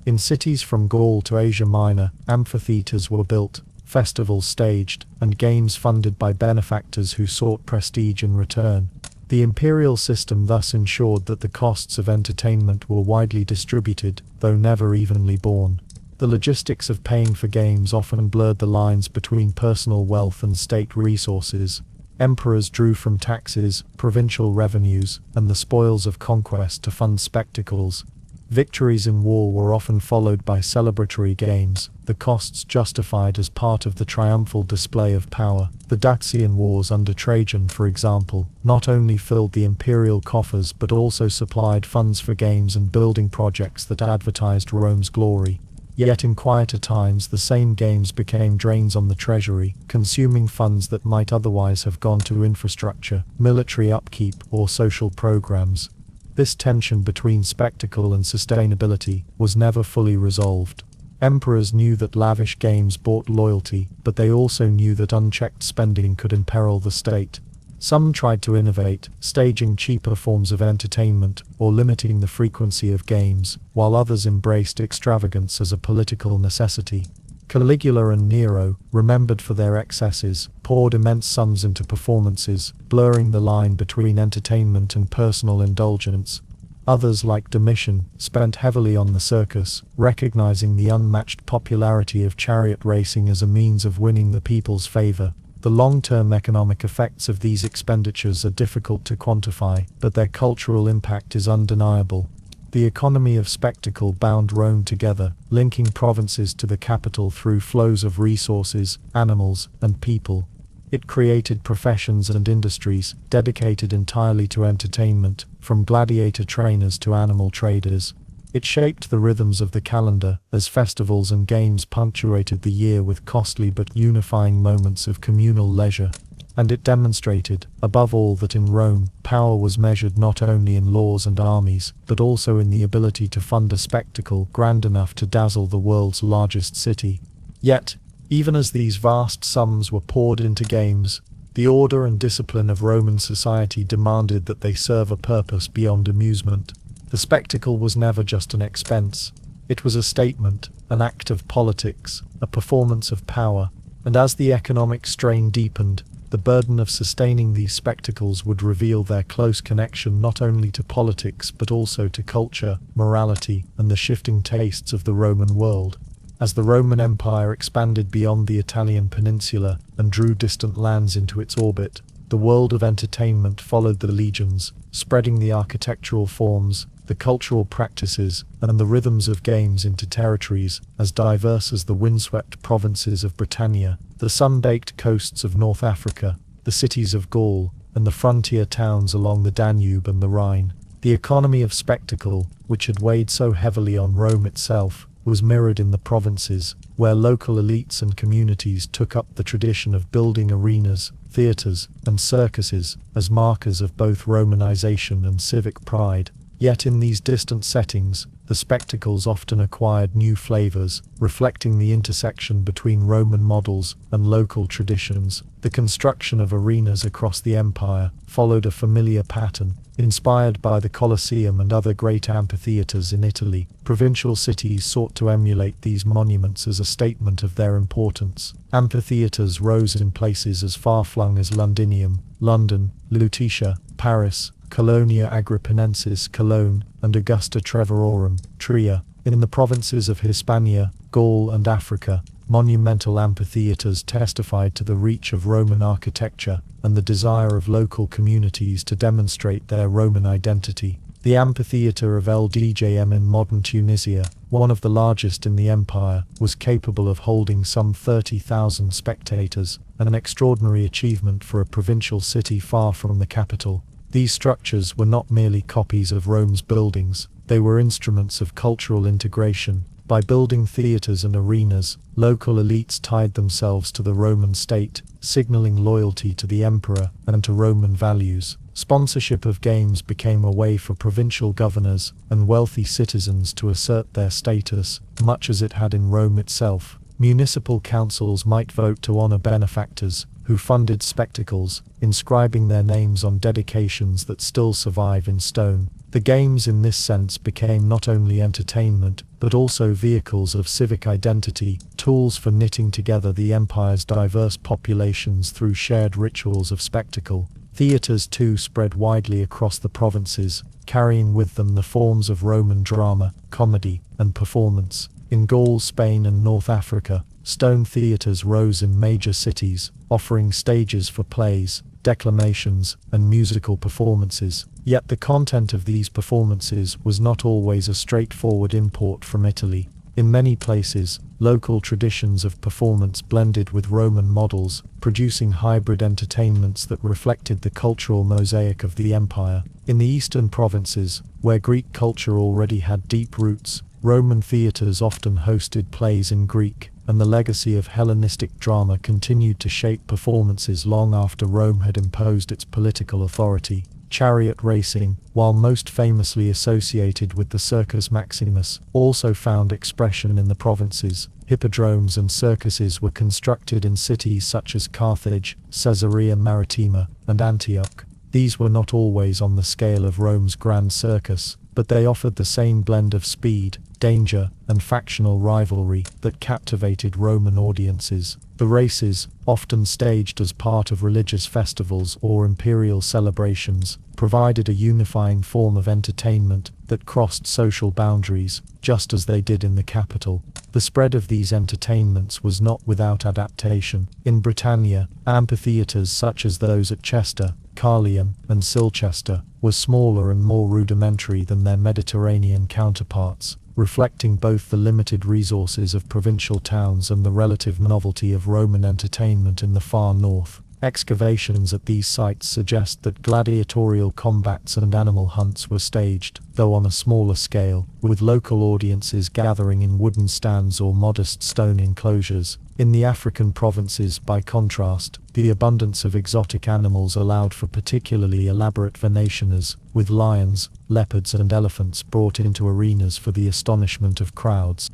In cities from Gaul to Asia Minor, amphitheaters were built, festivals staged, and games funded by benefactors who sought prestige in return. The imperial system thus ensured that the costs of entertainment were widely distributed, though never evenly borne. The logistics of paying for games often blurred the lines between personal wealth and state resources. Emperors drew from taxes, provincial revenues, and the spoils of conquest to fund spectacles. Victories in war were often followed by celebratory games, the costs justified as part of the triumphal display of power. The Dacian Wars under Trajan, for example, not only filled the imperial coffers but also supplied funds for games and building projects that advertised Rome's glory. Yet in quieter times the same games became drains on the treasury, consuming funds that might otherwise have gone to infrastructure, military upkeep, or social programs. This tension between spectacle and sustainability was never fully resolved. Emperors knew that lavish games bought loyalty, but they also knew that unchecked spending could imperil the state. Some tried to innovate, staging cheaper forms of entertainment, or limiting the frequency of games, while others embraced extravagance as a political necessity. Caligula and Nero, remembered for their excesses, poured immense sums into performances, blurring the line between entertainment and personal indulgence. Others, like Domitian, spent heavily on the circus, recognizing the unmatched popularity of chariot racing as a means of winning the people's favor. The long-term economic effects of these expenditures are difficult to quantify, but their cultural impact is undeniable. The economy of spectacle bound Rome together, linking provinces to the capital through flows of resources, animals, and people. It created professions and industries dedicated entirely to entertainment, from gladiator trainers to animal traders. It shaped the rhythms of the calendar, as festivals and games punctuated the year with costly but unifying moments of communal leisure. And it demonstrated, above all, that in Rome, power was measured not only in laws and armies, but also in the ability to fund a spectacle grand enough to dazzle the world's largest city. Yet, even as these vast sums were poured into games, the order and discipline of Roman society demanded that they serve a purpose beyond amusement. The spectacle was never just an expense. It was a statement, an act of politics, a performance of power. And as the economic strain deepened, the burden of sustaining these spectacles would reveal their close connection not only to politics but also to culture, morality, and the shifting tastes of the Roman world. As the Roman Empire expanded beyond the Italian peninsula and drew distant lands into its orbit, the world of entertainment followed the legions, spreading the architectural forms, the cultural practices, and the rhythms of games into territories as diverse as the windswept provinces of Britannia, the sun-baked coasts of North Africa, the cities of Gaul, and the frontier towns along the Danube and the Rhine. The economy of spectacle, which had weighed so heavily on Rome itself, was mirrored in the provinces, where local elites and communities took up the tradition of building arenas, theatres, and circuses as markers of both Romanization and civic pride. Yet in these distant settings, the spectacles often acquired new flavors, reflecting the intersection between Roman models and local traditions. The construction of arenas across the empire followed a familiar pattern. Inspired by the Colosseum and other great amphitheaters in Italy, provincial cities sought to emulate these monuments as a statement of their importance. Amphitheaters rose in places as far-flung as Londinium, London, Lutetia, Paris, Colonia Agrippinensis Cologne, and Augusta Treverorum, Trier. In the provinces of Hispania, Gaul and Africa, monumental amphitheaters testified to the reach of Roman architecture and the desire of local communities to demonstrate their Roman identity. The amphitheater of LDJM in modern Tunisia, one of the largest in the empire, was capable of holding some 30,000 spectators, an extraordinary achievement for a provincial city far from the capital. These structures were not merely copies of Rome's buildings, they were instruments of cultural integration. By building theaters and arenas, local elites tied themselves to the Roman state, signaling loyalty to the emperor and to Roman values. Sponsorship of games became a way for provincial governors and wealthy citizens to assert their status, much as it had in Rome itself. Municipal councils might vote to honor benefactors who funded spectacles, inscribing their names on dedications that still survive in stone. The games in this sense became not only entertainment, but also vehicles of civic identity, tools for knitting together the empire's diverse populations through shared rituals of spectacle. Theaters too spread widely across the provinces, carrying with them the forms of Roman drama, comedy, and performance. In Gaul, Spain, and North Africa, stone theaters rose in major cities, offering stages for plays, declamations, and musical performances. Yet the content of these performances was not always a straightforward import from Italy. In many places, local traditions of performance blended with Roman models, producing hybrid entertainments that reflected the cultural mosaic of the empire. In the eastern provinces, where Greek culture already had deep roots, Roman theaters often hosted plays in Greek, and the legacy of Hellenistic drama continued to shape performances long after Rome had imposed its political authority. Chariot racing, while most famously associated with the Circus Maximus, also found expression in the provinces. Hippodromes and circuses were constructed in cities such as Carthage, Caesarea Maritima, and Antioch. These were not always on the scale of Rome's Grand Circus, but they offered the same blend of speed, danger, and factional rivalry that captivated Roman audiences. The races, often staged as part of religious festivals or imperial celebrations, provided a unifying form of entertainment that crossed social boundaries, just as they did in the capital. The spread of these entertainments was not without adaptation. In Britannia, amphitheatres such as those at Chester, Carlion, and Silchester were smaller and more rudimentary than their Mediterranean counterparts, reflecting both the limited resources of provincial towns and the relative novelty of Roman entertainment in the far north. Excavations at these sites suggest that gladiatorial combats and animal hunts were staged, though on a smaller scale, with local audiences gathering in wooden stands or modest stone enclosures. In the African provinces, by contrast, the abundance of exotic animals allowed for particularly elaborate venationas, with lions, leopards and elephants brought into arenas for the astonishment of crowds.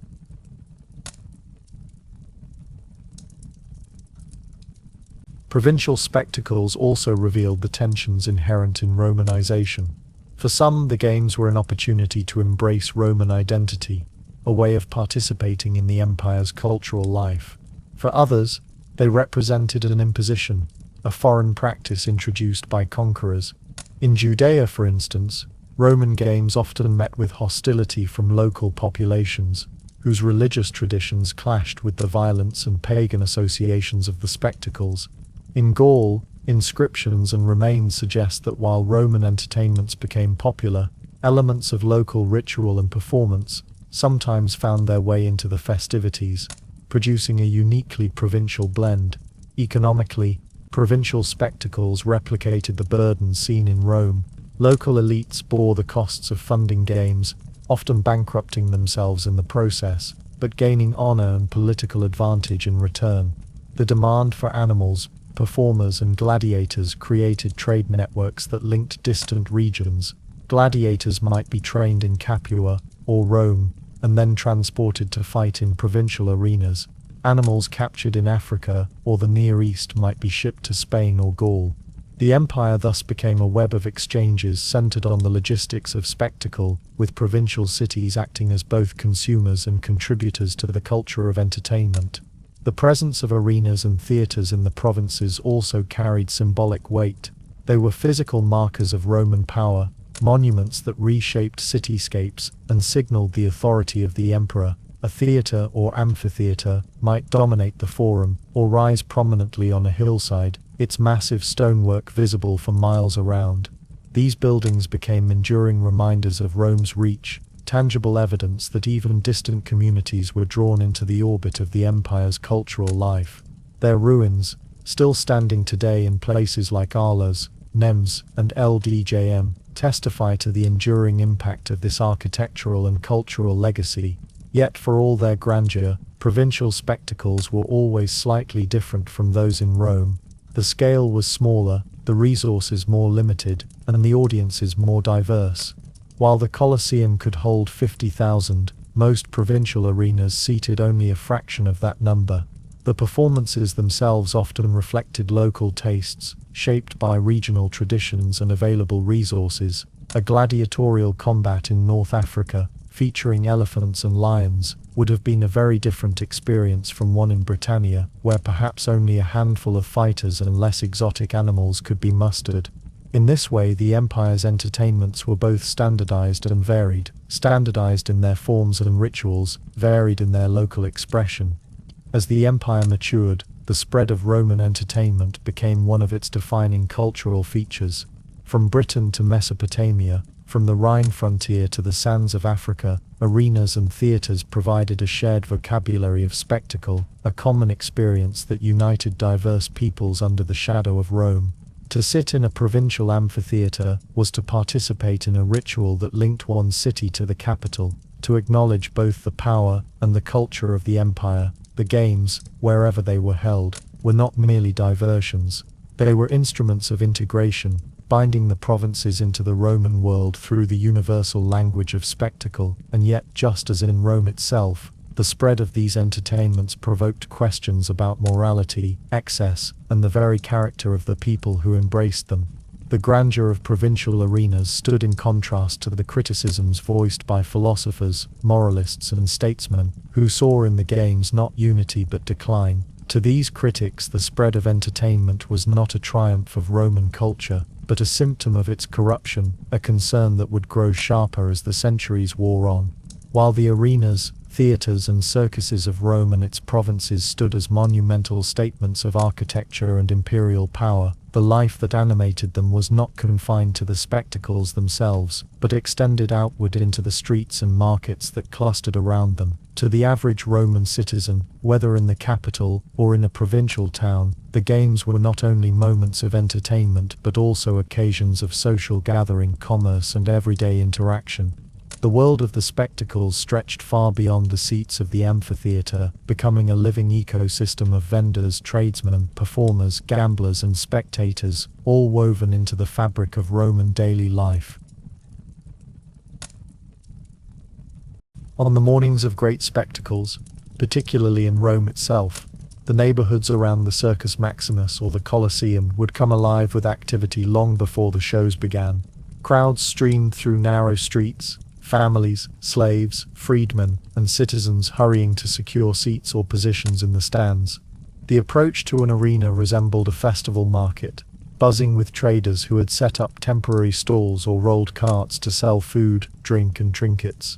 Provincial spectacles also revealed the tensions inherent in Romanization. For some, the games were an opportunity to embrace Roman identity, a way of participating in the empire's cultural life. For others, they represented an imposition, a foreign practice introduced by conquerors. In Judea, for instance, Roman games often met with hostility from local populations, whose religious traditions clashed with the violence and pagan associations of the spectacles. In Gaul, inscriptions and remains suggest that while Roman entertainments became popular, elements of local ritual and performance sometimes found their way into the festivities, producing a uniquely provincial blend. Economically, provincial spectacles replicated the burdens seen in Rome. Local elites bore the costs of funding games, often bankrupting themselves in the process, but gaining honor and political advantage in return. The demand for animals, performers and gladiators created trade networks that linked distant regions. Gladiators might be trained in Capua or Rome, and then transported to fight in provincial arenas. Animals captured in Africa or the Near East might be shipped to Spain or Gaul. The empire thus became a web of exchanges centered on the logistics of spectacle, with provincial cities acting as both consumers and contributors to the culture of entertainment. The presence of arenas and theatres in the provinces also carried symbolic weight. They were physical markers of Roman power, monuments that reshaped cityscapes and signaled the authority of the emperor. A theatre or amphitheatre might dominate the forum, or rise prominently on a hillside, its massive stonework visible for miles around. These buildings became enduring reminders of Rome's reach, tangible evidence that even distant communities were drawn into the orbit of the empire's cultural life. Their ruins, still standing today in places like Arles, Nems, and Ldjm, testify to the enduring impact of this architectural and cultural legacy. Yet for all their grandeur, provincial spectacles were always slightly different from those in Rome. The scale was smaller, the resources more limited, and the audiences more diverse. While the Colosseum could hold 50,000, most provincial arenas seated only a fraction of that number. The performances themselves often reflected local tastes, shaped by regional traditions and available resources. A gladiatorial combat in North Africa, featuring elephants and lions, would have been a very different experience from one in Britannia, where perhaps only a handful of fighters and less exotic animals could be mustered. In this way, the empire's entertainments were both standardized and varied, standardized in their forms and rituals, varied in their local expression. As the empire matured, the spread of Roman entertainment became one of its defining cultural features. From Britain to Mesopotamia, from the Rhine frontier to the sands of Africa, arenas and theatres provided a shared vocabulary of spectacle, a common experience that united diverse peoples under the shadow of Rome. To sit in a provincial amphitheatre was to participate in a ritual that linked one city to the capital, to acknowledge both the power and the culture of the empire. The games, wherever they were held, were not merely diversions. They were instruments of integration, binding the provinces into the Roman world through the universal language of spectacle. And yet, just as in Rome itself, the spread of these entertainments provoked questions about morality, excess, and the very character of the people who embraced them. The grandeur of provincial arenas stood in contrast to the criticisms voiced by philosophers, moralists and statesmen, who saw in the games not unity but decline. To these critics, the spread of entertainment was not a triumph of Roman culture, but a symptom of its corruption, a concern that would grow sharper as the centuries wore on. While the arenas, theatres and circuses of Rome and its provinces stood as monumental statements of architecture and imperial power, the life that animated them was not confined to the spectacles themselves, but extended outward into the streets and markets that clustered around them. To the average Roman citizen, whether in the capital or in a provincial town, the games were not only moments of entertainment but also occasions of social gathering, commerce and everyday interaction. The world of the spectacles stretched far beyond the seats of the amphitheatre, becoming a living ecosystem of vendors, tradesmen, performers, gamblers and spectators, all woven into the fabric of Roman daily life. On the mornings of great spectacles, particularly in Rome itself, the neighborhoods around the Circus Maximus or the Colosseum would come alive with activity long before the shows began. Crowds streamed through narrow streets, families, slaves, freedmen, and citizens hurrying to secure seats or positions in the stands. The approach to an arena resembled a festival market, buzzing with traders who had set up temporary stalls or rolled carts to sell food, drink, and trinkets.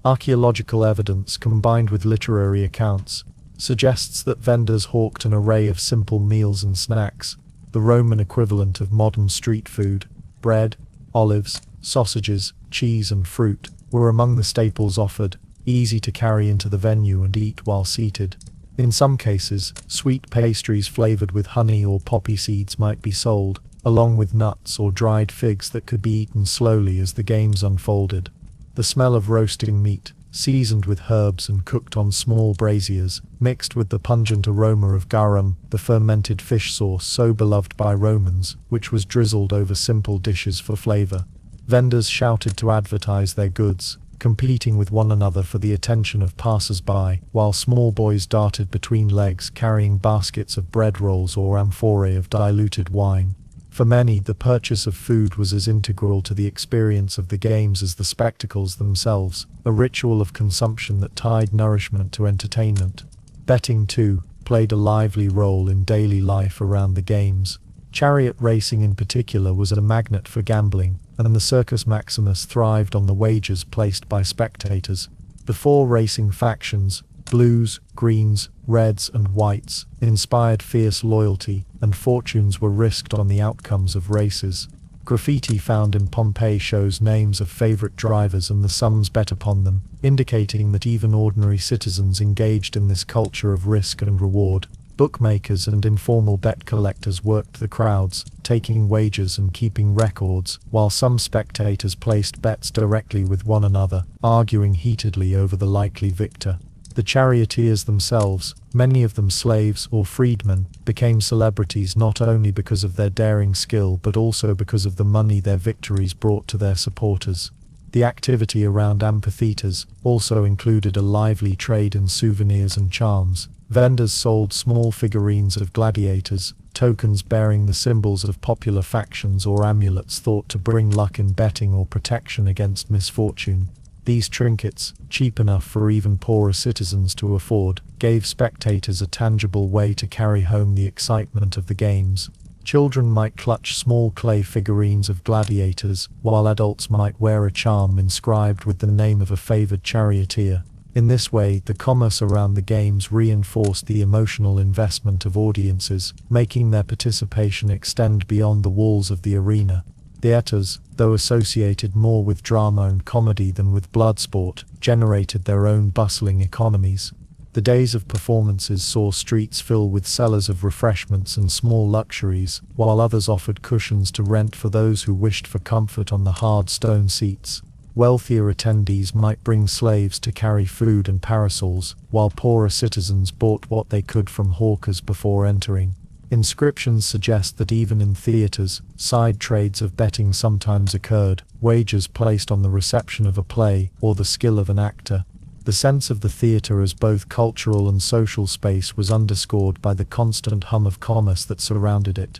Archaeological evidence combined with literary accounts suggests that vendors hawked an array of simple meals and snacks, the Roman equivalent of modern street food. Bread, olives, sausages, cheese and fruit were among the staples offered, easy to carry into the venue and eat while seated. In some cases, sweet pastries flavored with honey or poppy seeds might be sold, along with nuts or dried figs that could be eaten slowly as the games unfolded. The smell of roasting meat, seasoned with herbs and cooked on small braziers, mixed with the pungent aroma of garum, the fermented fish sauce so beloved by Romans, which was drizzled over simple dishes for flavor. Vendors shouted to advertise their goods, competing with one another for the attention of passers-by, while small boys darted between legs carrying baskets of bread rolls or amphorae of diluted wine. For many, the purchase of food was as integral to the experience of the games as the spectacles themselves, a ritual of consumption that tied nourishment to entertainment. Betting, too, played a lively role in daily life around the games. Chariot racing in particular was a magnet for gambling, and the Circus Maximus thrived on the wagers placed by spectators. The four racing factions, blues, greens, reds and whites, inspired fierce loyalty, and fortunes were risked on the outcomes of races. Graffiti found in Pompeii shows names of favorite drivers and the sums bet upon them, indicating that even ordinary citizens engaged in this culture of risk and reward. Bookmakers and informal bet collectors worked the crowds, taking wagers and keeping records, while some spectators placed bets directly with one another, arguing heatedly over the likely victor. The charioteers themselves, many of them slaves or freedmen, became celebrities not only because of their daring skill but also because of the money their victories brought to their supporters. The activity around amphitheatres also included a lively trade in souvenirs and charms. Vendors sold small figurines of gladiators, tokens bearing the symbols of popular factions or amulets thought to bring luck in betting or protection against misfortune. These trinkets, cheap enough for even poorer citizens to afford, gave spectators a tangible way to carry home the excitement of the games. Children might clutch small clay figurines of gladiators, while adults might wear a charm inscribed with the name of a favored charioteer. In this way, the commerce around the games reinforced the emotional investment of audiences, making their participation extend beyond the walls of the arena. Theatres, though associated more with drama and comedy than with blood sport, generated their own bustling economies. The days of performances saw streets fill with sellers of refreshments and small luxuries, while others offered cushions to rent for those who wished for comfort on the hard stone seats. Wealthier attendees might bring slaves to carry food and parasols, while poorer citizens bought what they could from hawkers before entering. Inscriptions suggest that even in theatres, side trades of betting sometimes occurred, wagers placed on the reception of a play or the skill of an actor. The sense of the theatre as both cultural and social space was underscored by the constant hum of commerce that surrounded it.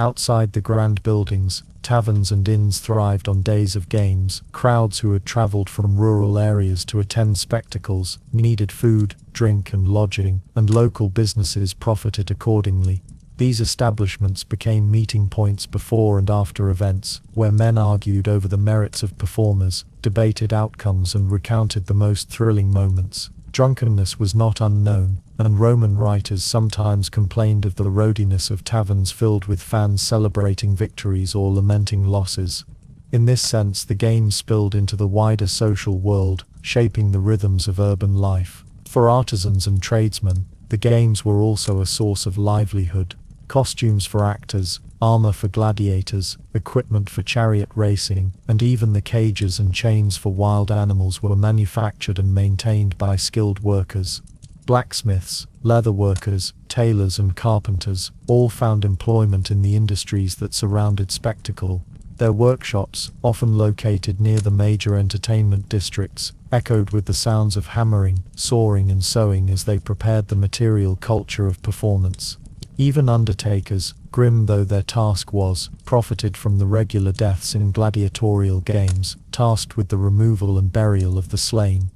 Outside the grand buildings, taverns and inns thrived on days of games. Crowds who had traveled from rural areas to attend spectacles needed food, drink, and lodging, and local businesses profited accordingly. These establishments became meeting points before and after events, where men argued over the merits of performers, debated outcomes, and recounted the most thrilling moments. Drunkenness was not unknown, and Roman writers sometimes complained of the roadiness of taverns filled with fans celebrating victories or lamenting losses. In this sense, the games spilled into the wider social world, shaping the rhythms of urban life. For artisans and tradesmen, the games were also a source of livelihood. Costumes for actors, armor for gladiators, equipment for chariot racing, and even the cages and chains for wild animals were manufactured and maintained by skilled workers. Blacksmiths, leather workers, tailors, and carpenters all found employment in the industries that surrounded spectacle. Their workshops, often located near the major entertainment districts, echoed with the sounds of hammering, sawing, and sewing as they prepared the material culture of performance. Even undertakers, grim though their task was, profited from the regular deaths in gladiatorial games, tasked with the removal and burial of the slain.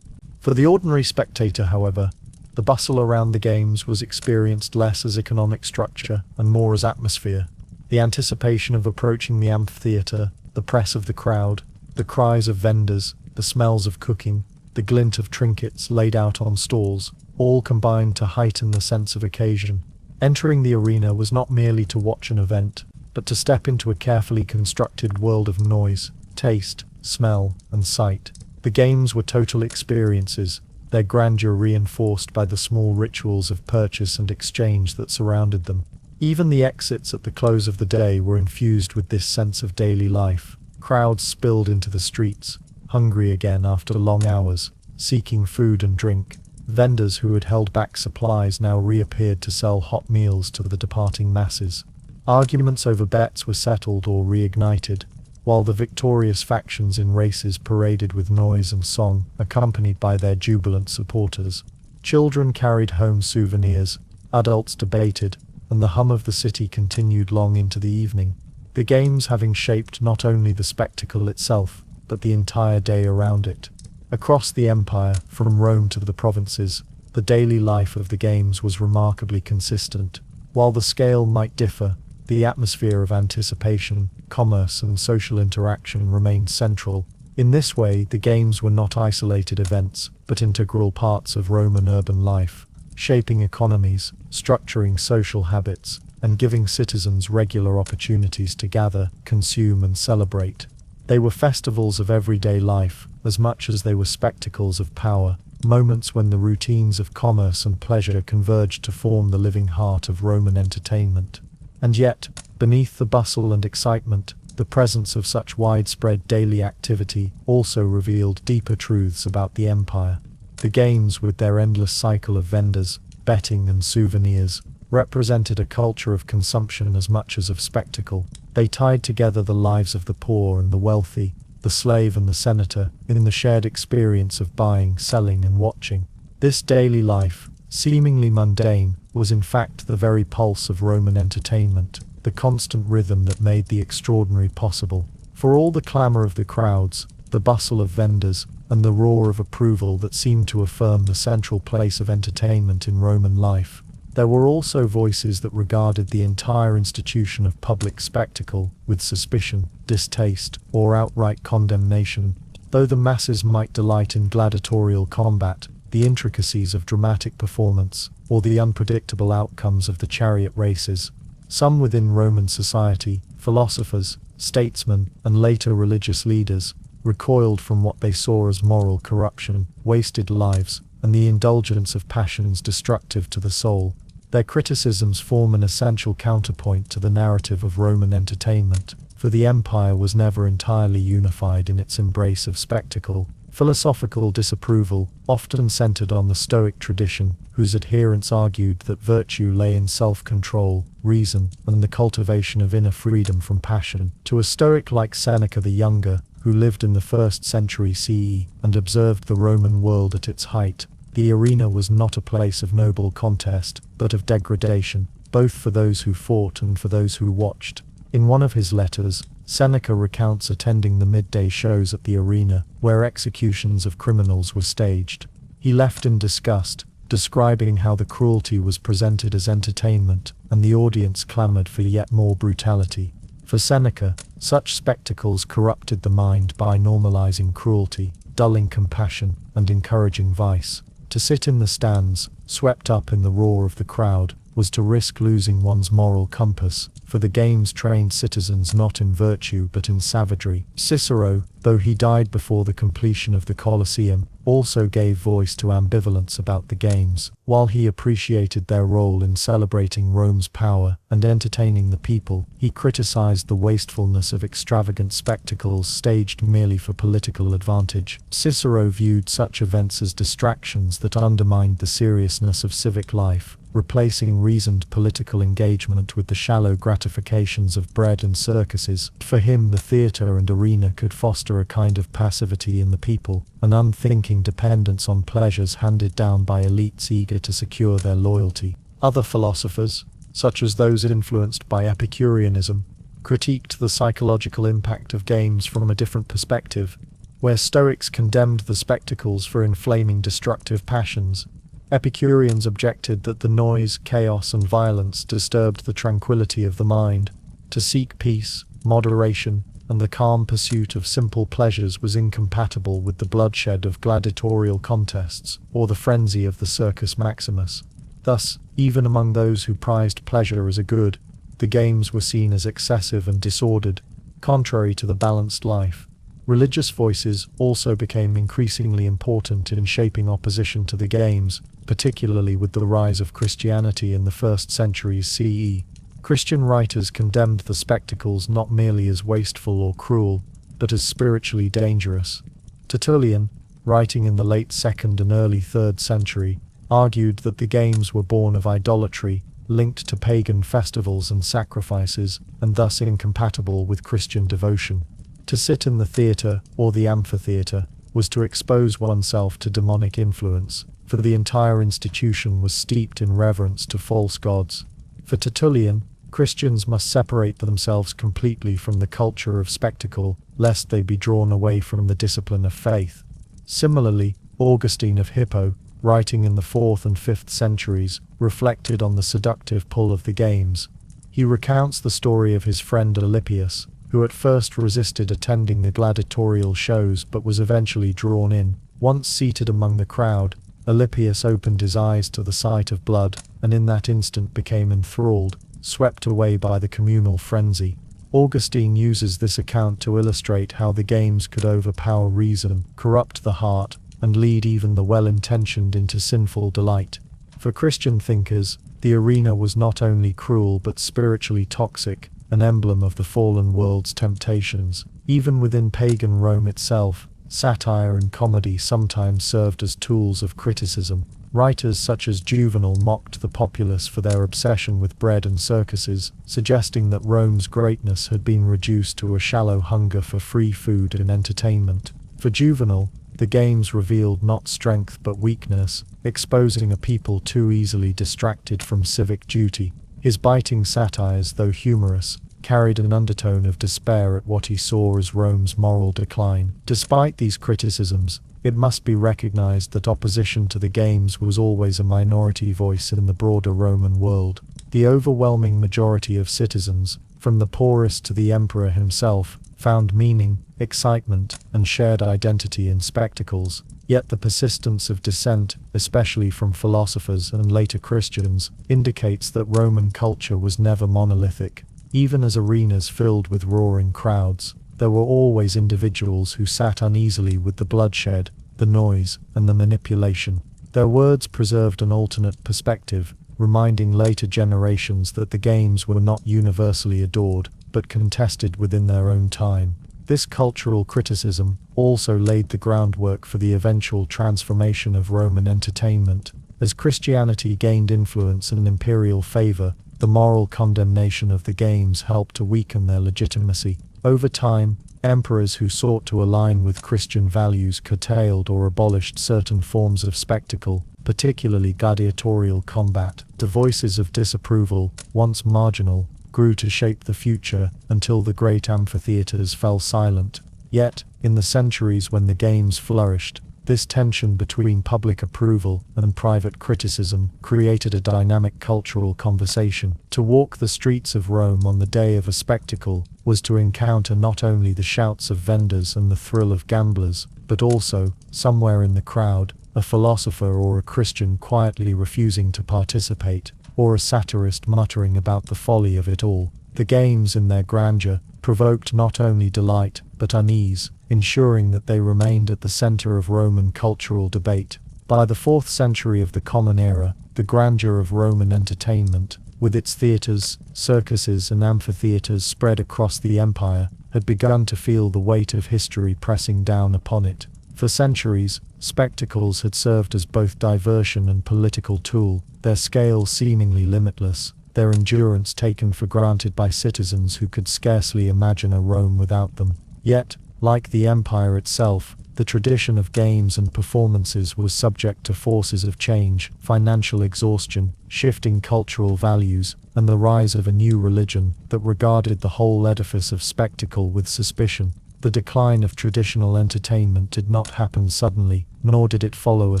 For the ordinary spectator, however, the bustle around the games was experienced less as economic structure and more as atmosphere. The anticipation of approaching the amphitheater, the press of the crowd, the cries of vendors, the smells of cooking, the glint of trinkets laid out on stalls, all combined to heighten the sense of occasion. Entering the arena was not merely to watch an event, but to step into a carefully constructed world of noise, taste, smell, and sight. The games were total experiences, their grandeur reinforced by the small rituals of purchase and exchange that surrounded them. Even the exits at the close of the day were infused with this sense of daily life. Crowds spilled into the streets, hungry again after long hours, seeking food and drink. Vendors who had held back supplies now reappeared to sell hot meals to the departing masses. Arguments over bets were settled or reignited, while the victorious factions in races paraded with noise and song, accompanied by their jubilant supporters. Children carried home souvenirs, adults debated, and the hum of the city continued long into the evening. The games having shaped not only the spectacle itself, but the entire day around it. Across the empire, from Rome to the provinces, the daily life of the games was remarkably consistent. While the scale might differ, the atmosphere of anticipation, commerce, and social interaction remained central. In this way, the games were not isolated events, but integral parts of Roman urban life, shaping economies, structuring social habits, and giving citizens regular opportunities to gather, consume, and celebrate. They were festivals of everyday life, as much as they were spectacles of power, moments when the routines of commerce and pleasure converged to form the living heart of Roman entertainment. And yet, beneath the bustle and excitement, the presence of such widespread daily activity also revealed deeper truths about the empire. The games, with their endless cycle of vendors, betting, and souvenirs, represented a culture of consumption as much as of spectacle. They tied together the lives of the poor and the wealthy, the slave and the senator, in the shared experience of buying, selling, and watching. This daily life, seemingly mundane, was in fact the very pulse of Roman entertainment, the constant rhythm that made the extraordinary possible. For all the clamor of the crowds, the bustle of vendors, and the roar of approval that seemed to affirm the central place of entertainment in Roman life, there were also voices that regarded the entire institution of public spectacle with suspicion, distaste, or outright condemnation. Though the masses might delight in gladiatorial combat, the intricacies of dramatic performance, or the unpredictable outcomes of the chariot races, some within Roman society, philosophers, statesmen, and later religious leaders, recoiled from what they saw as moral corruption, wasted lives, and the indulgence of passions destructive to the soul. Their criticisms form an essential counterpoint to the narrative of Roman entertainment, for the empire was never entirely unified in its embrace of spectacle. Philosophical disapproval, often centered on the Stoic tradition, whose adherents argued that virtue lay in self-control, reason, and the cultivation of inner freedom from passion, to a Stoic like Seneca the Younger, who lived in the 1st century CE and observed the Roman world at its height. The arena was not a place of noble contest, but of degradation. both for those who fought and for those who watched. In one of his letters, Seneca recounts attending the midday shows at the arena, where executions of criminals were staged. He left in disgust, describing how the cruelty was presented as entertainment, and the audience clamored for yet more brutality. For Seneca, such spectacles corrupted the mind by normalizing cruelty, dulling compassion, and encouraging vice. To sit in the stands, swept up in the roar of the crowd, was to risk losing one's moral compass, for the games trained citizens not in virtue but in savagery. Cicero, though he died before the completion of the Colosseum, also gave voice to ambivalence about the games. While he appreciated their role in celebrating Rome's power and entertaining the people, he criticized the wastefulness of extravagant spectacles staged merely for political advantage. Cicero viewed such events as distractions that undermined the seriousness of civic life, replacing reasoned political engagement with the shallow gratifications of bread and circuses. For him, the theatre and arena could foster a kind of passivity in the people, an unthinking dependence on pleasures handed down by elites eager to secure their loyalty. Other philosophers, such as those influenced by Epicureanism, critiqued the psychological impact of games from a different perspective. Where Stoics condemned the spectacles for inflaming destructive passions, Epicureans objected that the noise, chaos, and violence disturbed the tranquility of the mind. To seek peace, moderation, and the calm pursuit of simple pleasures was incompatible with the bloodshed of gladiatorial contests, or the frenzy of the Circus Maximus. Thus, even among those who prized pleasure as a good, the games were seen as excessive and disordered, contrary to the balanced life. Religious voices also became increasingly important in shaping opposition to the games, particularly with the rise of Christianity in the 1st centuries CE. Christian writers condemned the spectacles not merely as wasteful or cruel, but as spiritually dangerous. Tertullian, writing in the late 2nd and early 3rd century, argued that the games were born of idolatry, linked to pagan festivals and sacrifices, and thus incompatible with Christian devotion. To sit in the theatre, or the amphitheatre, was to expose oneself to demonic influence, for the entire institution was steeped in reverence to false gods. For Tertullian, Christians must separate themselves completely from the culture of spectacle, lest they be drawn away from the discipline of faith. Similarly, Augustine of Hippo, writing in the 4th and 5th centuries, reflected on the seductive pull of the games. He recounts the story of his friend Alypius, who at first resisted attending the gladiatorial shows but was eventually drawn in. Once seated among the crowd, Alypius opened his eyes to the sight of blood, and in that instant became enthralled, swept away by the communal frenzy. Augustine uses this account to illustrate how the games could overpower reason, corrupt the heart, and lead even the well-intentioned into sinful delight. For Christian thinkers, the arena was not only cruel but spiritually toxic, an emblem of the fallen world's temptations. Even within pagan Rome itself, satire and comedy sometimes served as tools of criticism. Writers such as Juvenal mocked the populace for their obsession with bread and circuses, suggesting that Rome's greatness had been reduced to a shallow hunger for free food and entertainment. For Juvenal, the games revealed not strength but weakness, exposing a people too easily distracted from civic duty. His biting satires, though humorous, carried an undertone of despair at what he saw as Rome's moral decline. Despite these criticisms, it must be recognized that opposition to the games was always a minority voice in the broader Roman world. The overwhelming majority of citizens, from the poorest to the emperor himself, found meaning, excitement, and shared identity in spectacles. Yet the persistence of dissent, especially from philosophers and later Christians, indicates that Roman culture was never monolithic. Even as arenas filled with roaring crowds, there were always individuals who sat uneasily with the bloodshed, the noise, and the manipulation. Their words preserved an alternate perspective, reminding later generations that the games were not universally adored, but contested within their own time. This cultural criticism also laid the groundwork for the eventual transformation of Roman entertainment. As Christianity gained influence and imperial favor, the moral condemnation of the games helped to weaken their legitimacy. Over time, emperors who sought to align with Christian values curtailed or abolished certain forms of spectacle, particularly gladiatorial combat. The voices of disapproval, once marginal, grew to shape the future until the great amphitheaters fell silent. Yet, in the centuries when the games flourished, this tension between public approval and private criticism created a dynamic cultural conversation. To walk the streets of Rome on the day of a spectacle was to encounter not only the shouts of vendors and the thrill of gamblers, but also, somewhere in the crowd, a philosopher or a Christian quietly refusing to participate, or a satirist muttering about the folly of it all. The games in their grandeur provoked not only delight, but unease, ensuring that they remained at the center of Roman cultural debate. By the 4th century of the Common Era, the grandeur of Roman entertainment, with its theaters, circuses and amphitheaters spread across the empire, had begun to feel the weight of history pressing down upon it. For centuries, spectacles had served as both diversion and political tool, their scale seemingly limitless, their endurance taken for granted by citizens who could scarcely imagine a Rome without them. Yet, like the empire itself, the tradition of games and performances was subject to forces of change, financial exhaustion, shifting cultural values, and the rise of a new religion that regarded the whole edifice of spectacle with suspicion. The decline of traditional entertainment did not happen suddenly, nor did it follow a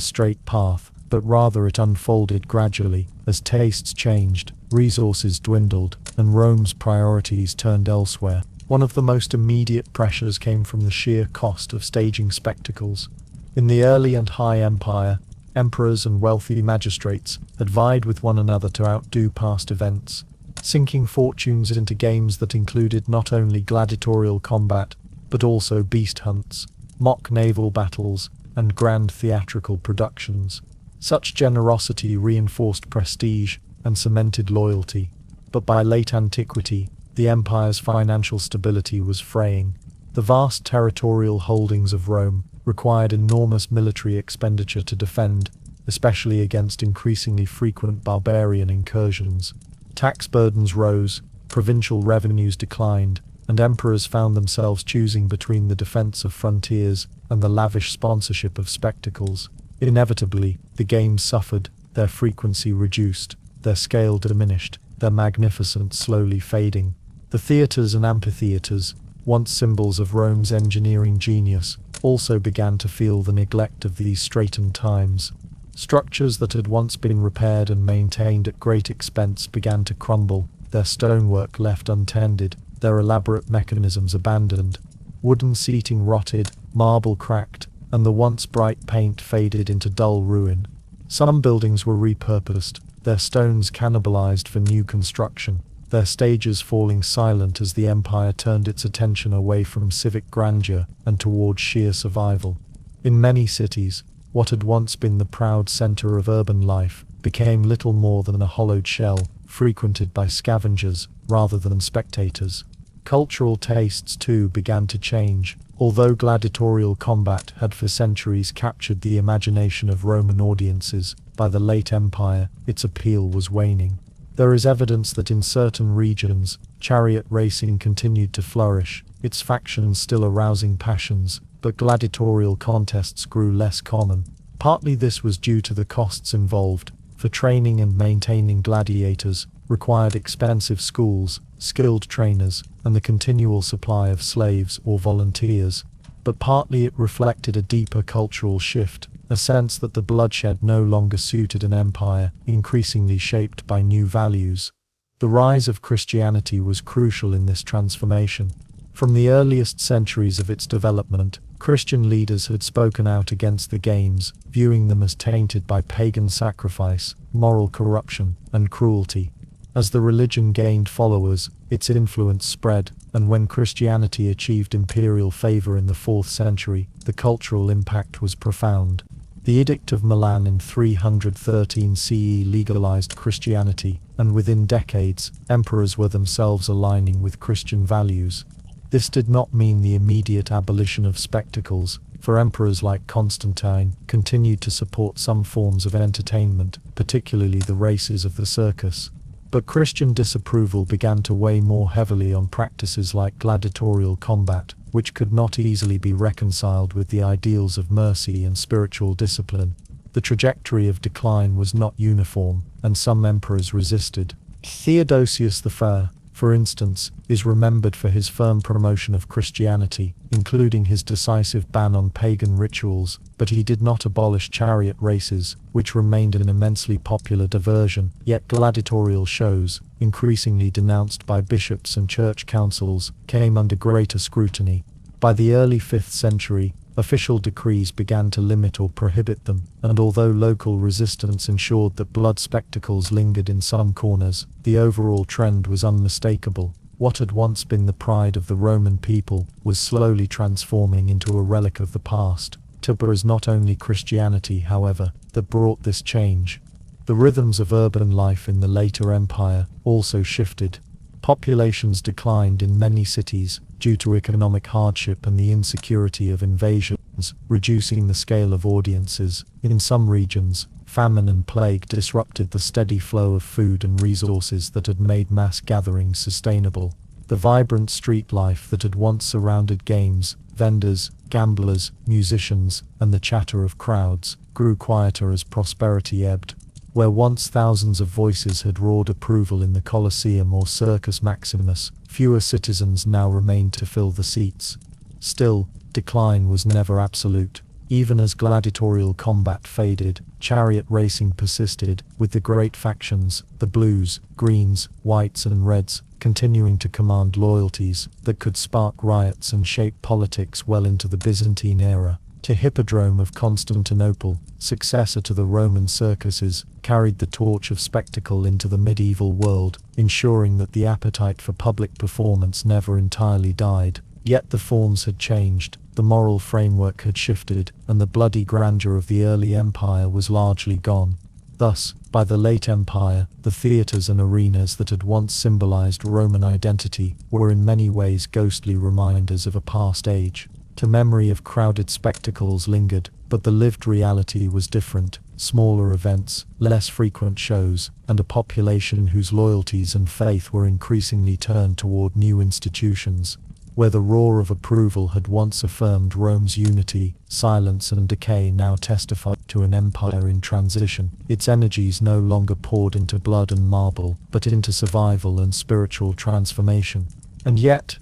straight path, but rather it unfolded gradually, as tastes changed, resources dwindled, and Rome's priorities turned elsewhere. One of the most immediate pressures came from the sheer cost of staging spectacles. In the early and high empire, emperors and wealthy magistrates had vied with one another to outdo past events, sinking fortunes into games that included not only gladiatorial combat, but also beast hunts, mock naval battles, and grand theatrical productions. Such generosity reinforced prestige and cemented loyalty, but by late antiquity, the empire's financial stability was fraying. The vast territorial holdings of Rome required enormous military expenditure to defend, especially against increasingly frequent barbarian incursions. Tax burdens rose, provincial revenues declined, and emperors found themselves choosing between the defense of frontiers and the lavish sponsorship of spectacles. Inevitably, the games suffered, their frequency reduced, their scale diminished, their magnificence slowly fading. The theaters and amphitheaters, once symbols of Rome's engineering genius, also began to feel the neglect of these straitened times. Structures that had once been repaired and maintained at great expense began to crumble, their stonework left untended, their elaborate mechanisms abandoned. Wooden seating rotted, marble cracked, and the once bright paint faded into dull ruin. Some buildings were repurposed, their stones cannibalized for new construction, their stages falling silent as the empire turned its attention away from civic grandeur and toward sheer survival. In many cities, what had once been the proud center of urban life became little more than a hollowed shell, frequented by scavengers rather than spectators. Cultural tastes too began to change. Although gladiatorial combat had for centuries captured the imagination of Roman audiences, by the late empire, its appeal was waning. There is evidence that in certain regions, chariot racing continued to flourish, its factions still arousing passions, but gladiatorial contests grew less common. Partly this was due to the costs involved, for training and maintaining gladiators required expensive schools, skilled trainers, and the continual supply of slaves or volunteers, but partly it reflected a deeper cultural shift, a sense that the bloodshed no longer suited an empire, increasingly shaped by new values. The rise of Christianity was crucial in this transformation. From the earliest centuries of its development, Christian leaders had spoken out against the games, viewing them as tainted by pagan sacrifice, moral corruption, and cruelty. As the religion gained followers, its influence spread, and when Christianity achieved imperial favor in the 4th century, the cultural impact was profound. The Edict of Milan in 313 CE legalized Christianity, and within decades, emperors were themselves aligning with Christian values. This did not mean the immediate abolition of spectacles, for emperors like Constantine continued to support some forms of entertainment, particularly the races of the circus. But Christian disapproval began to weigh more heavily on practices like gladiatorial combat, which could not easily be reconciled with the ideals of mercy and spiritual discipline. the trajectory of decline was not uniform, and some emperors resisted. Theodosius the Fair, for instance, is remembered for his firm promotion of Christianity, including his decisive ban on pagan rituals, but he did not abolish chariot races, which remained an immensely popular diversion. Yet gladiatorial shows, increasingly denounced by bishops and church councils, came under greater scrutiny. By the early 5th century, official decrees began to limit or prohibit them, and although local resistance ensured that blood spectacles lingered in some corners, the overall trend was unmistakable. What had once been the pride of the Roman people was slowly transforming into a relic of the past. It was not only Christianity, however, that brought this change. The rhythms of urban life in the later empire also shifted. Populations declined in many cities due to economic hardship and the insecurity of invasions, reducing the scale of audiences. In some regions, famine and plague disrupted the steady flow of food and resources that had made mass gatherings sustainable. The vibrant street life that had once surrounded games, vendors, gamblers, musicians, and the chatter of crowds grew quieter as prosperity ebbed. Where once thousands of voices had roared approval in the Colosseum or Circus Maximus, fewer citizens now remained to fill the seats. Still, decline was never absolute. Even as gladiatorial combat faded, chariot racing persisted, with the great factions, the blues, greens, whites and reds, continuing to command loyalties that could spark riots and shape politics well into the Byzantine era. The Hippodrome of Constantinople, successor to the Roman circuses, carried the torch of spectacle into the medieval world, ensuring that the appetite for public performance never entirely died. Yet the forms had changed, the moral framework had shifted, and the bloody grandeur of the early empire was largely gone. Thus, by the late empire, the theatres and arenas that had once symbolized Roman identity were in many ways ghostly reminders of a past age. The memory of crowded spectacles lingered, but the lived reality was different. Smaller events, less frequent shows, and a population whose loyalties and faith were increasingly turned toward new institutions. Where the roar of approval had once affirmed Rome's unity, silence and decay now testified to an empire in transition. Its energies no longer poured into blood and marble, but into survival and spiritual transformation. And yet,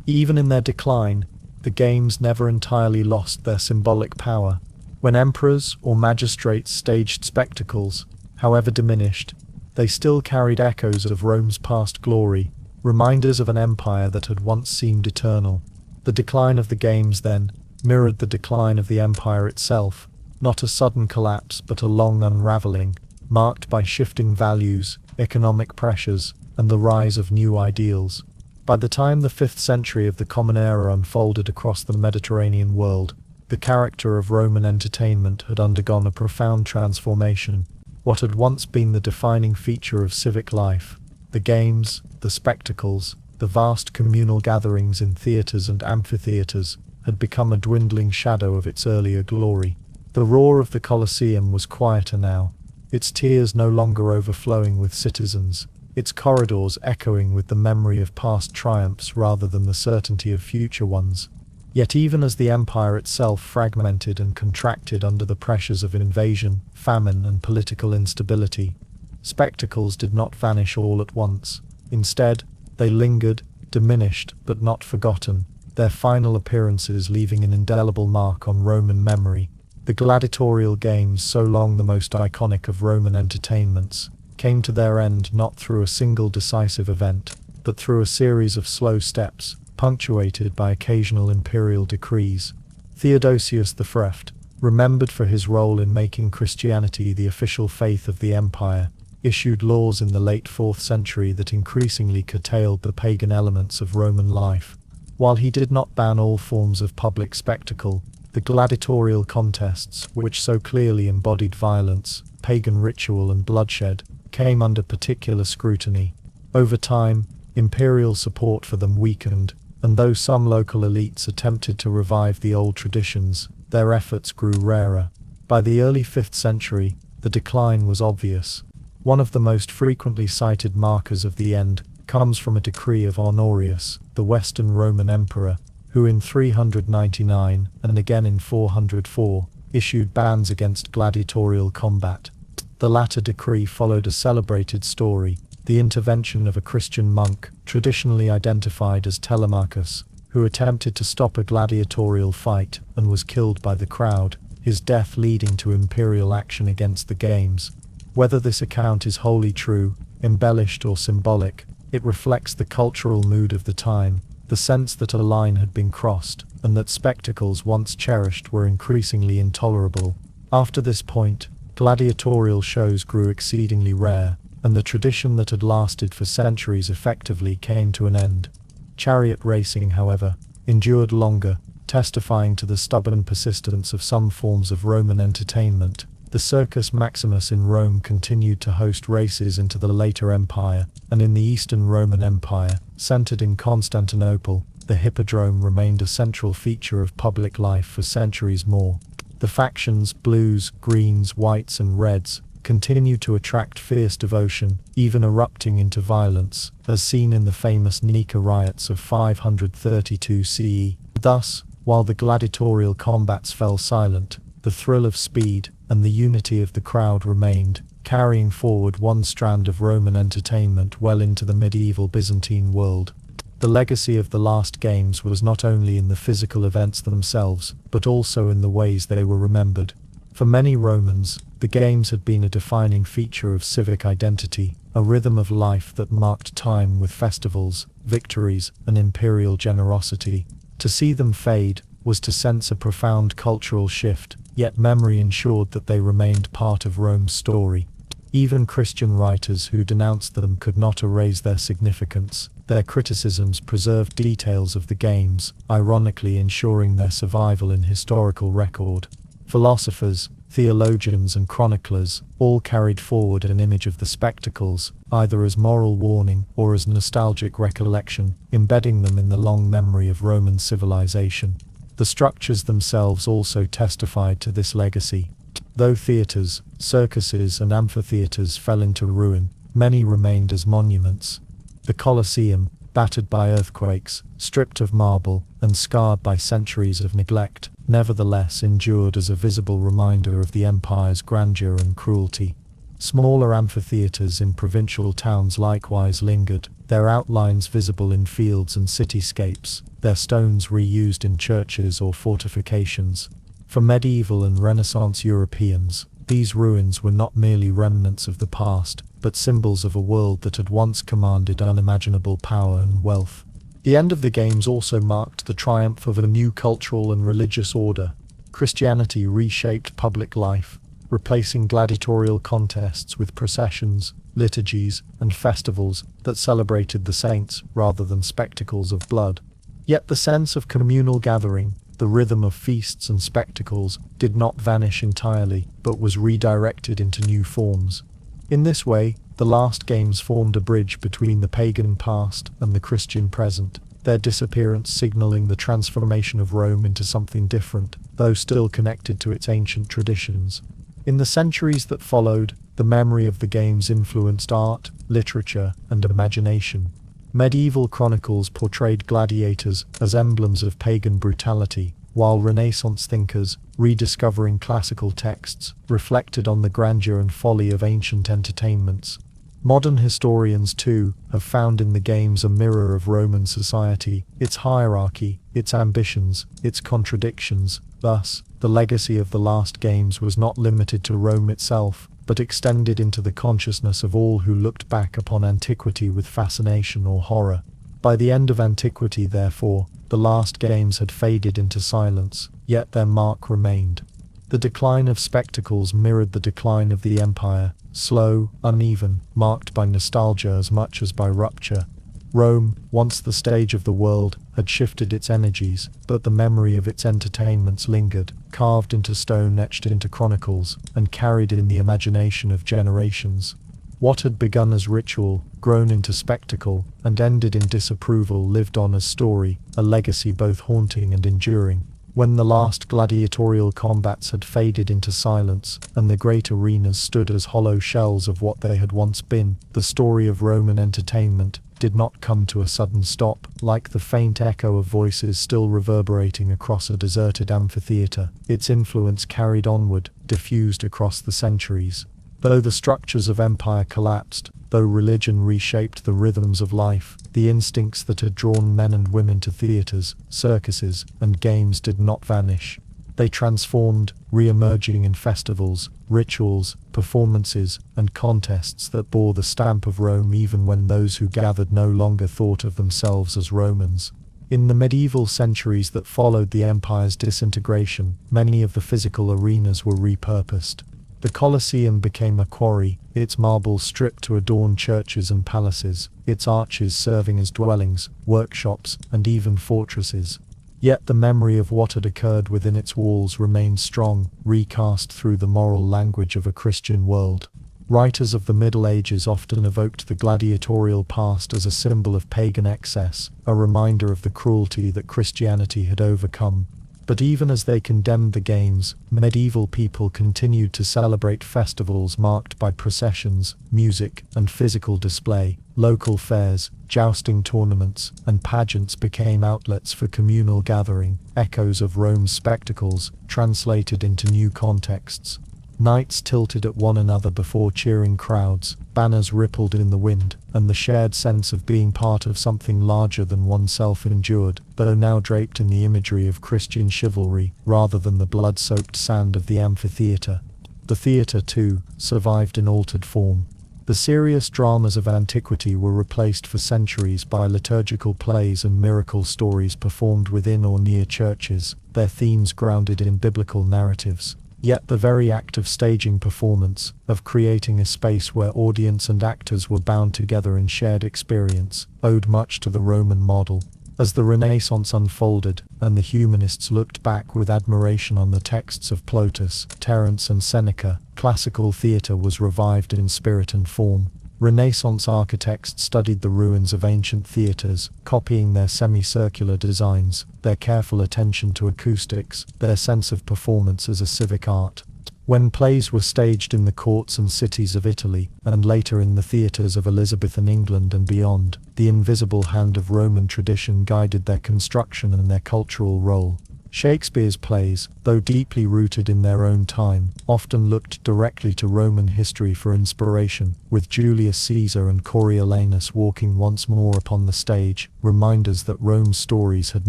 even in their decline, the games never entirely lost their symbolic power. When emperors or magistrates staged spectacles, however diminished, they still carried echoes of Rome's past glory, reminders of an empire that had once seemed eternal. The decline of the games, then, mirrored the decline of the empire itself, not a sudden collapse but a long unraveling, marked by shifting values, economic pressures, and the rise of new ideals. By the time the 5th century of the Common Era unfolded across the Mediterranean world, the character of Roman entertainment had undergone a profound transformation. What had once been the defining feature of civic life, the games, the spectacles, the vast communal gatherings in theatres and amphitheatres, had become a dwindling shadow of its earlier glory. The roar of the Colosseum was quieter now, its tiers no longer overflowing with citizens, its corridors echoing with the memory of past triumphs rather than the certainty of future ones. Yet even as the empire itself fragmented and contracted under the pressures of invasion, famine and political instability, spectacles did not vanish all at once. Instead, they lingered, diminished but not forgotten, their final appearances leaving an indelible mark on Roman memory. The gladiatorial games, so long the most iconic of Roman entertainments, came to their end not through a single decisive event, but through a series of slow steps, punctuated by occasional imperial decrees. Theodosius the Fair, remembered for his role in making Christianity the official faith of the empire, issued laws in the late 4th century that increasingly curtailed the pagan elements of Roman life. While he did not ban all forms of public spectacle, the gladiatorial contests, which so clearly embodied violence, pagan ritual and bloodshed, came under particular scrutiny. Over time, imperial support for them weakened, and though some local elites attempted to revive the old traditions, their efforts grew rarer. By the early 5th century, the decline was obvious. One of the most frequently cited markers of the end comes from a decree of Honorius, the Western Roman emperor, who in 399, and again in 404, issued bans against gladiatorial combat. The latter decree followed a celebrated story, the intervention of a Christian monk, traditionally identified as Telemachus, who attempted to stop a gladiatorial fight and was killed by the crowd, his death leading to imperial action against the games. Whether this account is wholly true, embellished or symbolic, it reflects the cultural mood of the time, the sense that a line had been crossed, and that spectacles once cherished were increasingly intolerable. After this point, gladiatorial shows grew exceedingly rare, and the tradition that had lasted for centuries effectively came to an end. Chariot racing, however, endured longer, testifying to the stubborn persistence of some forms of Roman entertainment. The Circus Maximus in Rome continued to host races into the later empire, and in the Eastern Roman Empire, centered in Constantinople, the hippodrome remained a central feature of public life for centuries more. The factions, blues, greens, whites and reds, continued to attract fierce devotion, even erupting into violence, as seen in the famous Nika riots of 532 CE. Thus, while the gladiatorial combats fell silent, the thrill of speed and the unity of the crowd remained, carrying forward one strand of Roman entertainment well into the medieval Byzantine world. The legacy of the last games was not only in the physical events themselves, but also in the ways they were remembered. For many Romans, the games had been a defining feature of civic identity, a rhythm of life that marked time with festivals, victories, and imperial generosity. To see them fade was to sense a profound cultural shift, yet memory ensured that they remained part of Rome's story. Even Christian writers who denounced them could not erase their significance. Their criticisms preserved details of the games, ironically ensuring their survival in historical record. Philosophers, theologians and chroniclers all carried forward an image of the spectacles, either as moral warning or as nostalgic recollection, embedding them in the long memory of Roman civilization. The structures themselves also testified to this legacy. Though theatres, circuses and amphitheatres fell into ruin, many remained as monuments. The Colosseum, battered by earthquakes, stripped of marble, and scarred by centuries of neglect, nevertheless endured as a visible reminder of the empire's grandeur and cruelty. Smaller amphitheatres in provincial towns likewise lingered, their outlines visible in fields and cityscapes, their stones reused in churches or fortifications. For medieval and Renaissance Europeans, these ruins were not merely remnants of the past, but symbols of a world that had once commanded unimaginable power and wealth. The end of the games also marked the triumph of a new cultural and religious order. Christianity reshaped public life, replacing gladiatorial contests with processions, liturgies, and festivals that celebrated the saints rather than spectacles of blood. Yet the sense of communal gathering, the rhythm of feasts and spectacles, did not vanish entirely, but was redirected into new forms. In this way, the last games formed a bridge between the pagan past and the Christian present, their disappearance signaling the transformation of Rome into something different, though still connected to its ancient traditions. In the centuries that followed, the memory of the games influenced art, literature, and imagination. Medieval chronicles portrayed gladiators as emblems of pagan brutality, while Renaissance thinkers, rediscovering classical texts, reflected on the grandeur and folly of ancient entertainments. Modern historians, too, have found in the games a mirror of Roman society, its hierarchy, its ambitions, its contradictions. Thus, the legacy of the last games was not limited to Rome itself, but extended into the consciousness of all who looked back upon antiquity with fascination or horror. By the end of antiquity, therefore, the last games had faded into silence, yet their mark remained. The decline of spectacles mirrored the decline of the empire, slow, uneven, marked by nostalgia as much as by rupture. Rome, once the stage of the world, had shifted its energies, but the memory of its entertainments lingered, carved into stone, etched into chronicles, and carried in the imagination of generations. What had begun as ritual, grown into spectacle, and ended in disapproval lived on as story, a legacy both haunting and enduring. When the last gladiatorial combats had faded into silence, and the great arenas stood as hollow shells of what they had once been, the story of Roman entertainment, did not come to a sudden stop, like the faint echo of voices still reverberating across a deserted amphitheater. Its influence carried onward, diffused across the centuries. Though the structures of empire collapsed, though religion reshaped the rhythms of life, the instincts that had drawn men and women to theaters, circuses, and games did not vanish. They transformed, re-emerging in festivals, rituals, performances, and contests that bore the stamp of Rome even when those who gathered no longer thought of themselves as Romans. In the medieval centuries that followed the empire's disintegration, many of the physical arenas were repurposed. The Colosseum became a quarry, its marble stripped to adorn churches and palaces, its arches serving as dwellings, workshops, and even fortresses. Yet the memory of what had occurred within its walls remained strong, recast through the moral language of a Christian world. Writers of the Middle Ages often evoked the gladiatorial past as a symbol of pagan excess, a reminder of the cruelty that Christianity had overcome. But even as they condemned the games, medieval people continued to celebrate festivals marked by processions, music, and physical display. Local fairs, jousting tournaments, and pageants became outlets for communal gathering, echoes of Rome's spectacles, translated into new contexts. Knights tilted at one another before cheering crowds, banners rippled in the wind, and the shared sense of being part of something larger than oneself endured, though now draped in the imagery of Christian chivalry, rather than the blood-soaked sand of the amphitheater. The theater, too, survived in altered form. The serious dramas of antiquity were replaced for centuries by liturgical plays and miracle stories performed within or near churches, their themes grounded in biblical narratives. Yet the very act of staging performance, of creating a space where audience and actors were bound together in shared experience, owed much to the Roman model. As the Renaissance unfolded, and the humanists looked back with admiration on the texts of Plautus, Terence, and Seneca, classical theatre was revived in spirit and form. Renaissance architects studied the ruins of ancient theatres, copying their semicircular designs, their careful attention to acoustics, their sense of performance as a civic art. When plays were staged in the courts and cities of Italy, and later in the theatres of Elizabethan England and beyond, the invisible hand of Roman tradition guided their construction and their cultural role. Shakespeare's plays, though deeply rooted in their own time, often looked directly to Roman history for inspiration, with Julius Caesar and Coriolanus walking once more upon the stage, reminders that Rome's stories had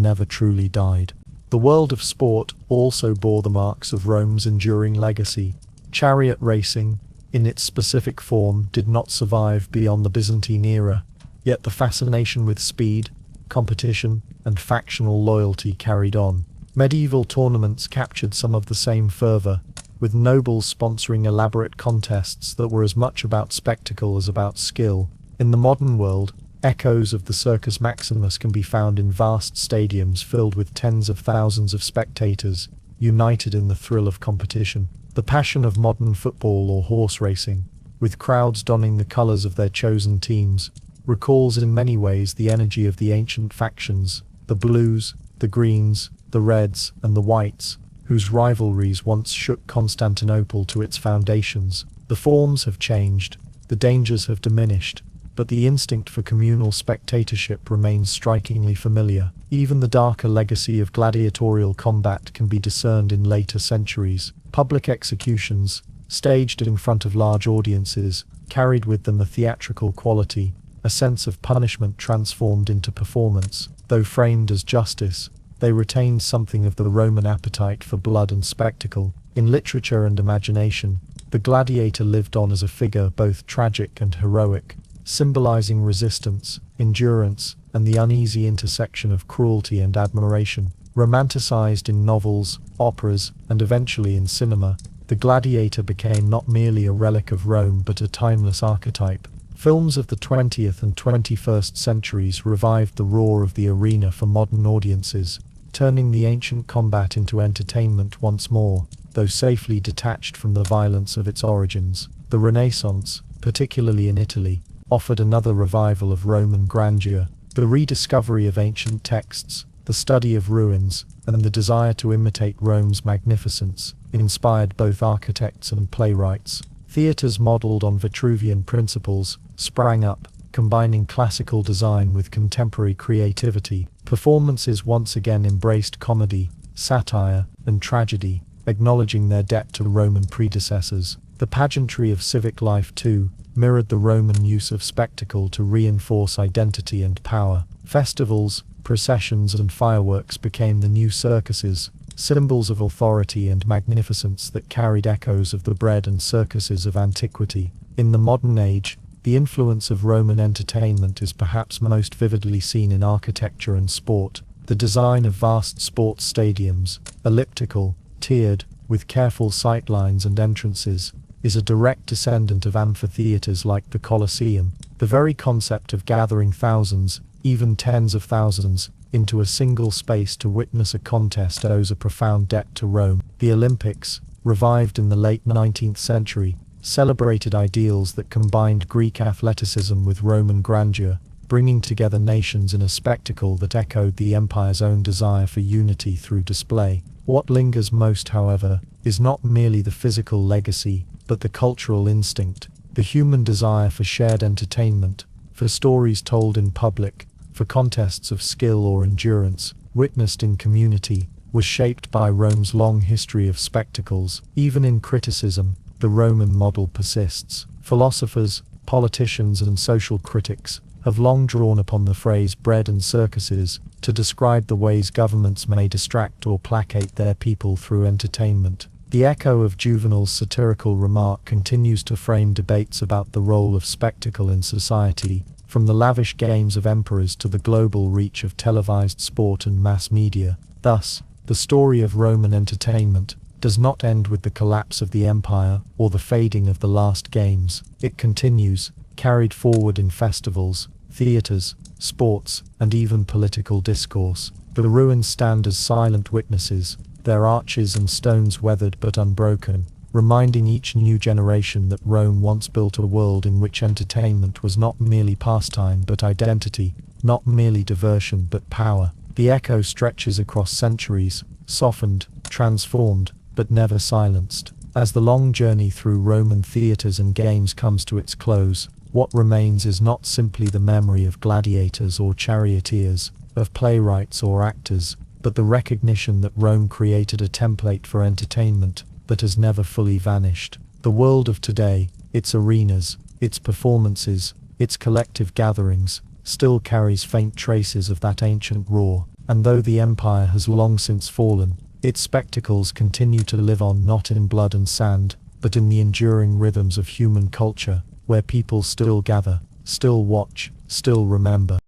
never truly died. The world of sport also bore the marks of Rome's enduring legacy. Chariot racing, in its specific form, did not survive beyond the Byzantine era, yet the fascination with speed, competition, and factional loyalty carried on. Medieval tournaments captured some of the same fervor, with nobles sponsoring elaborate contests that were as much about spectacle as about skill. In the modern world, echoes of the Circus Maximus can be found in vast stadiums filled with tens of thousands of spectators, united in the thrill of competition. The passion of modern football or horse racing, with crowds donning the colors of their chosen teams, recalls in many ways the energy of the ancient factions, the blues, the greens, the reds, and the whites, whose rivalries once shook Constantinople to its foundations. The forms have changed, the dangers have diminished, but the instinct for communal spectatorship remains strikingly familiar. Even the darker legacy of gladiatorial combat can be discerned in later centuries. Public executions, staged in front of large audiences, carried with them a theatrical quality, a sense of punishment transformed into performance. Though framed as justice, they retained something of the Roman appetite for blood and spectacle. In literature and imagination, the gladiator lived on as a figure both tragic and heroic, symbolizing resistance, endurance, and the uneasy intersection of cruelty and admiration. Romanticized in novels, operas, and eventually in cinema, the gladiator became not merely a relic of Rome but a timeless archetype. Films of the 20th and 21st centuries revived the roar of the arena for modern audiences, turning the ancient combat into entertainment once more, though safely detached from the violence of its origins. The Renaissance, particularly in Italy, offered another revival of Roman grandeur. The rediscovery of ancient texts, the study of ruins, and the desire to imitate Rome's magnificence inspired both architects and playwrights. Theatres modeled on Vitruvian principles sprang up, combining classical design with contemporary creativity. Performances once again embraced comedy, satire, and tragedy, acknowledging their debt to Roman predecessors. The pageantry of civic life, too, mirrored the Roman use of spectacle to reinforce identity and power. Festivals, processions, and fireworks became the new circuses, symbols of authority and magnificence that carried echoes of the bread and circuses of antiquity. In the modern age, the influence of Roman entertainment is perhaps most vividly seen in architecture and sport. The design of vast sports stadiums, elliptical, tiered, with careful sightlines and entrances, is a direct descendant of amphitheaters like the Colosseum. The very concept of gathering thousands, even tens of thousands, into a single space to witness a contest owes a profound debt to Rome. The Olympics, revived in the late 19th century, celebrated ideals that combined Greek athleticism with Roman grandeur, bringing together nations in a spectacle that echoed the empire's own desire for unity through display. What lingers most, however, is not merely the physical legacy, but the cultural instinct, the human desire for shared entertainment, for stories told in public, for contests of skill or endurance, witnessed in community, was shaped by Rome's long history of spectacles. Even in criticism, the Roman model persists. Philosophers, politicians, and social critics have long drawn upon the phrase bread and circuses to describe the ways governments may distract or placate their people through entertainment. The echo of Juvenal's satirical remark continues to frame debates about the role of spectacle in society, from the lavish games of emperors to the global reach of televised sport and mass media. Thus, the story of Roman entertainment does not end with the collapse of the empire or the fading of the last games. It continues, carried forward in festivals, theaters, sports, and even political discourse. The ruins stand as silent witnesses, their arches and stones weathered but unbroken, reminding each new generation that Rome once built a world in which entertainment was not merely pastime but identity, not merely diversion but power. The echo stretches across centuries, softened, transformed, but never silenced. As the long journey through Roman theaters and games comes to its close, what remains is not simply the memory of gladiators or charioteers, of playwrights or actors, but the recognition that Rome created a template for entertainment that has never fully vanished. The world of today, its arenas, its performances, its collective gatherings, still carries faint traces of that ancient roar, and though the empire has long since fallen, its spectacles continue to live on, not in blood and sand, but in the enduring rhythms of human culture, where people still gather, still watch, still remember.